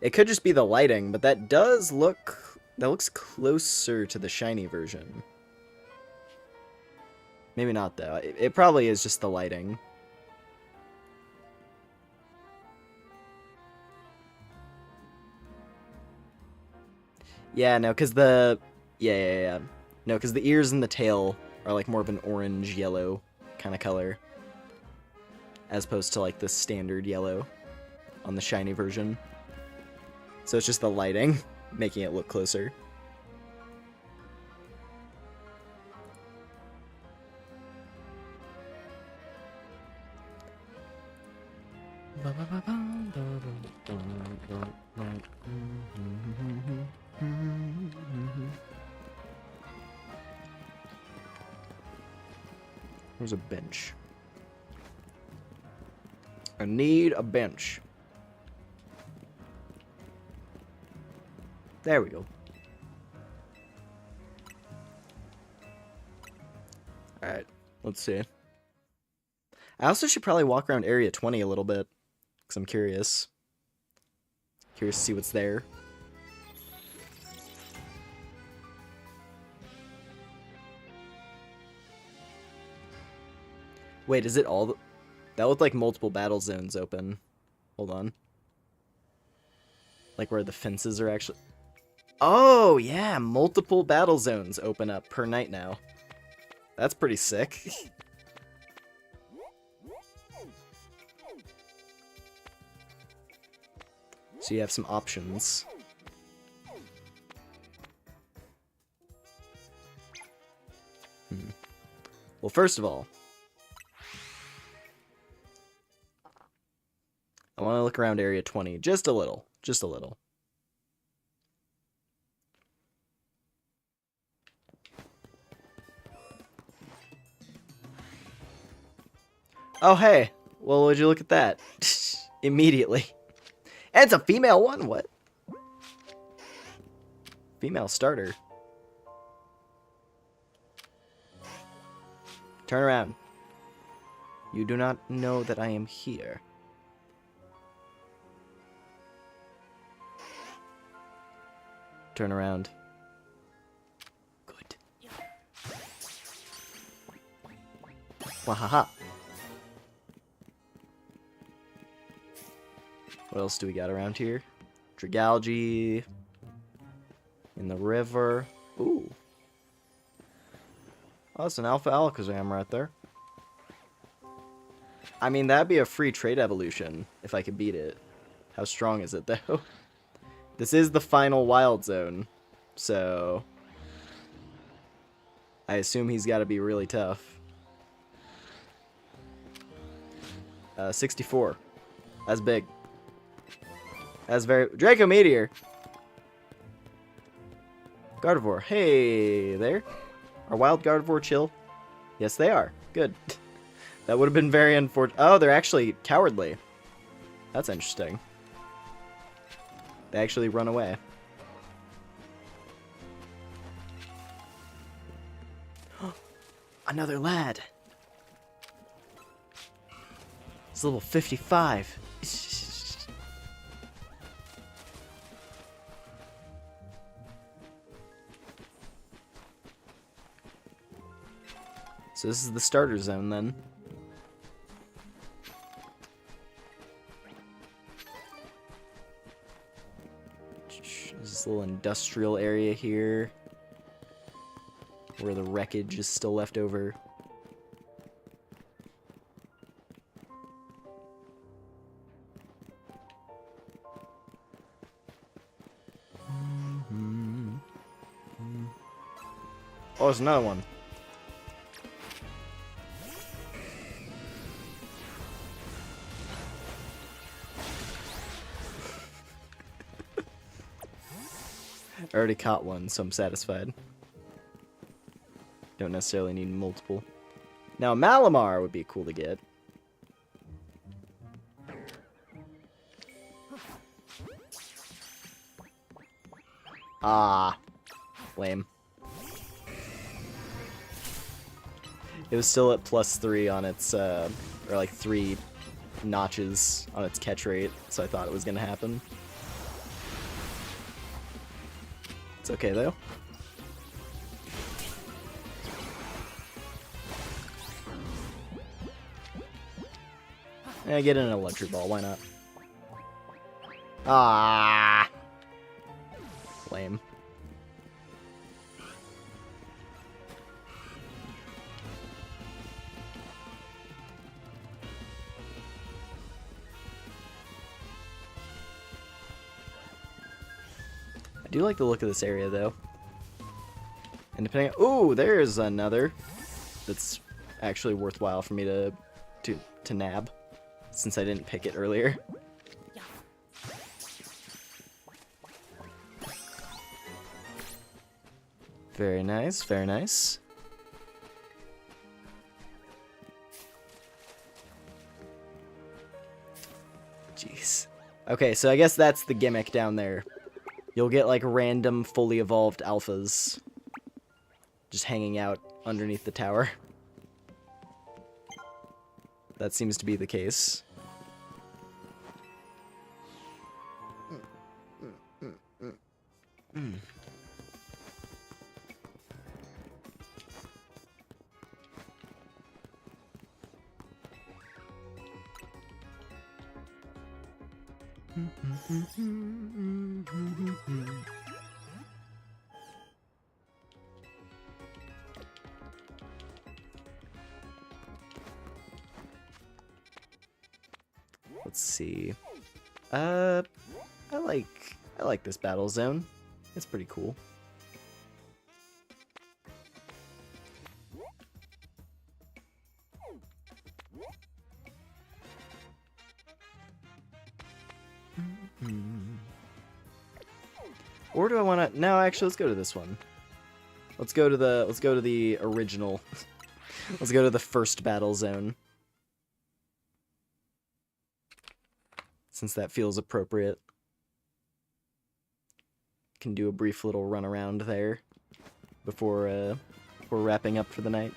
It could just be the lighting, but that looks closer to the shiny version. Maybe not though. It probably is just the lighting. Yeah, no, cause yeah. No, cause the ears and the tail are like more of an orange yellow kind of color, as opposed to like the standard yellow on the shiny version. So it's just the lighting making it look closer. There's a bench. I need a bench. There we go. Alright, let's see. I also should probably walk around Area 20 a little bit, because I'm curious. Curious to see what's there. Wait, is it all... That looked like multiple battle zones open. Hold on. Like where the fences are actually... Oh, yeah, multiple battle zones open up per night now. That's pretty sick. So you have some options. Well, first of all, I want to look around Area 20 just a little. Just a little. Oh, hey. Well, would you look at that? Immediately. And it's a female one. What? Female starter. Turn around. You do not know that I am here. Turn around. Good. Wahaha. What else do we got around here? Dragalge. In the river. Ooh. Oh, that's an Alpha Alakazam right there. I mean, that'd be a free trade evolution if I could beat it. How strong is it, though? This is the final wild zone, so... I assume he's got to be really tough. 64. That's big. That's very... Draco Meteor! Gardevoir. Hey there. Are wild Gardevoir chill? Yes, they are. Good. That would have been very unfortunate. Oh, they're actually cowardly. That's interesting. They actually run away. Another lad. It's level 55. So this is the starter zone then. There's this little industrial area here where the wreckage is still left over. Oh, there's another one. I already caught one, so I'm satisfied. Don't necessarily need multiple. Now, Malamar would be cool to get. Ah. Lame. It was still at +3 on its, or like 3 notches on its catch rate, so I thought it was gonna happen. It's okay, though. Yeah, get in an electric ball, why not? Ah, lame. I do like the look of this area, though. And depending on... Ooh, there's another that's actually worthwhile for me to nab, since I didn't pick it earlier. Very nice, very nice. Jeez. Okay, so I guess that's the gimmick down there. You'll get like random fully evolved alphas just hanging out underneath the tower. That seems to be the case. Let's see. I like this battle zone. It's pretty cool. Or do I want to? No, actually, let's go to this one. Let's go to the original. Let's go to the first battle zone. Since that feels appropriate. Can do a brief little run around there before wrapping up for the night.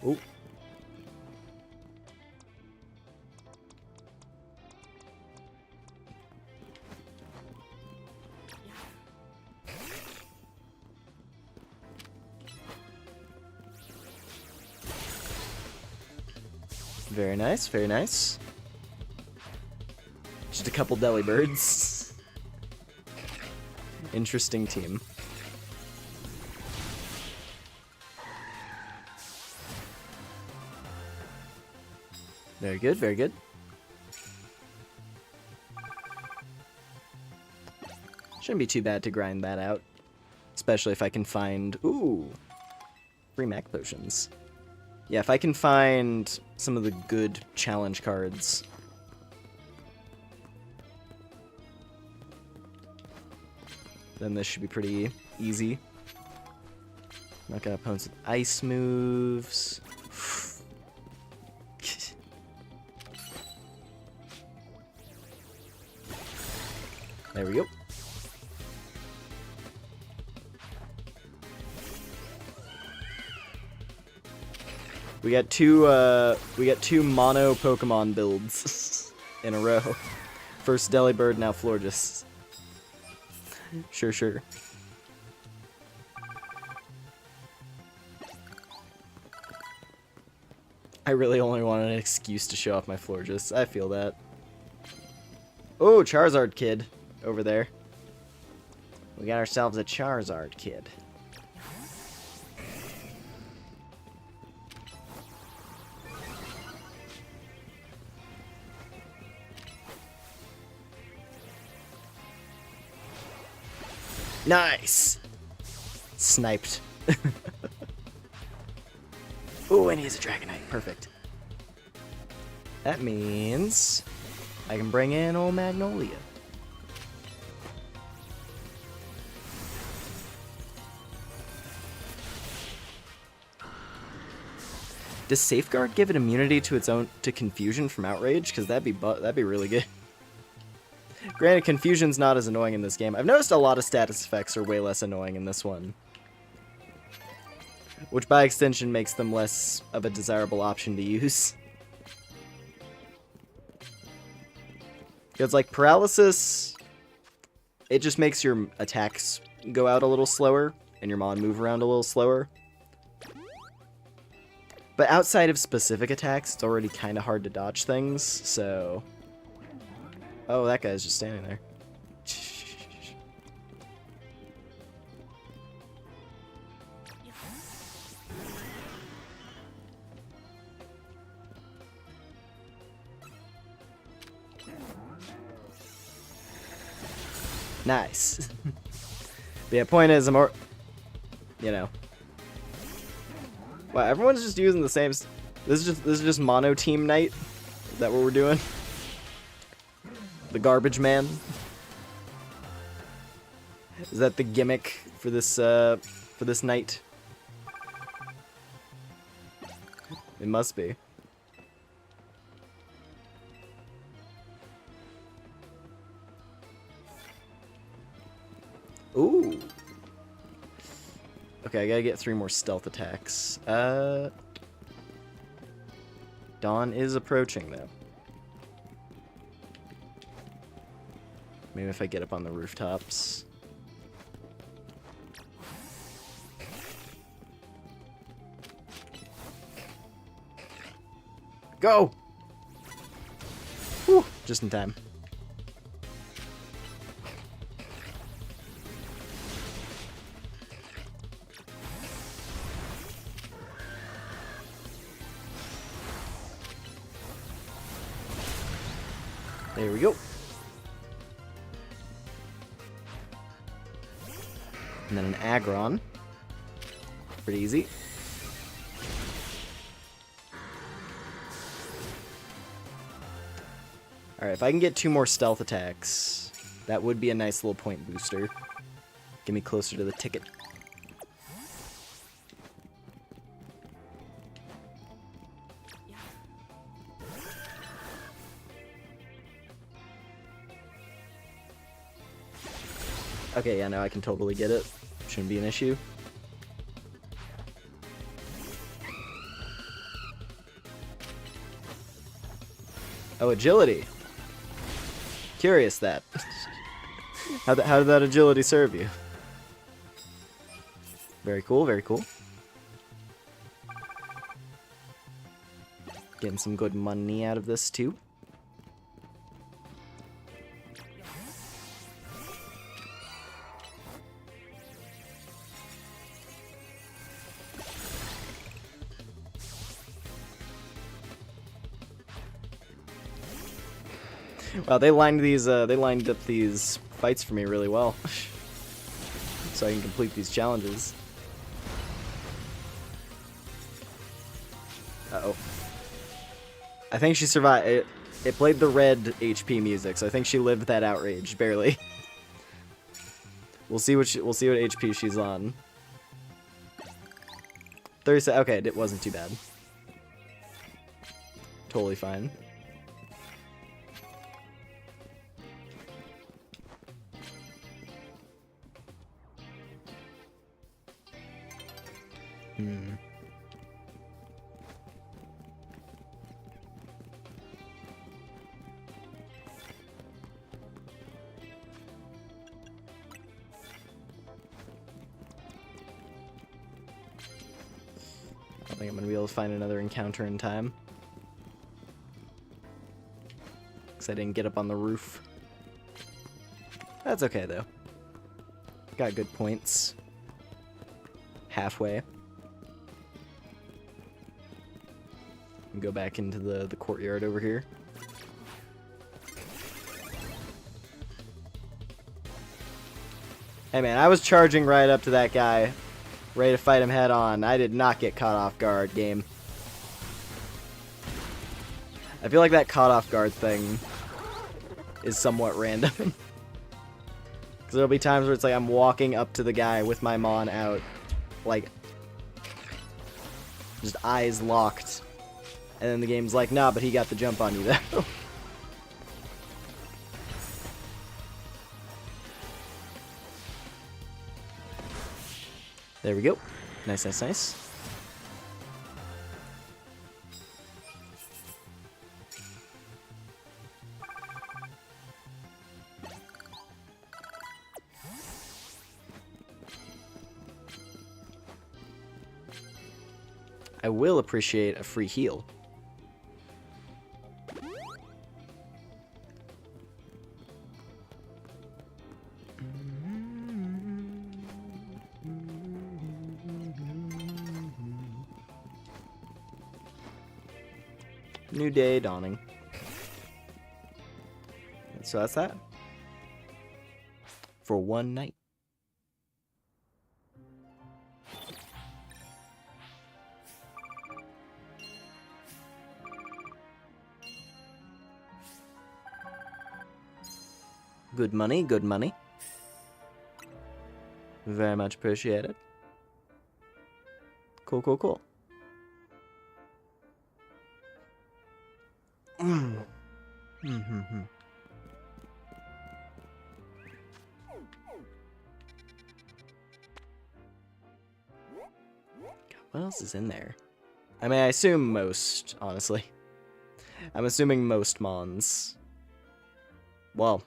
Oh. Very nice, very nice. Just a couple deli birds. Interesting team. Very good, very good. Shouldn't be too bad to grind that out. Especially if I can find... Ooh! Free Mac potions. Yeah, if I can find some of the good challenge cards. Then this should be pretty easy. Knock out opponents with ice moves. There we go. We got two mono Pokemon builds in a row. First Delibird, now Florges. Sure, sure. I really only wanted an excuse to show off my Florges. I feel that. Oh, Charizard kid over there. We got ourselves a Charizard kid. Nice! Sniped. Ooh, and he's a Dragonite. Perfect. That means I can bring in old Magnolia. Does Safeguard give it immunity to its own confusion from outrage? Because that'd be really good. Granted, confusion's not as annoying in this game. I've noticed a lot of status effects are way less annoying in this one. Which by extension makes them less of a desirable option to use. Because like paralysis, it just makes your attacks go out a little slower and your mon move around a little slower. But outside of specific attacks, it's already kind of hard to dodge things, so... Oh, that guy's just standing there. Nice. But yeah, point is, you know. Wow, everyone's just using the same. This is just mono team night. Is that what we're doing? The garbage man. Is that the gimmick for this night? It must be. Ooh. Okay, I gotta get 3 more stealth attacks. Dawn is approaching, though. Maybe if I get up on the rooftops. Go! Whew, just in time. There we go. And then an Aggron. Pretty easy. Alright, if I can get 2 more stealth attacks, that would be a nice little point booster. Get me closer to the ticket. Okay, yeah, no, I can totally get it. Shouldn't be an issue. Oh, agility. Curious that. How did that agility serve you? Very cool, very cool. Getting some good money out of this too. Wow, they lined up these fights for me really well. So I can complete these challenges. Uh-oh. I think she survived. It played the red HP music, so I think she lived that outrage, barely. We'll see what HP she's on. 37. Okay, it wasn't too bad. Totally fine. I think I'm gonna be able to find another encounter in time. Because I didn't get up on the roof. That's okay, though. Got good points. Halfway. And go back into the courtyard over here. Hey man, I was charging right up to that guy, ready to fight him head on. I did not get caught off guard, game. I feel like that caught off guard thing is somewhat random. Because there'll be times where it's like I'm walking up to the guy with my Mon out, like, just eyes locked. And then the game's like, nah, but he got the jump on you though. There we go. Nice, nice, nice. I will appreciate a free heal. New day dawning. So that's that. For one night. Good money, good money. Very much appreciated. Cool, cool, cool. What else is in there? I mean, I assume most, honestly. I'm assuming most Mons. Well,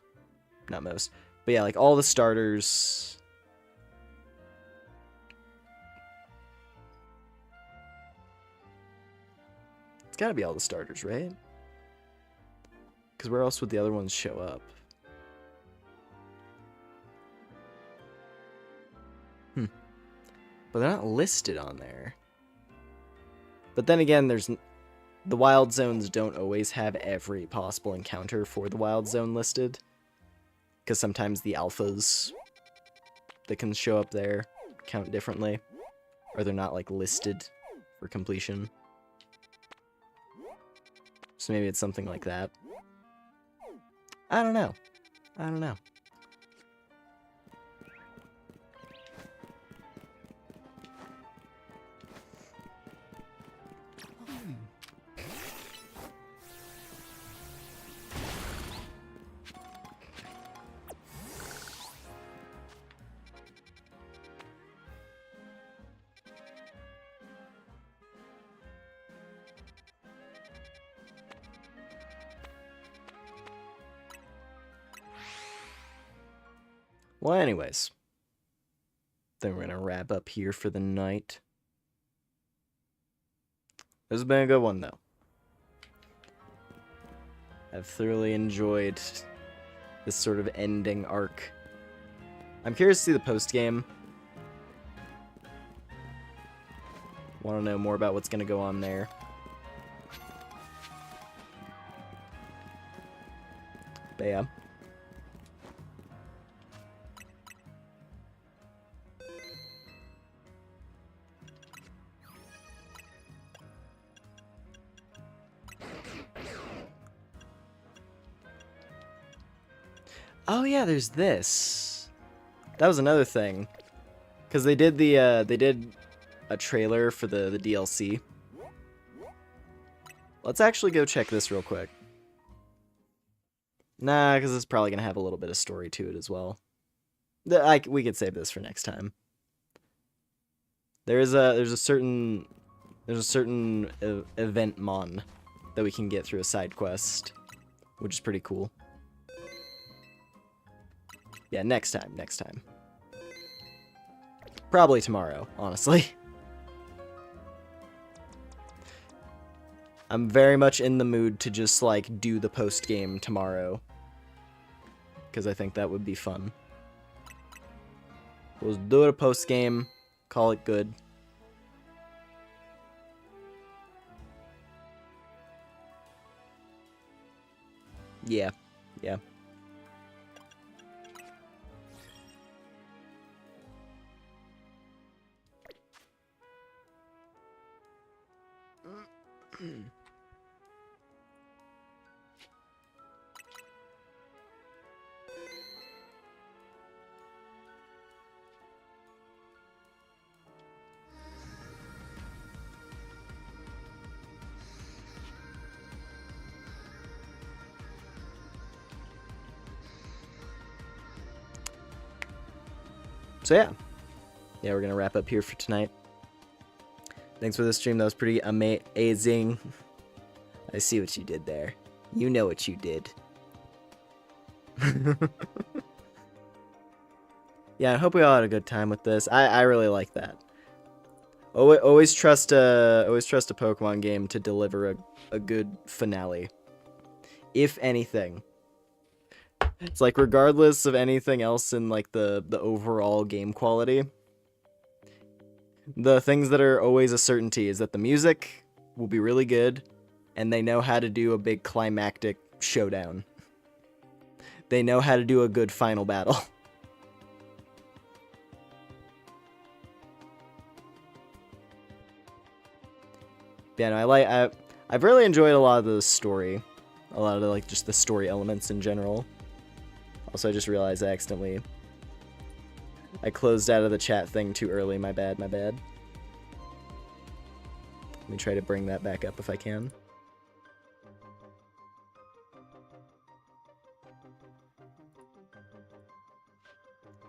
not most. But yeah, like all the starters. It's gotta be all the starters, right? Because where else would the other ones show up? But they're not listed on there. But then again, the wild zones don't always have every possible encounter for the wild zone listed. Because sometimes the alphas that can show up there count differently. Or they're not, like, listed for completion. So maybe it's something like that. I don't know. I don't know. Well, anyways, then we're gonna wrap up here for the night. This has been a good one, though. I've thoroughly enjoyed this sort of ending arc. I'm curious to see the post-game. Want to know more about what's gonna go on there. But yeah. Oh yeah, there's this. That was another thing, because they did a trailer for the DLC. Let's actually go check this real quick. Nah, because it's probably gonna have a little bit of story to it as well. We could save this for next time. There's a certain event mon that we can get through a side quest, which is pretty cool. Yeah, next time. Probably tomorrow, honestly. I'm very much in the mood to just, like, do the post-game tomorrow. Because I think that would be fun. We'll do it a post-game, call it good. Yeah. So yeah, we're gonna wrap up here for tonight. Thanks for the stream. That was pretty amazing. I see what you did there. You know what you did. Yeah, I hope we all had a good time with this. I really like that. Always trust a Pokemon game to deliver a good finale. If anything. It's like, regardless of anything else in, like, the overall game quality, the things that are always a certainty is that the music will be really good, and they know how to do a big climactic showdown. They know how to do a good final battle. Yeah, no, I've really enjoyed a lot of the story. A lot of the, like, just the story elements in general. Also, I just realized I closed out of the chat thing too early. My bad. Let me try to bring that back up if I can.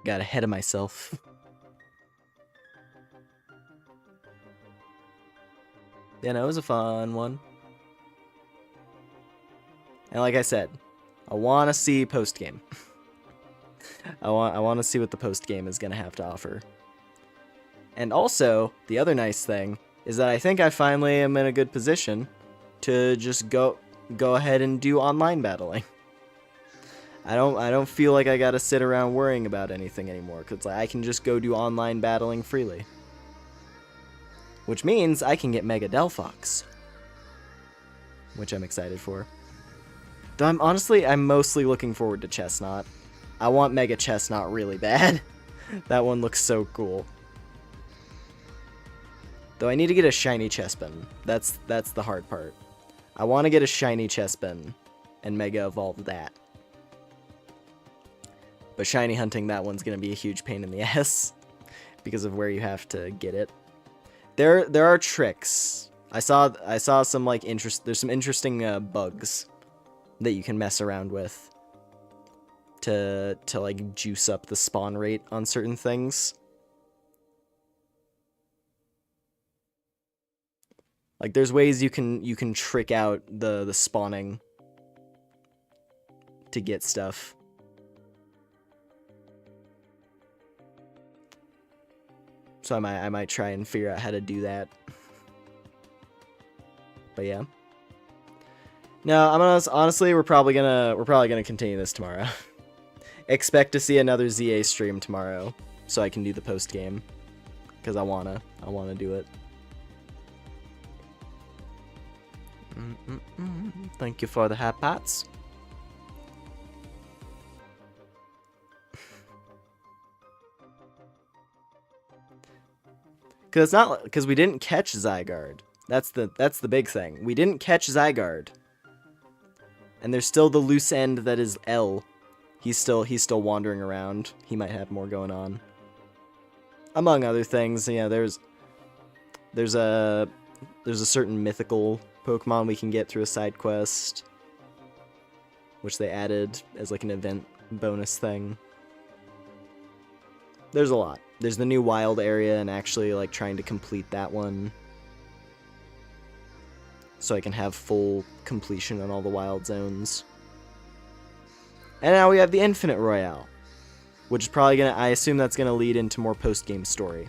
Got ahead of myself. Yeah, no, it was a fun one. And like I said, I want to see post-game. I want to see what the post-game is going to have to offer. And also, the other nice thing is that I think I finally am in a good position to just go ahead and do online battling. I don't feel like I gotta sit around worrying about anything anymore, because I can just go do online battling freely. Which means I can get Mega Delphox, which I'm excited for. Though I'm mostly looking forward to Chestnut. I want Mega Chestnut really bad. That one looks so cool. Though I need to get a shiny Chespin. That's the hard part. I want to get a shiny Chespin and Mega Evolve that. But shiny hunting that one's going to be a huge pain in the ass because of where you have to get it. There are tricks. I saw some like there's some interesting bugs that you can mess around with to like juice up the spawn rate on certain things. Like there's ways you can trick out the spawning to get stuff. So I might try and figure out how to do that. But yeah. No, honestly we're probably gonna continue this tomorrow. Expect to see another ZA stream tomorrow, so I can do the post game, because I wanna do it. Thank you for the hat pats. Because we didn't catch Zygarde. That's the big thing. We didn't catch Zygarde. And there's still the loose end that is L. He's still wandering around. He might have more going on. Among other things, yeah, there's a certain mythical Pokemon we can get through a side quest, which they added as like an event bonus thing. There's a lot. There's the new wild area and actually like trying to complete that one so I can have full completion on all the wild zones. And now we have the Infinite Royale, which is probably I assume that's gonna lead into more post-game story.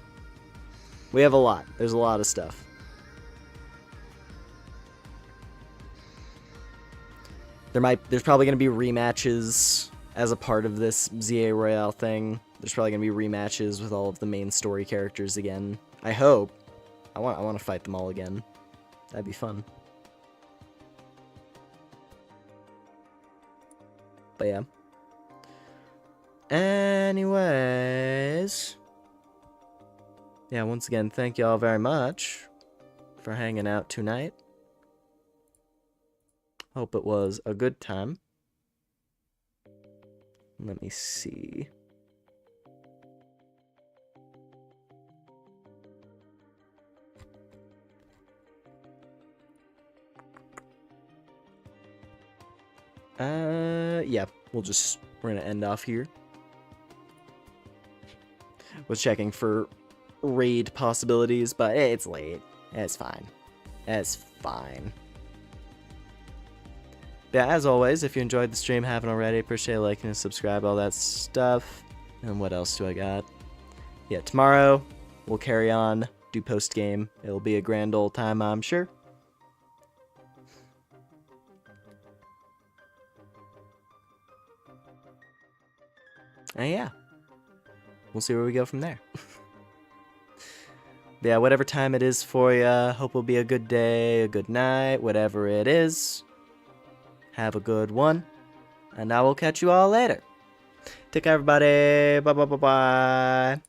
We have a lot. There's a lot of stuff. There's probably gonna be rematches as a part of this ZA Royale thing. There's probably gonna be rematches with all of the main story characters again. I hope. I want to fight them all again. That'd be fun. But yeah. Anyways. Yeah, once again, thank y'all very much for hanging out tonight. Hope it was a good time. Let me see. Yeah, we're gonna end off here. Was checking for raid possibilities, but it's late. It's fine. It's fine. Yeah, as always, if you enjoyed the stream, haven't already, appreciate liking and subscribe, all that stuff. And what else do I got? Yeah, tomorrow we'll carry on, do post game. It'll be a grand old time, I'm sure. And yeah, we'll see where we go from there. Yeah, whatever time it is for ya, hope it'll be a good day, a good night, whatever it is. Have a good one, and I will catch you all later. Take care, everybody. Bye, bye, bye, bye.